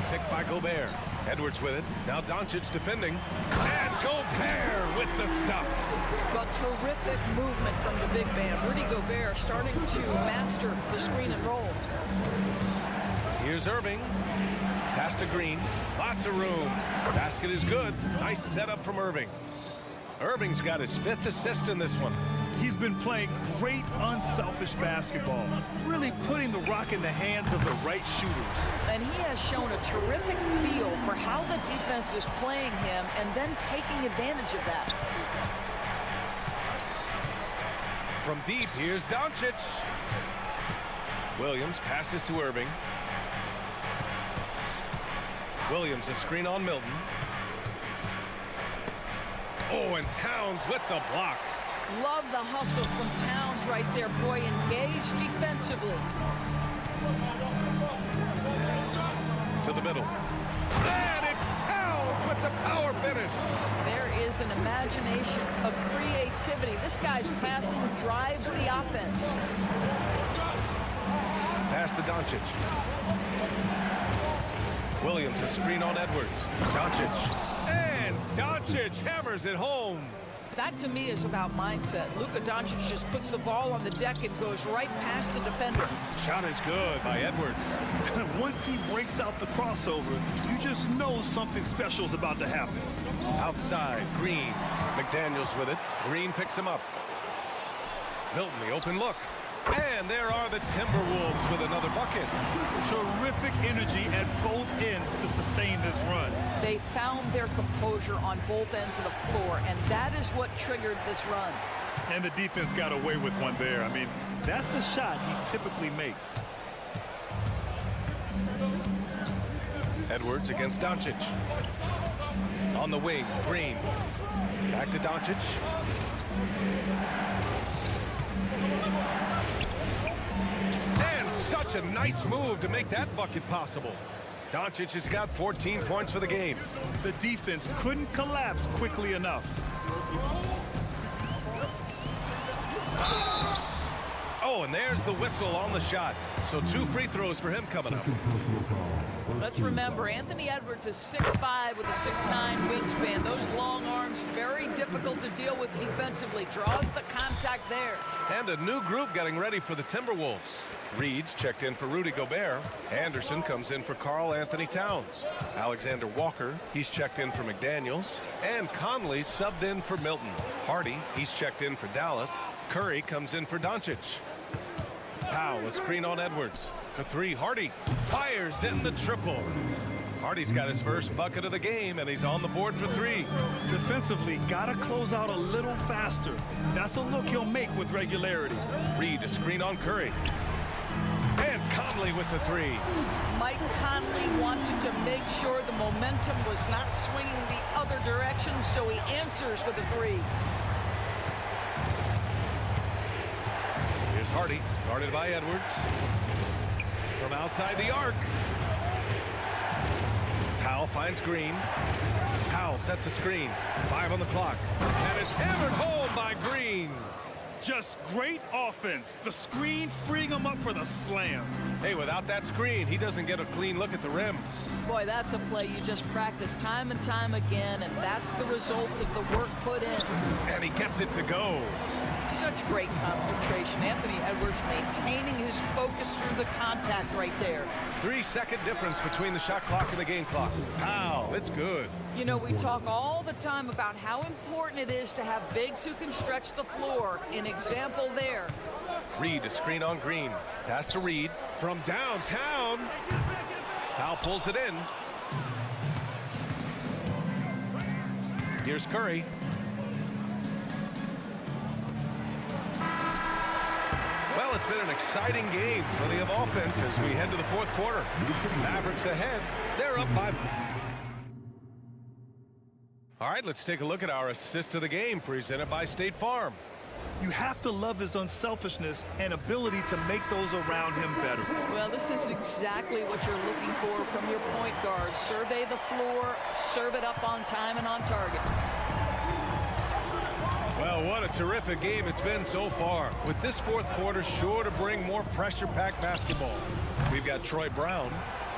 Picked by Gobert. Edwards with it. Now Doncic defending. And Gobert with the stuff. But terrific movement from the big man. Rudy Gobert starting to master the screen and roll. Here's Irving. Pass to Green. Lots of room. Basket is good. Nice setup from Irving. Irving's got his 5th assist in this one. He's been playing great unselfish basketball, really putting the rock in the hands of the right shooters. And he has shown a terrific feel for how the defense is playing him and then taking advantage of that. From deep, here's Doncic. Williams passes to Irving. Williams, a screen on Milton. Oh, and Towns with the block. Love the hustle from Towns right there. Boy, engaged defensively. To the middle. And it's Towns with the power finish. There is an imagination, a creativity. This guy's passing drives the offense. Pass to Doncic. Williams, a screen on Edwards. Doncic. And Doncic hammers it home. That to me is about mindset. Luka Doncic just puts the ball on the deck and goes right past the defender. Shot is good by Edwards. Once he breaks out the crossover, you just know something special is about to happen. Outside, Green. McDaniels with it. Green picks him up. Milton, the open look. And there are the Timberwolves with another bucket. Terrific energy at both ends to sustain this run. They found their composure on both ends of the floor, and that is what triggered this run. And the defense got away with one there. I mean, that's a shot he typically makes. Edwards against Doncic. On the wing, Green. Back to Doncic. And such a nice move to make that bucket possible. Doncic has got 14 points for the game. The defense couldn't collapse quickly enough. Oh, and there's the whistle on the shot. So 2 free throws for him coming up. Let's remember, Anthony Edwards is 6'5" with a 6'9" wingspan. Those long arms, very difficult to deal with defensively. Draws the contact there. And a new group getting ready for the Timberwolves. Reed's checked in for Rudy Gobert. Anderson comes in for Karl Anthony Towns. Alexander Walker, he's checked in for McDaniels. And Conley subbed in for Milton. Hardy, he's checked in for Dallas. Curry comes in for Doncic. Powell, a screen on Edwards. For 3, Hardy fires in the triple. Hardy's got his first bucket of the game, and he's on the board for 3. Defensively, gotta close out a little faster. That's a look he'll make with regularity. Reed, a screen on Curry. And Conley with the 3. Mike Conley wanted to make sure the momentum was not swinging the other direction, so he answers with a 3. Here's Hardy, guarded by Edwards. From outside the arc. Powell finds Green. Powell sets a screen. 5 on the clock. And it's hammered home by Green. Just great offense. The screen freeing him up for the slam. Hey, without that screen, he doesn't get a clean look at the rim. Boy, that's a play you just practice time and time again, and that's the result of the work put in. And he gets it to go. Such great concentration. Anthony Edwards maintaining his focus through the contact right there. 3-second difference between the shot clock and the game clock. Wow, it's good. You know, we talk all the time about how important it is to have bigs who can stretch the floor. An example there. Reed, a screen on Green. Pass to Reed from downtown. Powell pulls it in. Here's Curry. Well, it's been an exciting game. Plenty of offense as we head to the 4th quarter. Mavericks ahead. They're up by... All right, let's take a look at our assist of the game presented by State Farm. You have to love his unselfishness and ability to make those around him better. Well, this is exactly what you're looking for from your point guard. Survey the floor, serve it up on time and on target. Well, what a terrific game it's been so far. With this 4th quarter sure to bring more pressure-packed basketball. We've got Troy Brown.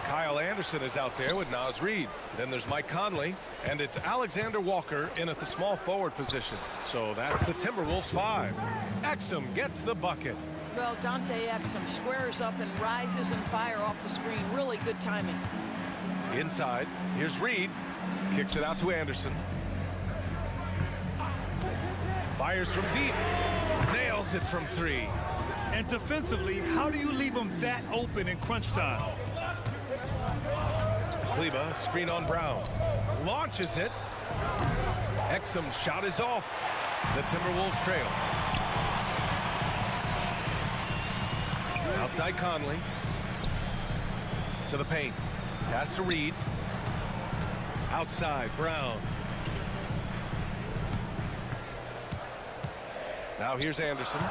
Kyle Anderson is out there with Naz Reid. Then there's Mike Conley. And it's Alexander Walker in at the small forward position. So that's the Timberwolves 5. Exum gets the bucket. Well, Dante Exum squares up and rises and fire off the screen. Really good timing. Inside, here's Reed. Kicks it out to Anderson. Fires from deep. Nails it from 3. And defensively, how do you leave him that open in crunch time? Kleba, screen on Brown. Launches it. Exum's shot is off. The Timberwolves trail. Outside Conley. To the paint. Pass to Reed. Outside Brown. Now here's Anderson.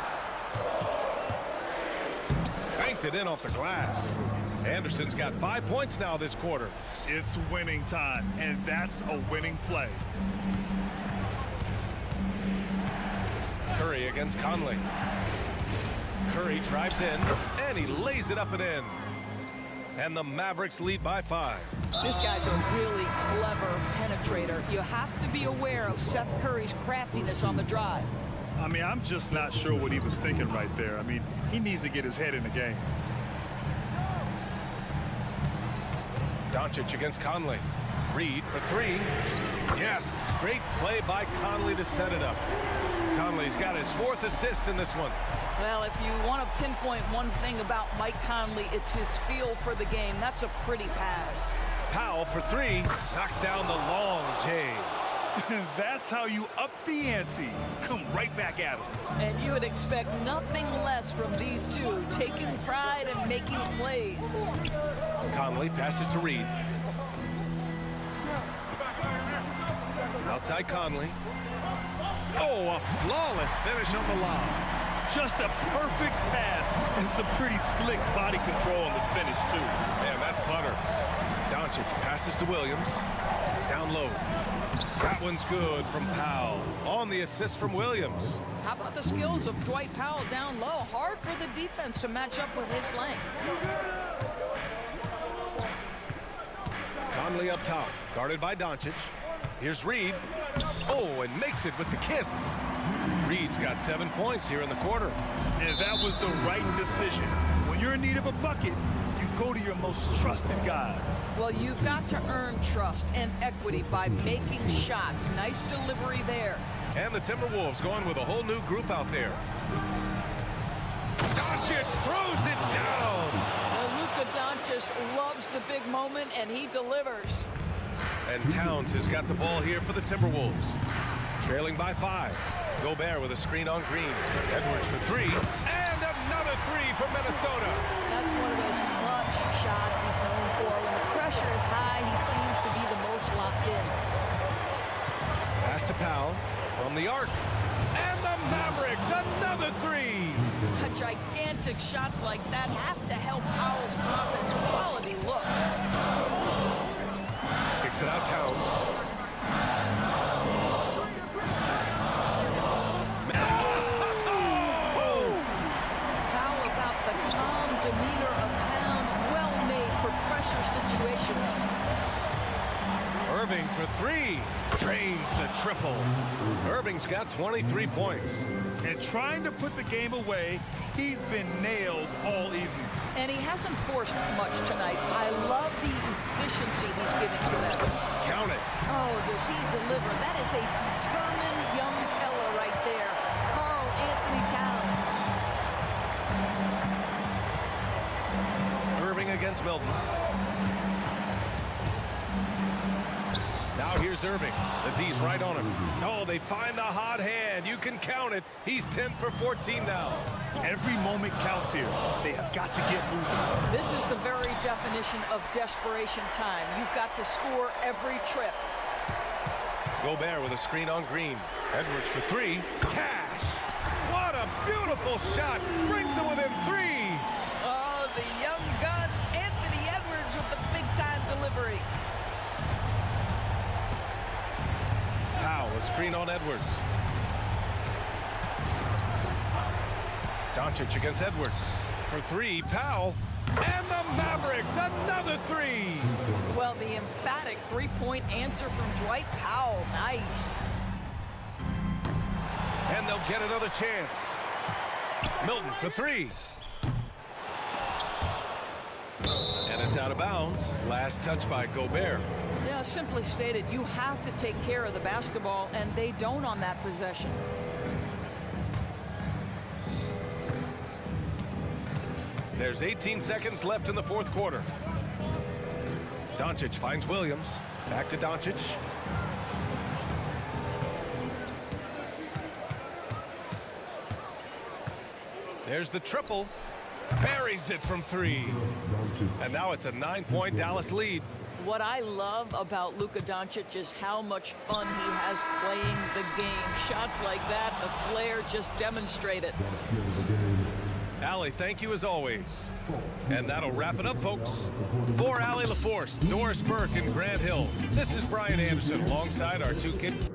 Banked it in off the glass. Anderson's got 5 points now this quarter. It's winning time, and that's a winning play. Curry against Conley. Curry drives in, and he lays it up and in. And the Mavericks lead by 5. This guy's a really clever penetrator. You have to be aware of Seth Curry's craftiness on the drive. I mean, I'm just not sure what he was thinking right there. I mean, he needs to get his head in the game. Doncic against Conley. Reed for 3. Yes, great play by Conley to set it up. Conley's got his 4th assist in this one. Well, if you want to pinpoint one thing about Mike Conley, it's his feel for the game. That's a pretty pass. Powell for 3. Knocks down the long J. That's how you up the ante. Come right back at him. And you would expect nothing less from these two, taking pride and making plays. Conley passes to Reed. Outside Conley. Oh, a flawless finish on the lob. Just a perfect pass and some pretty slick body control on the finish, too. Man, that's butter. Doncic passes to Williams. Down low. That one's good from Powell. On the assist from Williams. How about the skills of Dwight Powell down low? Hard for the defense to match up with his length. Conley up top, guarded by Doncic. Here's Reed. Oh, and makes it with the kiss. Reed's got 7 points here in the quarter. And that was the right decision. When you're in need of a bucket, you go to your most trusted guys. Well, you've got to earn trust and equity by making shots. Nice delivery there. And the Timberwolves going with a whole new group out there. Doncic throws it down. Well, Luka Doncic loves the big moment, and he delivers. And Towns has got the ball here for the Timberwolves. Trailing by 5. Gobert with a screen on Green. Edwards for 3. And another 3 for Minnesota. That's one of those clutch shots he's known for. When the pressure is high, he seems to be the most locked in. Pass to Powell from the arc. And the Mavericks, another 3. Gigantic shots like that have to help Powell's confidence. Quality look. Kicks it out, Towns. How about the calm demeanor of Towns? Well made for pressure situations. Irving for 3. Drains the triple. Irving's got 23 points. And trying to put the game away, he's been nails all evening. And he hasn't forced much tonight. I love the efficiency he's giving to them. Count it. Oh, does he deliver? That is a determined young fella right there. Karl Anthony Towns. Irving against Milton. Now here's Irving. The D's right on him. Oh, they find the hot hand. You can count it. He's 10 for 14 now. Every moment counts here. They have got to get moving. This is the very definition of desperation time. You've got to score every trip. Gobert with a screen on Green. Edwards for 3. Cash! What a beautiful shot. Brings it within 3. Oh, the young gun, Anthony Edwards with the big-time delivery. Powell, a screen on Edwards. Doncic against Edwards. For 3, Powell. And the Mavericks, another 3. Well, the emphatic three-point answer from Dwight Powell. Nice. And they'll get another chance. Milton for 3. And it's out of bounds. Last touch by Gobert. Yeah, simply stated, you have to take care of the basketball, and they don't on that possession. There's 18 seconds left in the fourth quarter. Doncic finds Williams. Back to Doncic. There's the triple. Buries it from 3. And now it's a 9-point Dallas lead. What I love about Luka Doncic is how much fun he has playing the game. Shots like that, the flair just demonstrate it. Allie, thank you as always. And that'll wrap it up, folks. For Allie LaForce, Doris Burke, and Grant Hill, this is Brian Anderson alongside our 2 kids.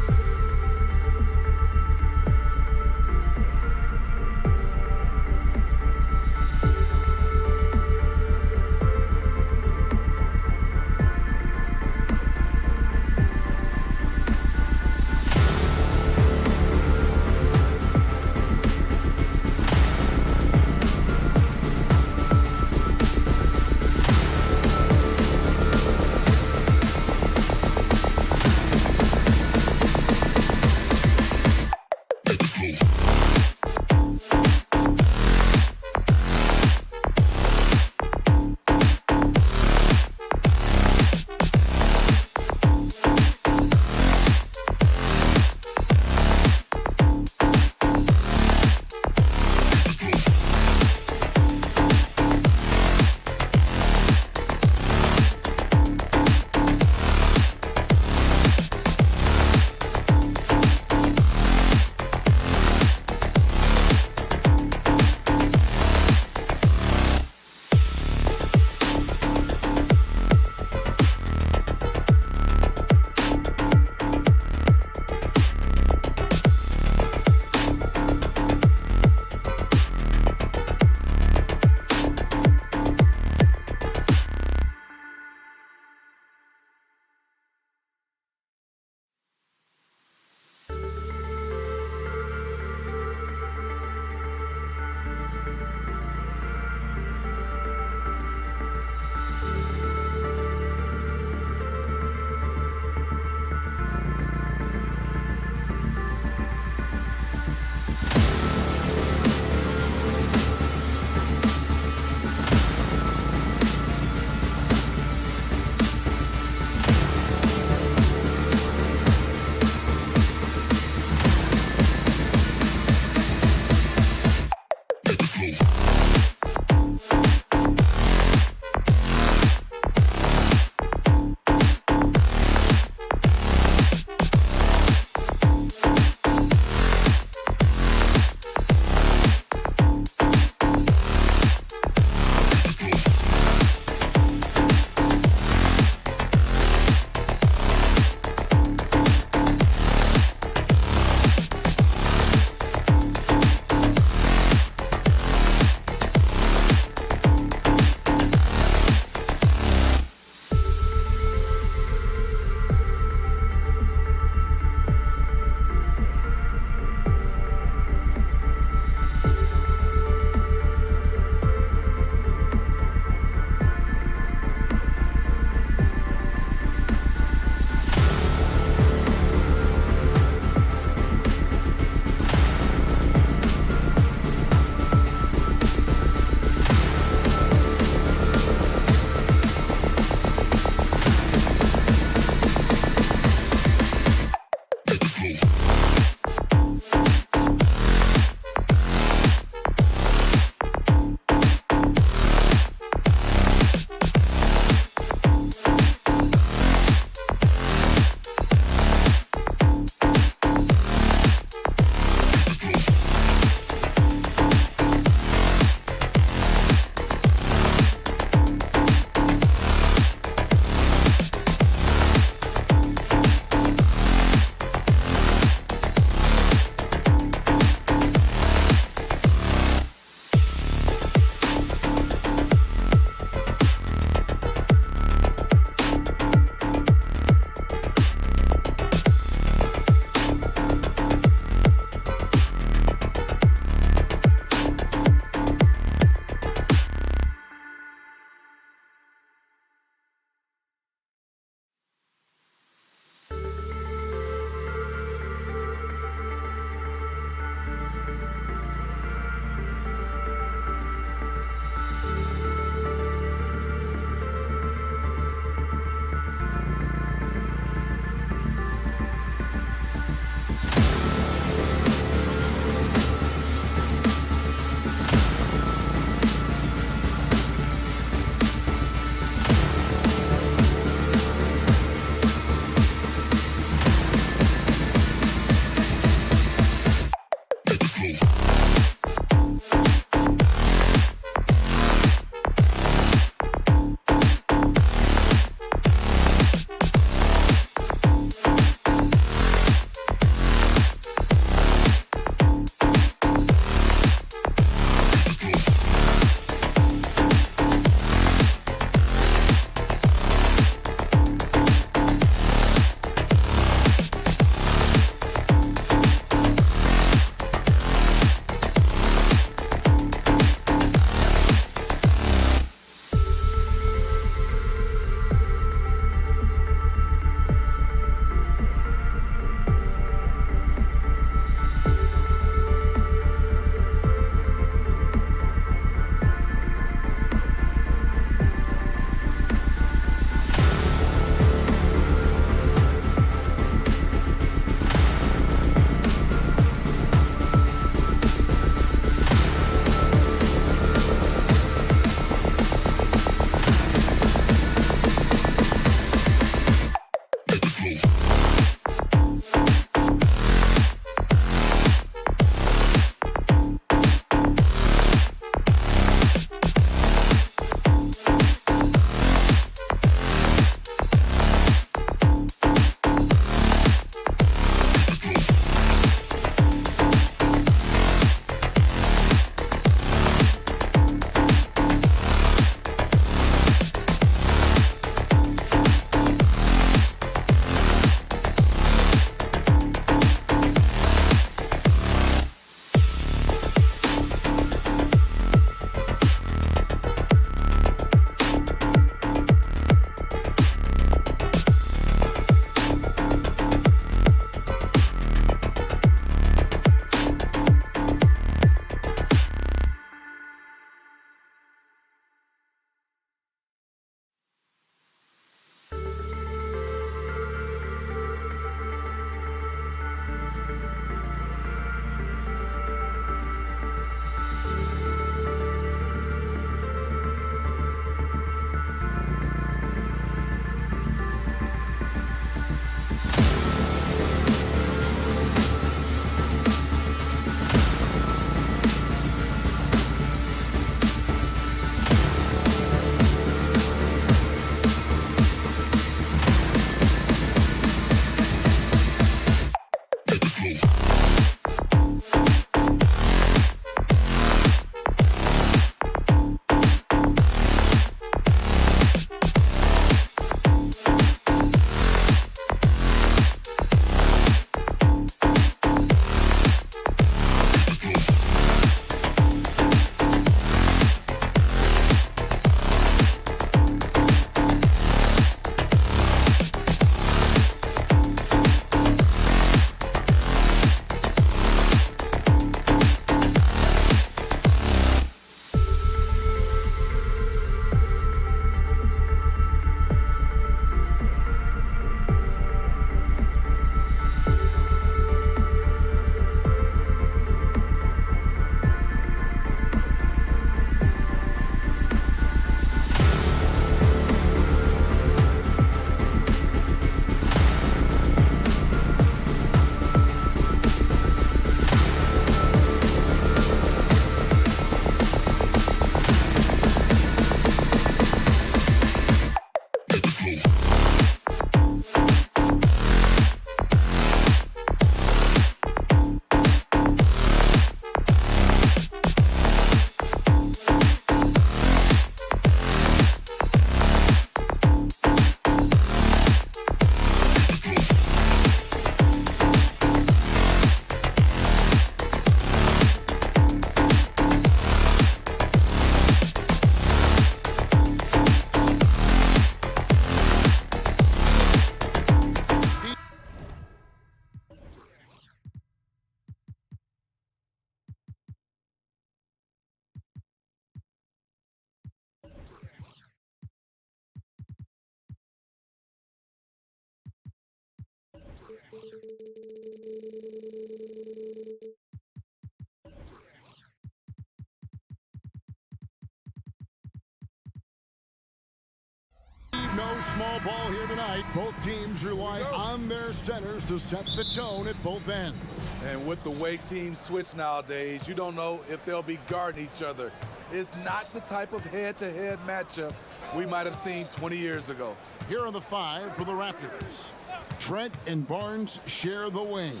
No small ball here tonight. Both teams rely on their centers to set the tone at both ends. And with the way teams switch nowadays, you don't know if they'll be guarding each other. It's not the type of head-to-head matchup we might have seen 20 years ago. Here are the 5 for the Raptors. Trent and Barnes share the wing.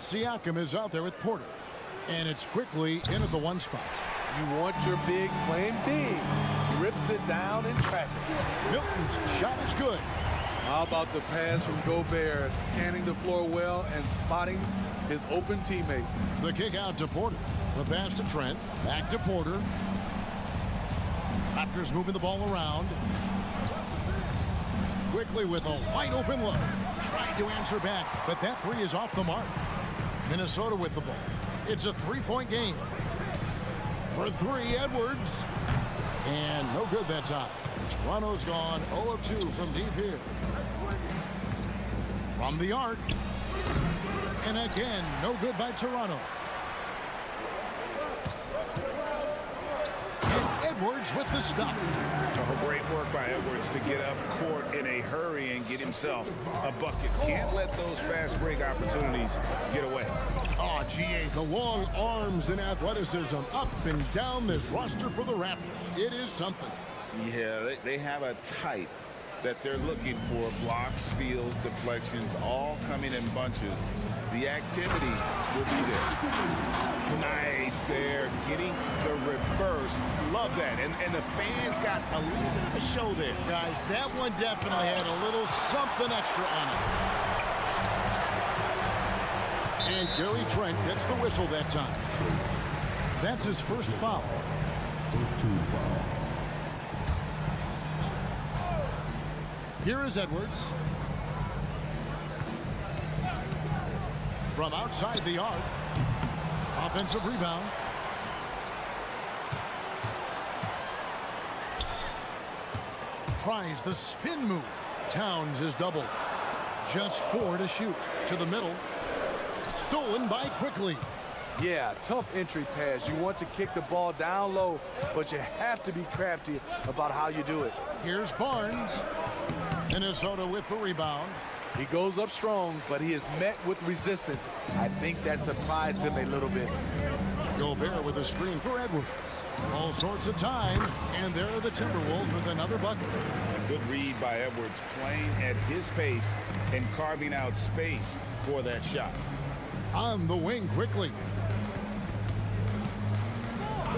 Siakam is out there with Porter. And it's quickly in at the 1 spot. You want your bigs playing big. Rips it down in traffic. Milton's shot is good. How about the pass from Gobert, scanning the floor well and spotting his open teammate. The kick out to Porter. The pass to Trent. Back to Porter. Raptors moving the ball around. Quickly with a wide open look. Trying to answer back, but that 3 is off the mark. Minnesota with the ball. It's a 3-point game. For 3, Edwards. And no good that time. Toronto's gone 0 of 2 from deep here. From the arc. And again, no good by Toronto. And Edwards with the stop. Oh, great work by Edwards to get up court in a hurry and get himself a bucket. Can't let those fast break opportunities get away. Oh, GA, the long arms and athleticism up and down this roster for the Raptors. It is something. Yeah, they have a type that they're looking for. Blocks, steals, deflections, all coming in bunches. The activity will be there. Nice there, getting the reverse. Love that. And the fans got a little bit of a show there. Guys, that one definitely had a little something extra on it. And Gary Trent gets the whistle that time. That's his first foul. First 2 foul. Here is Edwards. From outside the arc. Offensive rebound. Tries the spin move. Towns is doubled. Just 4 to shoot. To the middle. Stolen by Quickly. Yeah, tough entry pass. You want to kick the ball down low, but you have to be crafty about how you do it. Here's Barnes. Minnesota with the rebound. He goes up strong, but he is met with resistance. I think that surprised him a little bit. Gobert with a screen for Edwards. All sorts of time, and there are the Timberwolves with another bucket. A good read by Edwards, playing at his pace and carving out space for that shot. On the wing quickly.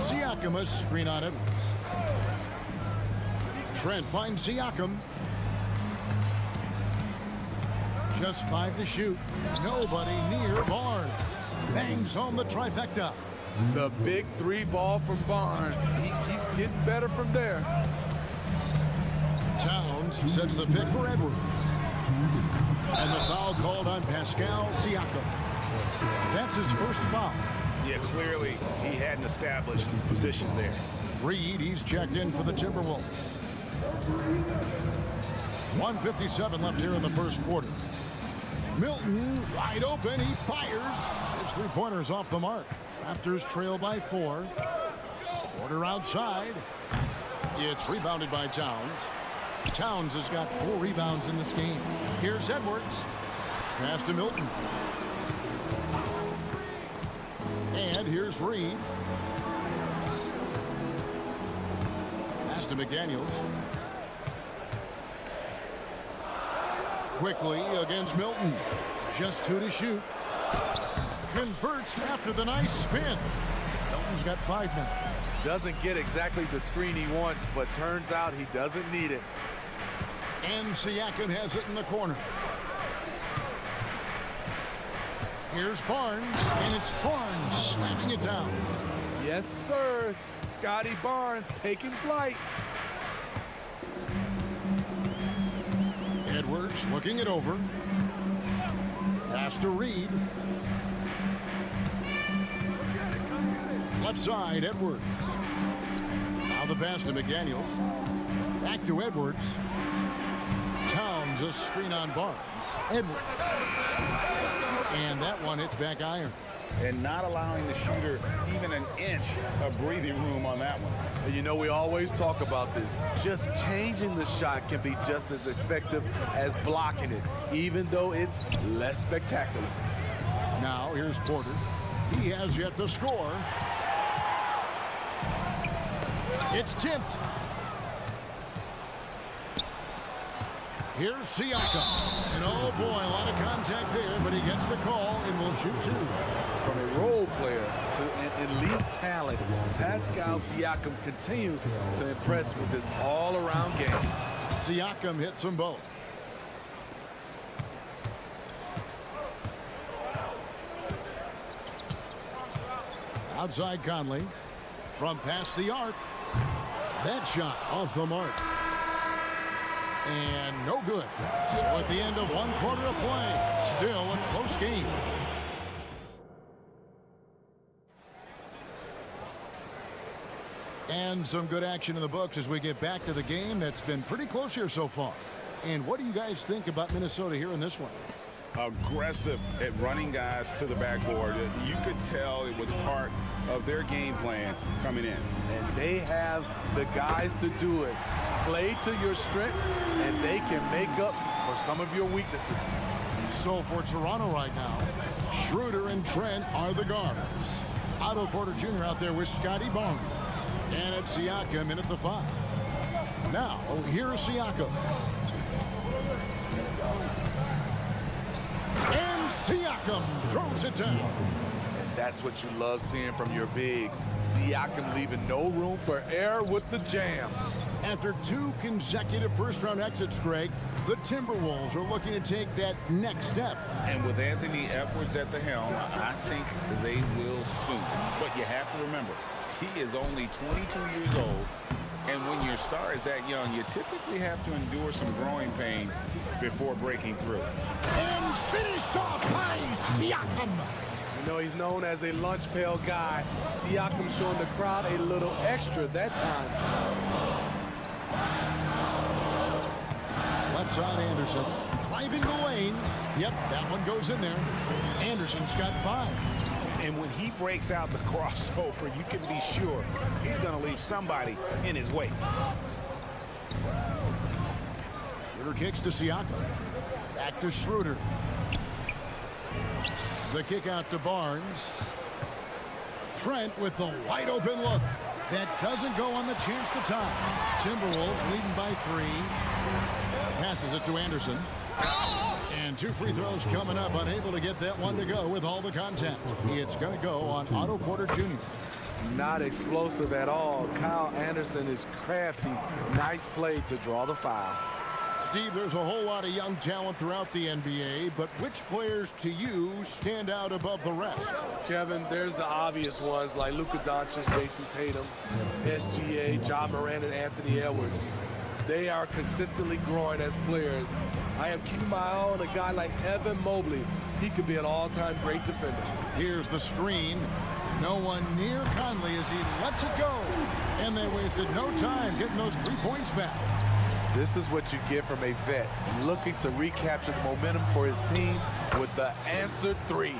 Siakam, a screen on Edwards. Trent finds Siakam. Just 5 to shoot. Nobody near Barnes. Bangs home the trifecta. The big 3 ball from Barnes. He keeps getting better from there. Towns sets the pick for Edwards. And the foul called on Pascal Siakam. That's his first foul. Yeah, clearly he hadn't established position there. Reed, he's checked in for the Timberwolves. 1:57 left here in the first quarter. Milton, wide open, he fires. His three-pointer's off the mark. Raptors trail by 4. Porter outside. It's rebounded by Towns. Towns has got 4 rebounds in this game. Here's Edwards. Pass to Milton. And here's Reed. Pass to McDaniels. Quickly against Milton. Just 2 to shoot. Converts after the nice spin. Milton's got 5 now. Doesn't get exactly the screen he wants, but turns out he doesn't need it. And Siakam has it in the corner. Here's Barnes, and it's Barnes slamming it down. Yes, sir. Scotty Barnes taking flight. Edwards looking it over. Pass to Reed. Left side, Edwards. Now the pass to McDaniels. Back to Edwards. Towns, a screen on Barnes. Edwards. And that one hits back iron. And not allowing the shooter even an inch of breathing room on that one. And you know, we always talk about this. Just changing the shot can be just as effective as blocking it, even though it's less spectacular. Now here's Porter. He has yet to score. It's tipped. Here's Siakam. And oh boy, a lot of contact there, but he gets the call and will shoot 2. From a role player to an elite talent, Pascal Siakam continues to impress with his all-around game. Siakam hits them both. Outside Conley. From past the arc. That shot off the mark. And no good. So at the end of 1 quarter of play, still a close game. And some good action in the books as we get back to the game that's been pretty close here so far. And what do you guys think about Minnesota here in this one? Aggressive at running guys to the backboard. You could tell it was part of their game plan coming in. And they have the guys to do it. Play to your strengths, and they can make up for some of your weaknesses. So for Toronto right now, Schroeder and Trent are the guards. Otto Porter Jr. out there with Scotty Barnes. And it's Siakam in at the 5. Now, here's Siakam. And Siakam throws it down. And that's what you love seeing from your bigs. Siakam leaving no room for error with the jam. After 2 consecutive first-round exits, Greg, the Timberwolves are looking to take that next step. And with Anthony Edwards at the helm, I think they will soon. But you have to remember, he is only 22 years old. And when your star is that young, you typically have to endure some growing pains before breaking through. And finished off by Siakam. You know, he's known as a lunch pail guy. Siakam showing the crowd a little extra that time. Left side, Anderson. Driving the lane. Yep, that one goes in there. Anderson's got 5. And when he breaks out the crossover, you can be sure he's going to leave somebody in his way. Schroeder kicks to Siakam. Back to Schroeder. The kick out to Barnes. Trent with the wide open look. That doesn't go on the chance to tie. Timberwolves leading by 3. Passes it to Anderson. And 2 free throws coming up, unable to get that one to go with all the contact. It's going to go on Otto Porter Jr. Not explosive at all. Kyle Anderson is crafty. Nice play to draw the foul. Steve, there's a whole lot of young talent throughout the NBA, but which players to you stand out above the rest? Kevin, there's the obvious ones like Luka Doncic, Jason Tatum, SGA, John Moran, and Anthony Edwards. They are consistently growing as players. I am keeping my eye on a guy like Evan Mobley. He could be an all-time great defender. Here's the screen. No one near Conley as he lets it go. And they wasted no time getting those 3 points back. This is what you get from a vet looking to recapture the momentum for his team with the answered 3.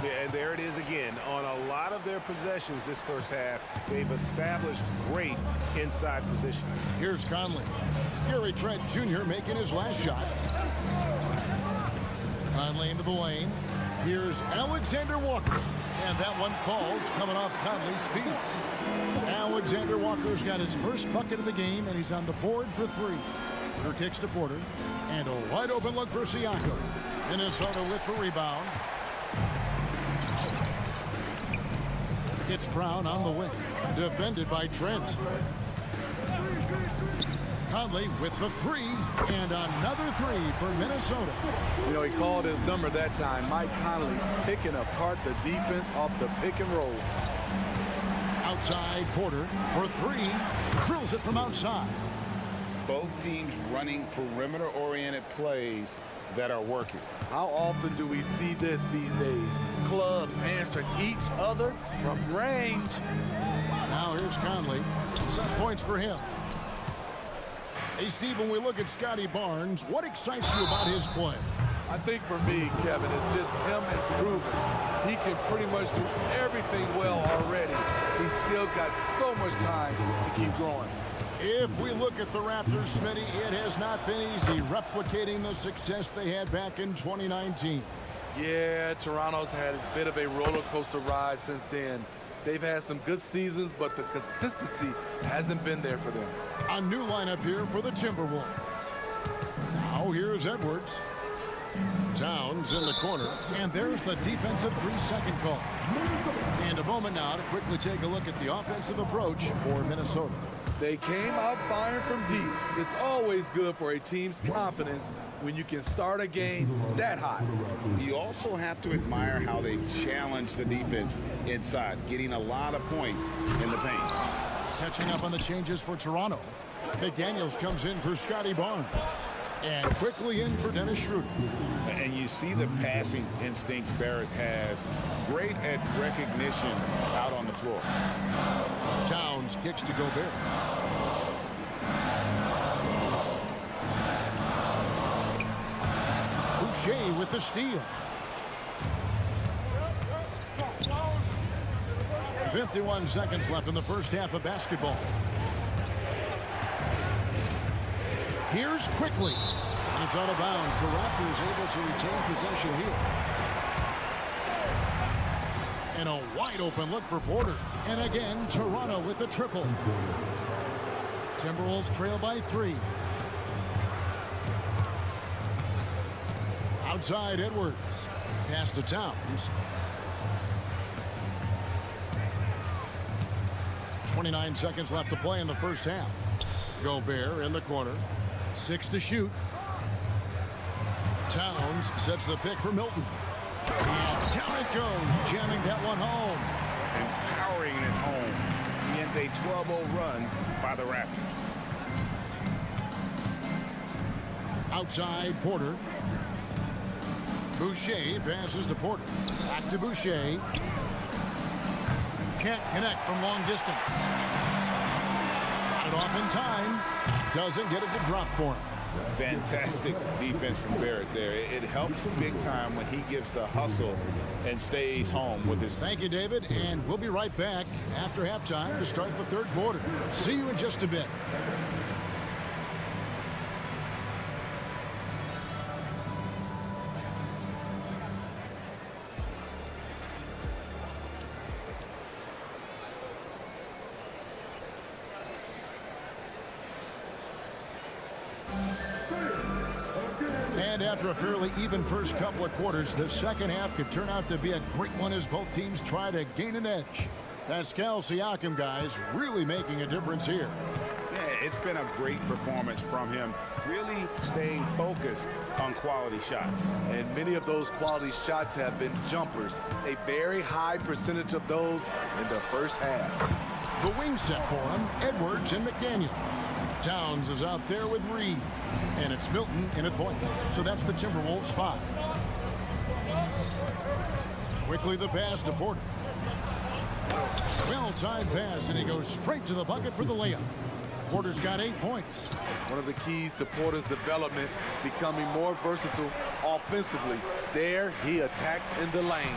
Yeah, and there it is again. On a lot of their possessions this first half, they've established great inside position. Here's Conley. Gary Trent Jr. making his last shot. Conley into the lane. Here's Alexander Walker. And that one falls coming off Conley's feet. Alexander Walker's got his first bucket of the game, and he's on the board for 3. Her kicks to Porter. And a wide open look for Siakam. Minnesota with the rebound. It's Brown on the wing. Defended by Trent. Conley with the 3, and another 3 for Minnesota. You know, he called his number that time. Mike Conley picking apart the defense off the pick and roll. Outside Porter for 3. Drills it from outside. Both teams running perimeter-oriented plays that are working. How often do we see this these days? Clubs answering each other from range. Now here's Conley. 6 points for him. Hey, Steve, when we look at Scotty Barnes, what excites you about his play? I think for me, Kevin, it's just him improving. He can pretty much do everything well already. He's still got so much time to keep growing. If we look at the Raptors, Smitty, it has not been easy replicating the success they had back in 2019. Yeah, Toronto's had a bit of a roller coaster ride since then. They've had some good seasons, but the consistency hasn't been there for them. A new lineup here for the Timberwolves. Now here's Edwards. Towns in the corner, and there's the defensive 3-second call. And a moment now to quickly take a look at the offensive approach for Minnesota. They came out firing from deep. It's always good for a team's confidence when you can start a game that hot. You also have to admire how they challenge the defense inside, getting a lot of points in the paint. Catching up on the changes for Toronto. McDaniels comes in for Scotty Barnes. And quickly in for Dennis Schroeder. And you see the passing instincts Barrett has. Great at recognition out on the floor. Towns kicks to Gobert. Boucher with the steal. 51 seconds left in the first half of basketball. Here's quickly. And it's out of bounds. The Raptors able to retain possession here. And a wide open look for Porter. And again, Toronto with the triple. Timberwolves trail by 3. Outside Edwards. Pass to Towns. 29 seconds left to play in the first half. Gobert in the corner. 6 to shoot. Towns sets the pick for Milton. And down it goes, jamming that one home. And powering it home. He ends a 12-0 run by the Raptors. Outside Porter. Boucher passes to Porter. Back to Boucher. Can't connect from long distance. Got it off in time. Doesn't get it to drop for him. Fantastic defense from Barrett there. It helps big time when he gives the hustle and stays home with his... Thank you, David, and we'll be right back after halftime to start the third quarter. See you in just a bit. After a fairly even first couple of quarters, the second half could turn out to be a great one as both teams try to gain an edge. Pascal Siakam, guys, really making a difference here. Yeah, it's been a great performance from him, really staying focused on quality shots. And many of those quality shots have been jumpers. A very high percentage of those in the first half. The wing set for him, Edwards and McDaniels. Towns is out there with Reed. And it's Milton in at point. So that's the Timberwolves 5. Quickly the pass to Porter. Well-timed pass, and he goes straight to the bucket for the layup. Porter's got 8 points. One of the keys to Porter's development, becoming more versatile offensively. There, he attacks in the lane.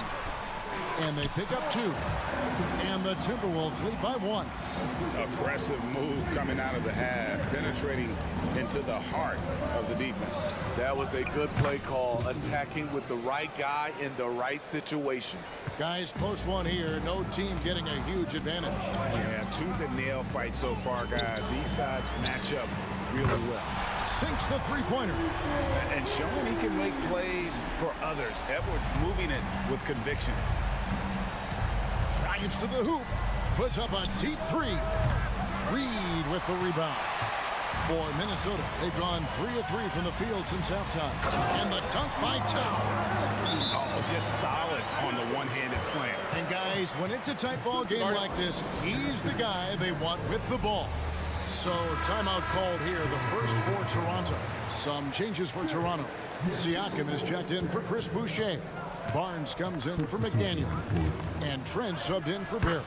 And they pick up 2. And the Timberwolves lead by 1. Aggressive move coming out of the half, penetrating into the heart of the defense. That was a good play call, attacking with the right guy in the right situation. Guys, close one here. No team getting a huge advantage. Yeah, tooth and nail fight so far, guys. These sides match up really well. Sinks the three-pointer. And showing he can make plays for others. Edwards moving it with conviction. Drives to the hoop. Puts up a deep 3. Reed with the rebound. For Minnesota, they've gone 3 of 3 from the field since halftime. And the dunk by Towns. Oh, just solid on the one-handed slam. And guys, when it's a tight ball game like this, he's the guy they want with the ball. So timeout called here, the first for Toronto. Some changes for Toronto. Siakam is checked in for Chris Boucher. Barnes comes in for McDaniel. And Trent subbed in for Barrett.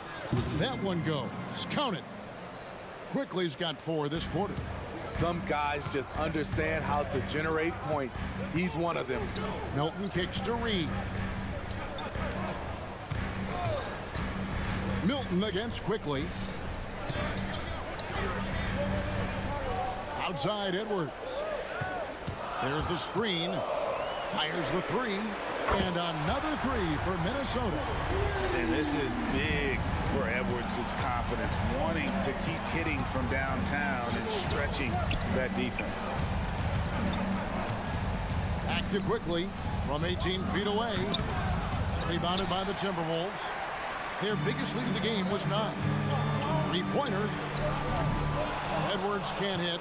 That one goes. Count it. Quickly's got 4 this quarter. Some guys just understand how to generate points. He's one of them. Milton kicks to Reed. Milton against Quickly. Outside Edwards. There's the screen. Fires the 3. And another 3 for Minnesota. And this is big for Edwards' confidence, wanting to keep hitting from downtown and stretching that defense. Back to Quickly from 18 feet away. Rebounded by the Timberwolves. Their biggest lead of the game was 9. 3-pointer. Edwards can't hit.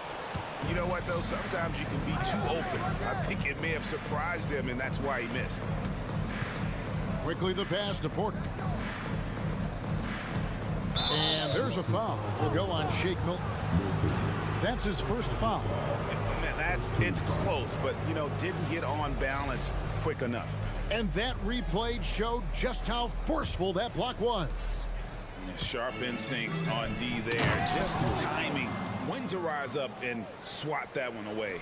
You know what, though? Sometimes you can be too open. I think it may have surprised him, and that's why he missed. Quickly the pass to Porter. And there's a foul. Will go on Shake Milton. That's his first foul. It's close, but, you know, didn't get on balance quick enough. And that replay showed just how forceful that block was. Sharp instincts on D there. Just timing when to rise up and swat that one away.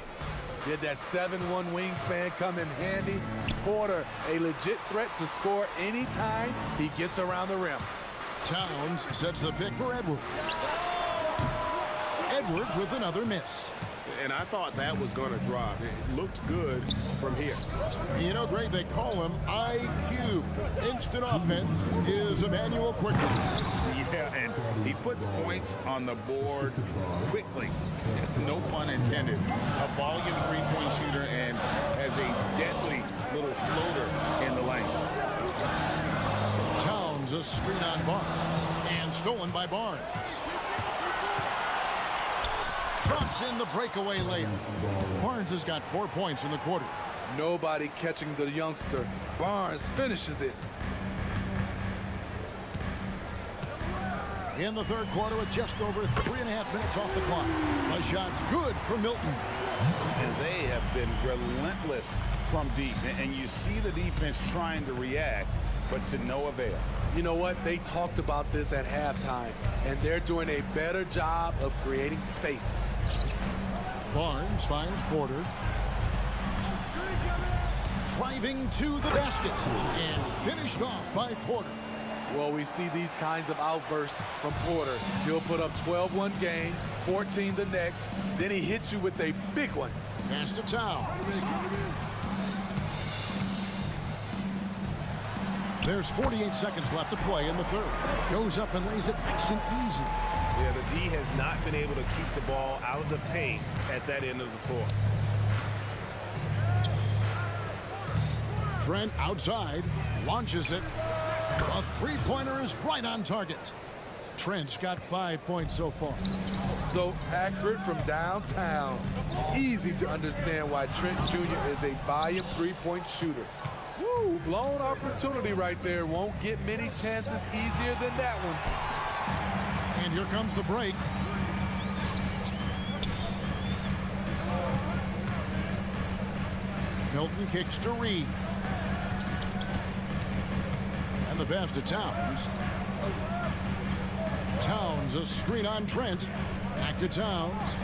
Did that 7'1" wingspan come in handy? Porter, a legit threat to score anytime he gets around the rim. Towns sets the pick for Edwards. Edwards with another miss. And I thought that was going to drop. It looked good from here. You know, Greg, they call him IQ. Instant offense is Emmanuel Quickly. Yeah, and he puts points on the board quickly. No pun intended. A volume three-point shooter and has a deadly little floater in the lane. Towns a screen on Barnes. And stolen by Barnes. Drops in the breakaway layup. Barnes has got 4 points in the quarter. Nobody catching the youngster. Barnes finishes it. In the third quarter with just over 3.5 minutes off the clock. The shot's good for Milton. And they have been relentless from deep. And you see the defense trying to react, but to no avail. You know what? They talked about this at halftime, and they're doing a better job of creating space. Barnes finds Porter. Driving to the basket and finished off by Porter. Well, we see these kinds of outbursts from Porter. He'll put up 12 one game, 14 the next, then he hits you with a big one. Pass to Towns. There's 48 seconds left to play in the third. Goes up and lays it nice and easy. Yeah, the D has not been able to keep the ball out of the paint at that end of the floor. Trent outside, launches it. A three-pointer is right on target. Trent's got 5 points so far. So accurate from downtown. Easy to understand why Trent Jr. is a volume three-point shooter. Woo, blown opportunity right there. Won't get many chances easier than that one. And here comes the break. Milton kicks to Reed. And the pass to Towns. Towns, a screen on Trent. Back to Towns.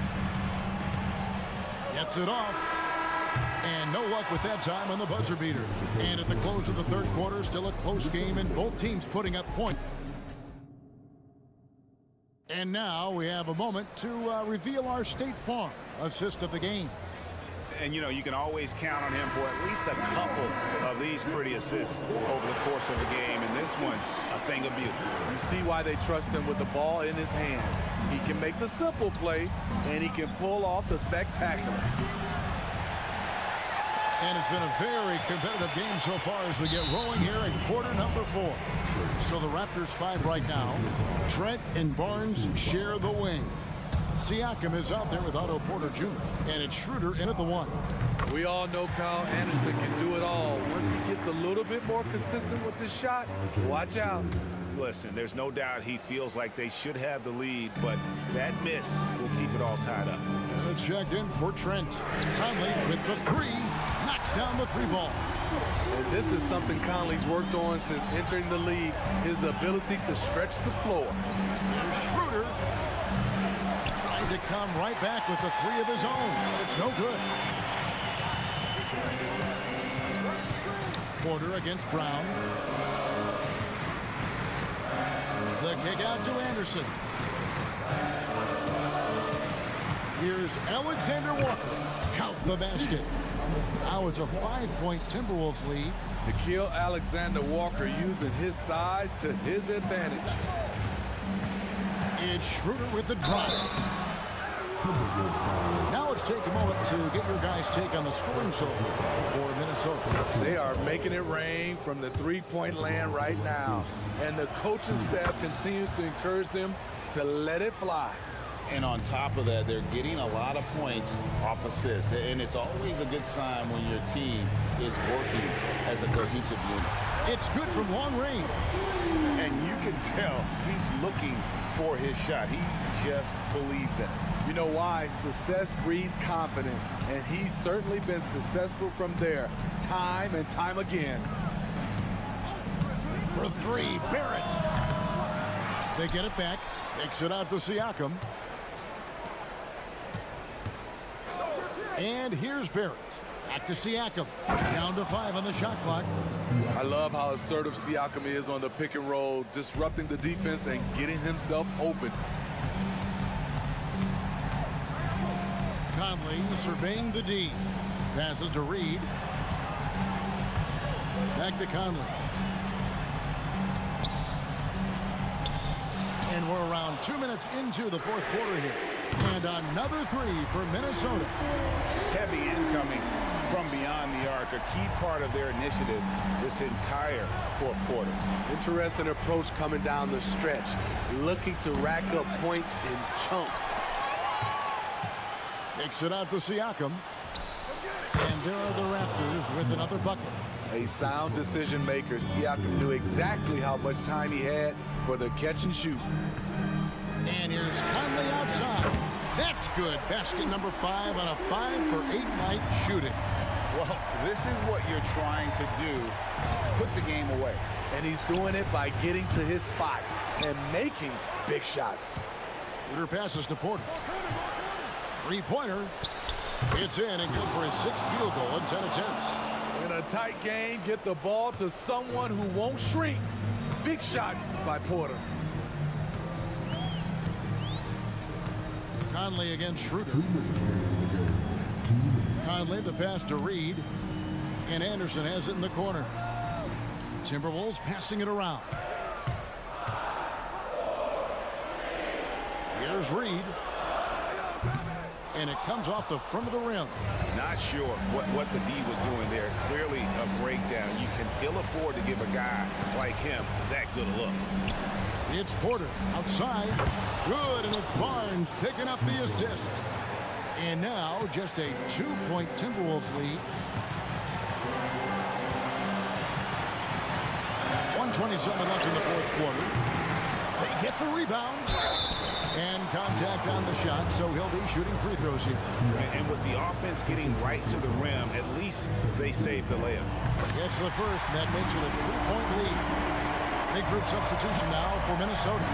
Gets it off. And no luck with that time on the buzzer beater. And at the close of the third quarter, still a close game and both teams putting up points. And now we have a moment to reveal our State Farm assist of the game. And, you know, you can always count on him for at least a couple of these pretty assists over the course of the game. And this one, a thing of beauty. You see why they trust him with the ball in his hands. He can make the simple play, and he can pull off the spectacular. And it's been a very competitive game so far as we get rolling here in quarter number 4. So the Raptors 5 right now. Trent and Barnes share the wing. Siakam is out there with Otto Porter Jr. And it's Schroeder in at the 1. We all know Kyle Anderson can do it all. Once he gets a little bit more consistent with the shot, watch out. Listen, there's no doubt he feels like they should have the lead, but that miss will keep it all tied up. It's checked in for Trent. Conley with the 3. Knocks down the 3 ball. And this is something Conley's worked on since entering the league, his ability to stretch the floor. Here's Schroeder. Trying to come right back with the 3 of his own. It's no good. Porter against Brown. The kick out to Anderson. Here's Alexander Walker. Count the basket. Now it's a 5-point Timberwolves lead. Nickeil Alexander-Walker using his size to his advantage. It's Schroeder with the drive. Now let's take a moment to get your guys' take on the scoring so far for Minnesota. They are making it rain from the three-point land right now. And the coaching staff continues to encourage them to let it fly. And on top of that, they're getting a lot of points off assists. And it's always a good sign when your team is working as a cohesive unit. It's good from long range. And you can tell he's looking for his shot. He just believes in it. You know why? Success breeds confidence. And he's certainly been successful from there, time and time again. For 3, Barrett. They get it back. Takes it out to Siakam. And here's Barrett. Back to Siakam. Down to 5 on the shot clock. I love how assertive Siakam is on the pick and roll, disrupting the defense and getting himself open. Conley surveying the D. Passes to Reed. Back to Conley. And we're around 2 minutes into the fourth quarter here. And another 3 for Minnesota. Heavy incoming from beyond the arc, a key part of their initiative this entire fourth quarter. Interesting approach coming down the stretch, looking to rack up points in chunks. Takes it out to Siakam. And there are the Raptors with another bucket. A sound decision maker. Siakam knew exactly how much time he had for the catch and shoot. And here's Conley outside. That's good. Basket number 5 on a 5-for-8 night shooting. Well, this is what you're trying to do. Put the game away. And he's doing it by getting to his spots and making big shots. Shooter passes to Porter. 3-pointer. It's in and good for his 6th field goal in 10 attempts. In a tight game, get the ball to someone who won't shrink. Big shot by Porter. Conley against Schroeder. Conley, the pass to Reed. And Anderson has it in the corner. Timberwolves passing it around. Here's Reed. and it comes off the front of the rim. Not sure what the D was doing there. Clearly a breakdown. You can ill afford to give a guy like him that good a look. It's Porter outside. Good, and it's Barnes picking up the assist. And now just a 2-point Timberwolves lead. 1:27 left in the fourth quarter. They get the rebound. And contact on the shot, so he'll be shooting free throws here. And with the offense getting right to the rim, at least they saved the layup. It's the first, and that makes it a 3-point lead. Big group substitution now for Minnesota.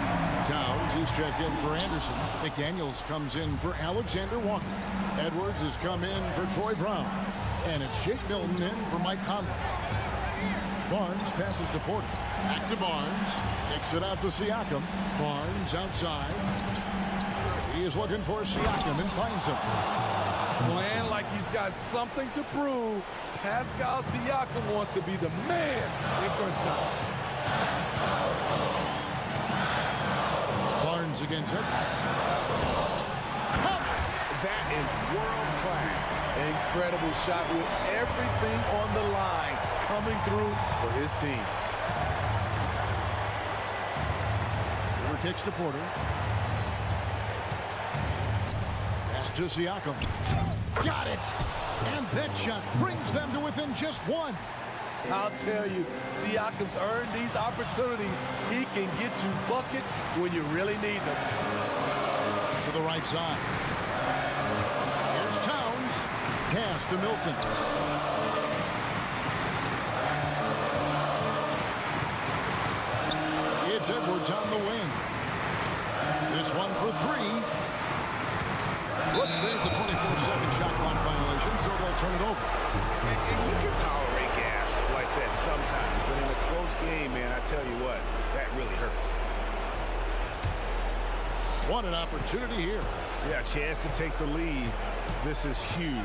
Towns, he's checked in for Anderson. McDaniels comes in for Alexander Walker. Edwards has come in for Troy Brown. And it's Jake Milton in for Mike Conley. Barnes passes to Porter. Back to Barnes. Takes it out to Siakam. Barnes outside. He is looking for Siakam and finds him. Playing like he's got something to prove. Pascal Siakam wants to be the man in crunch time. Barnes against Edwards. That is world class. Incredible shot with everything on the line coming through for his team. Shooter kicks to Porter. Pass to Siakam. Got it! And that shot brings them to within just one. I'll tell you, Siakam's earned these opportunities. He can get you bucket when you really need them. To the right side. Here's Towns. Pass to Milton. It's Edwards on the wing. This one for three. Whoops, there's a 24-second shot clock violation, so they'll turn it over. And you can tolerate gas like that sometimes, but in a close game, man, I tell you what, that really hurts. What an opportunity here. Yeah, chance to take the lead. This is huge.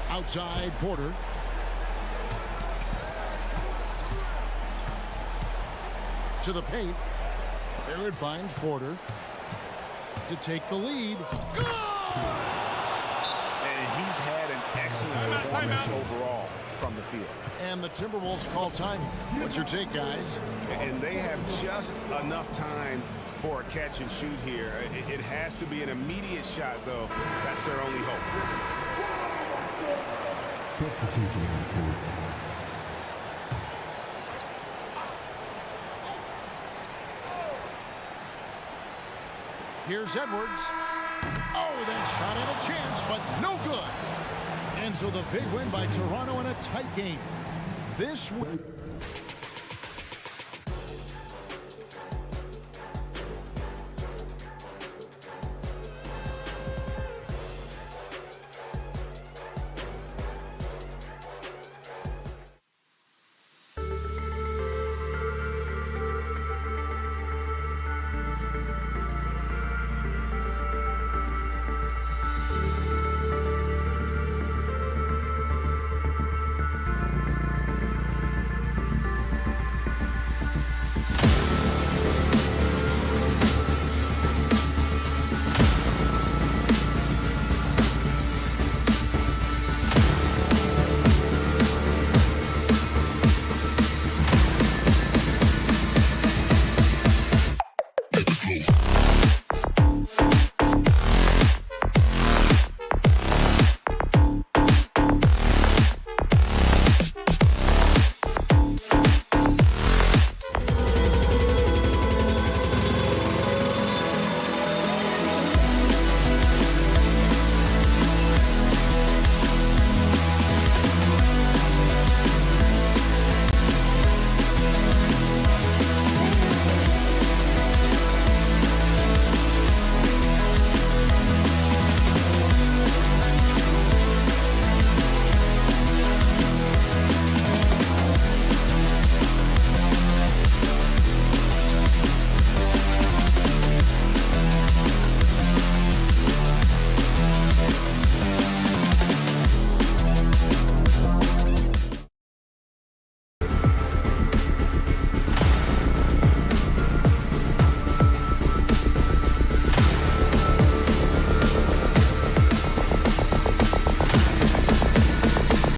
Outside Porter. To the paint. There it finds Porter to take the lead. Good! And he's had an excellent performance overall from the field. And the Timberwolves call time. What's your take, guys? And they have just enough time for a catch and shoot here. It has to be an immediate shot, though. That's their only hope. Substitution report. Here's Edwards. Oh, that shot had a chance, but no good. And so the big win by Toronto in a tight game. This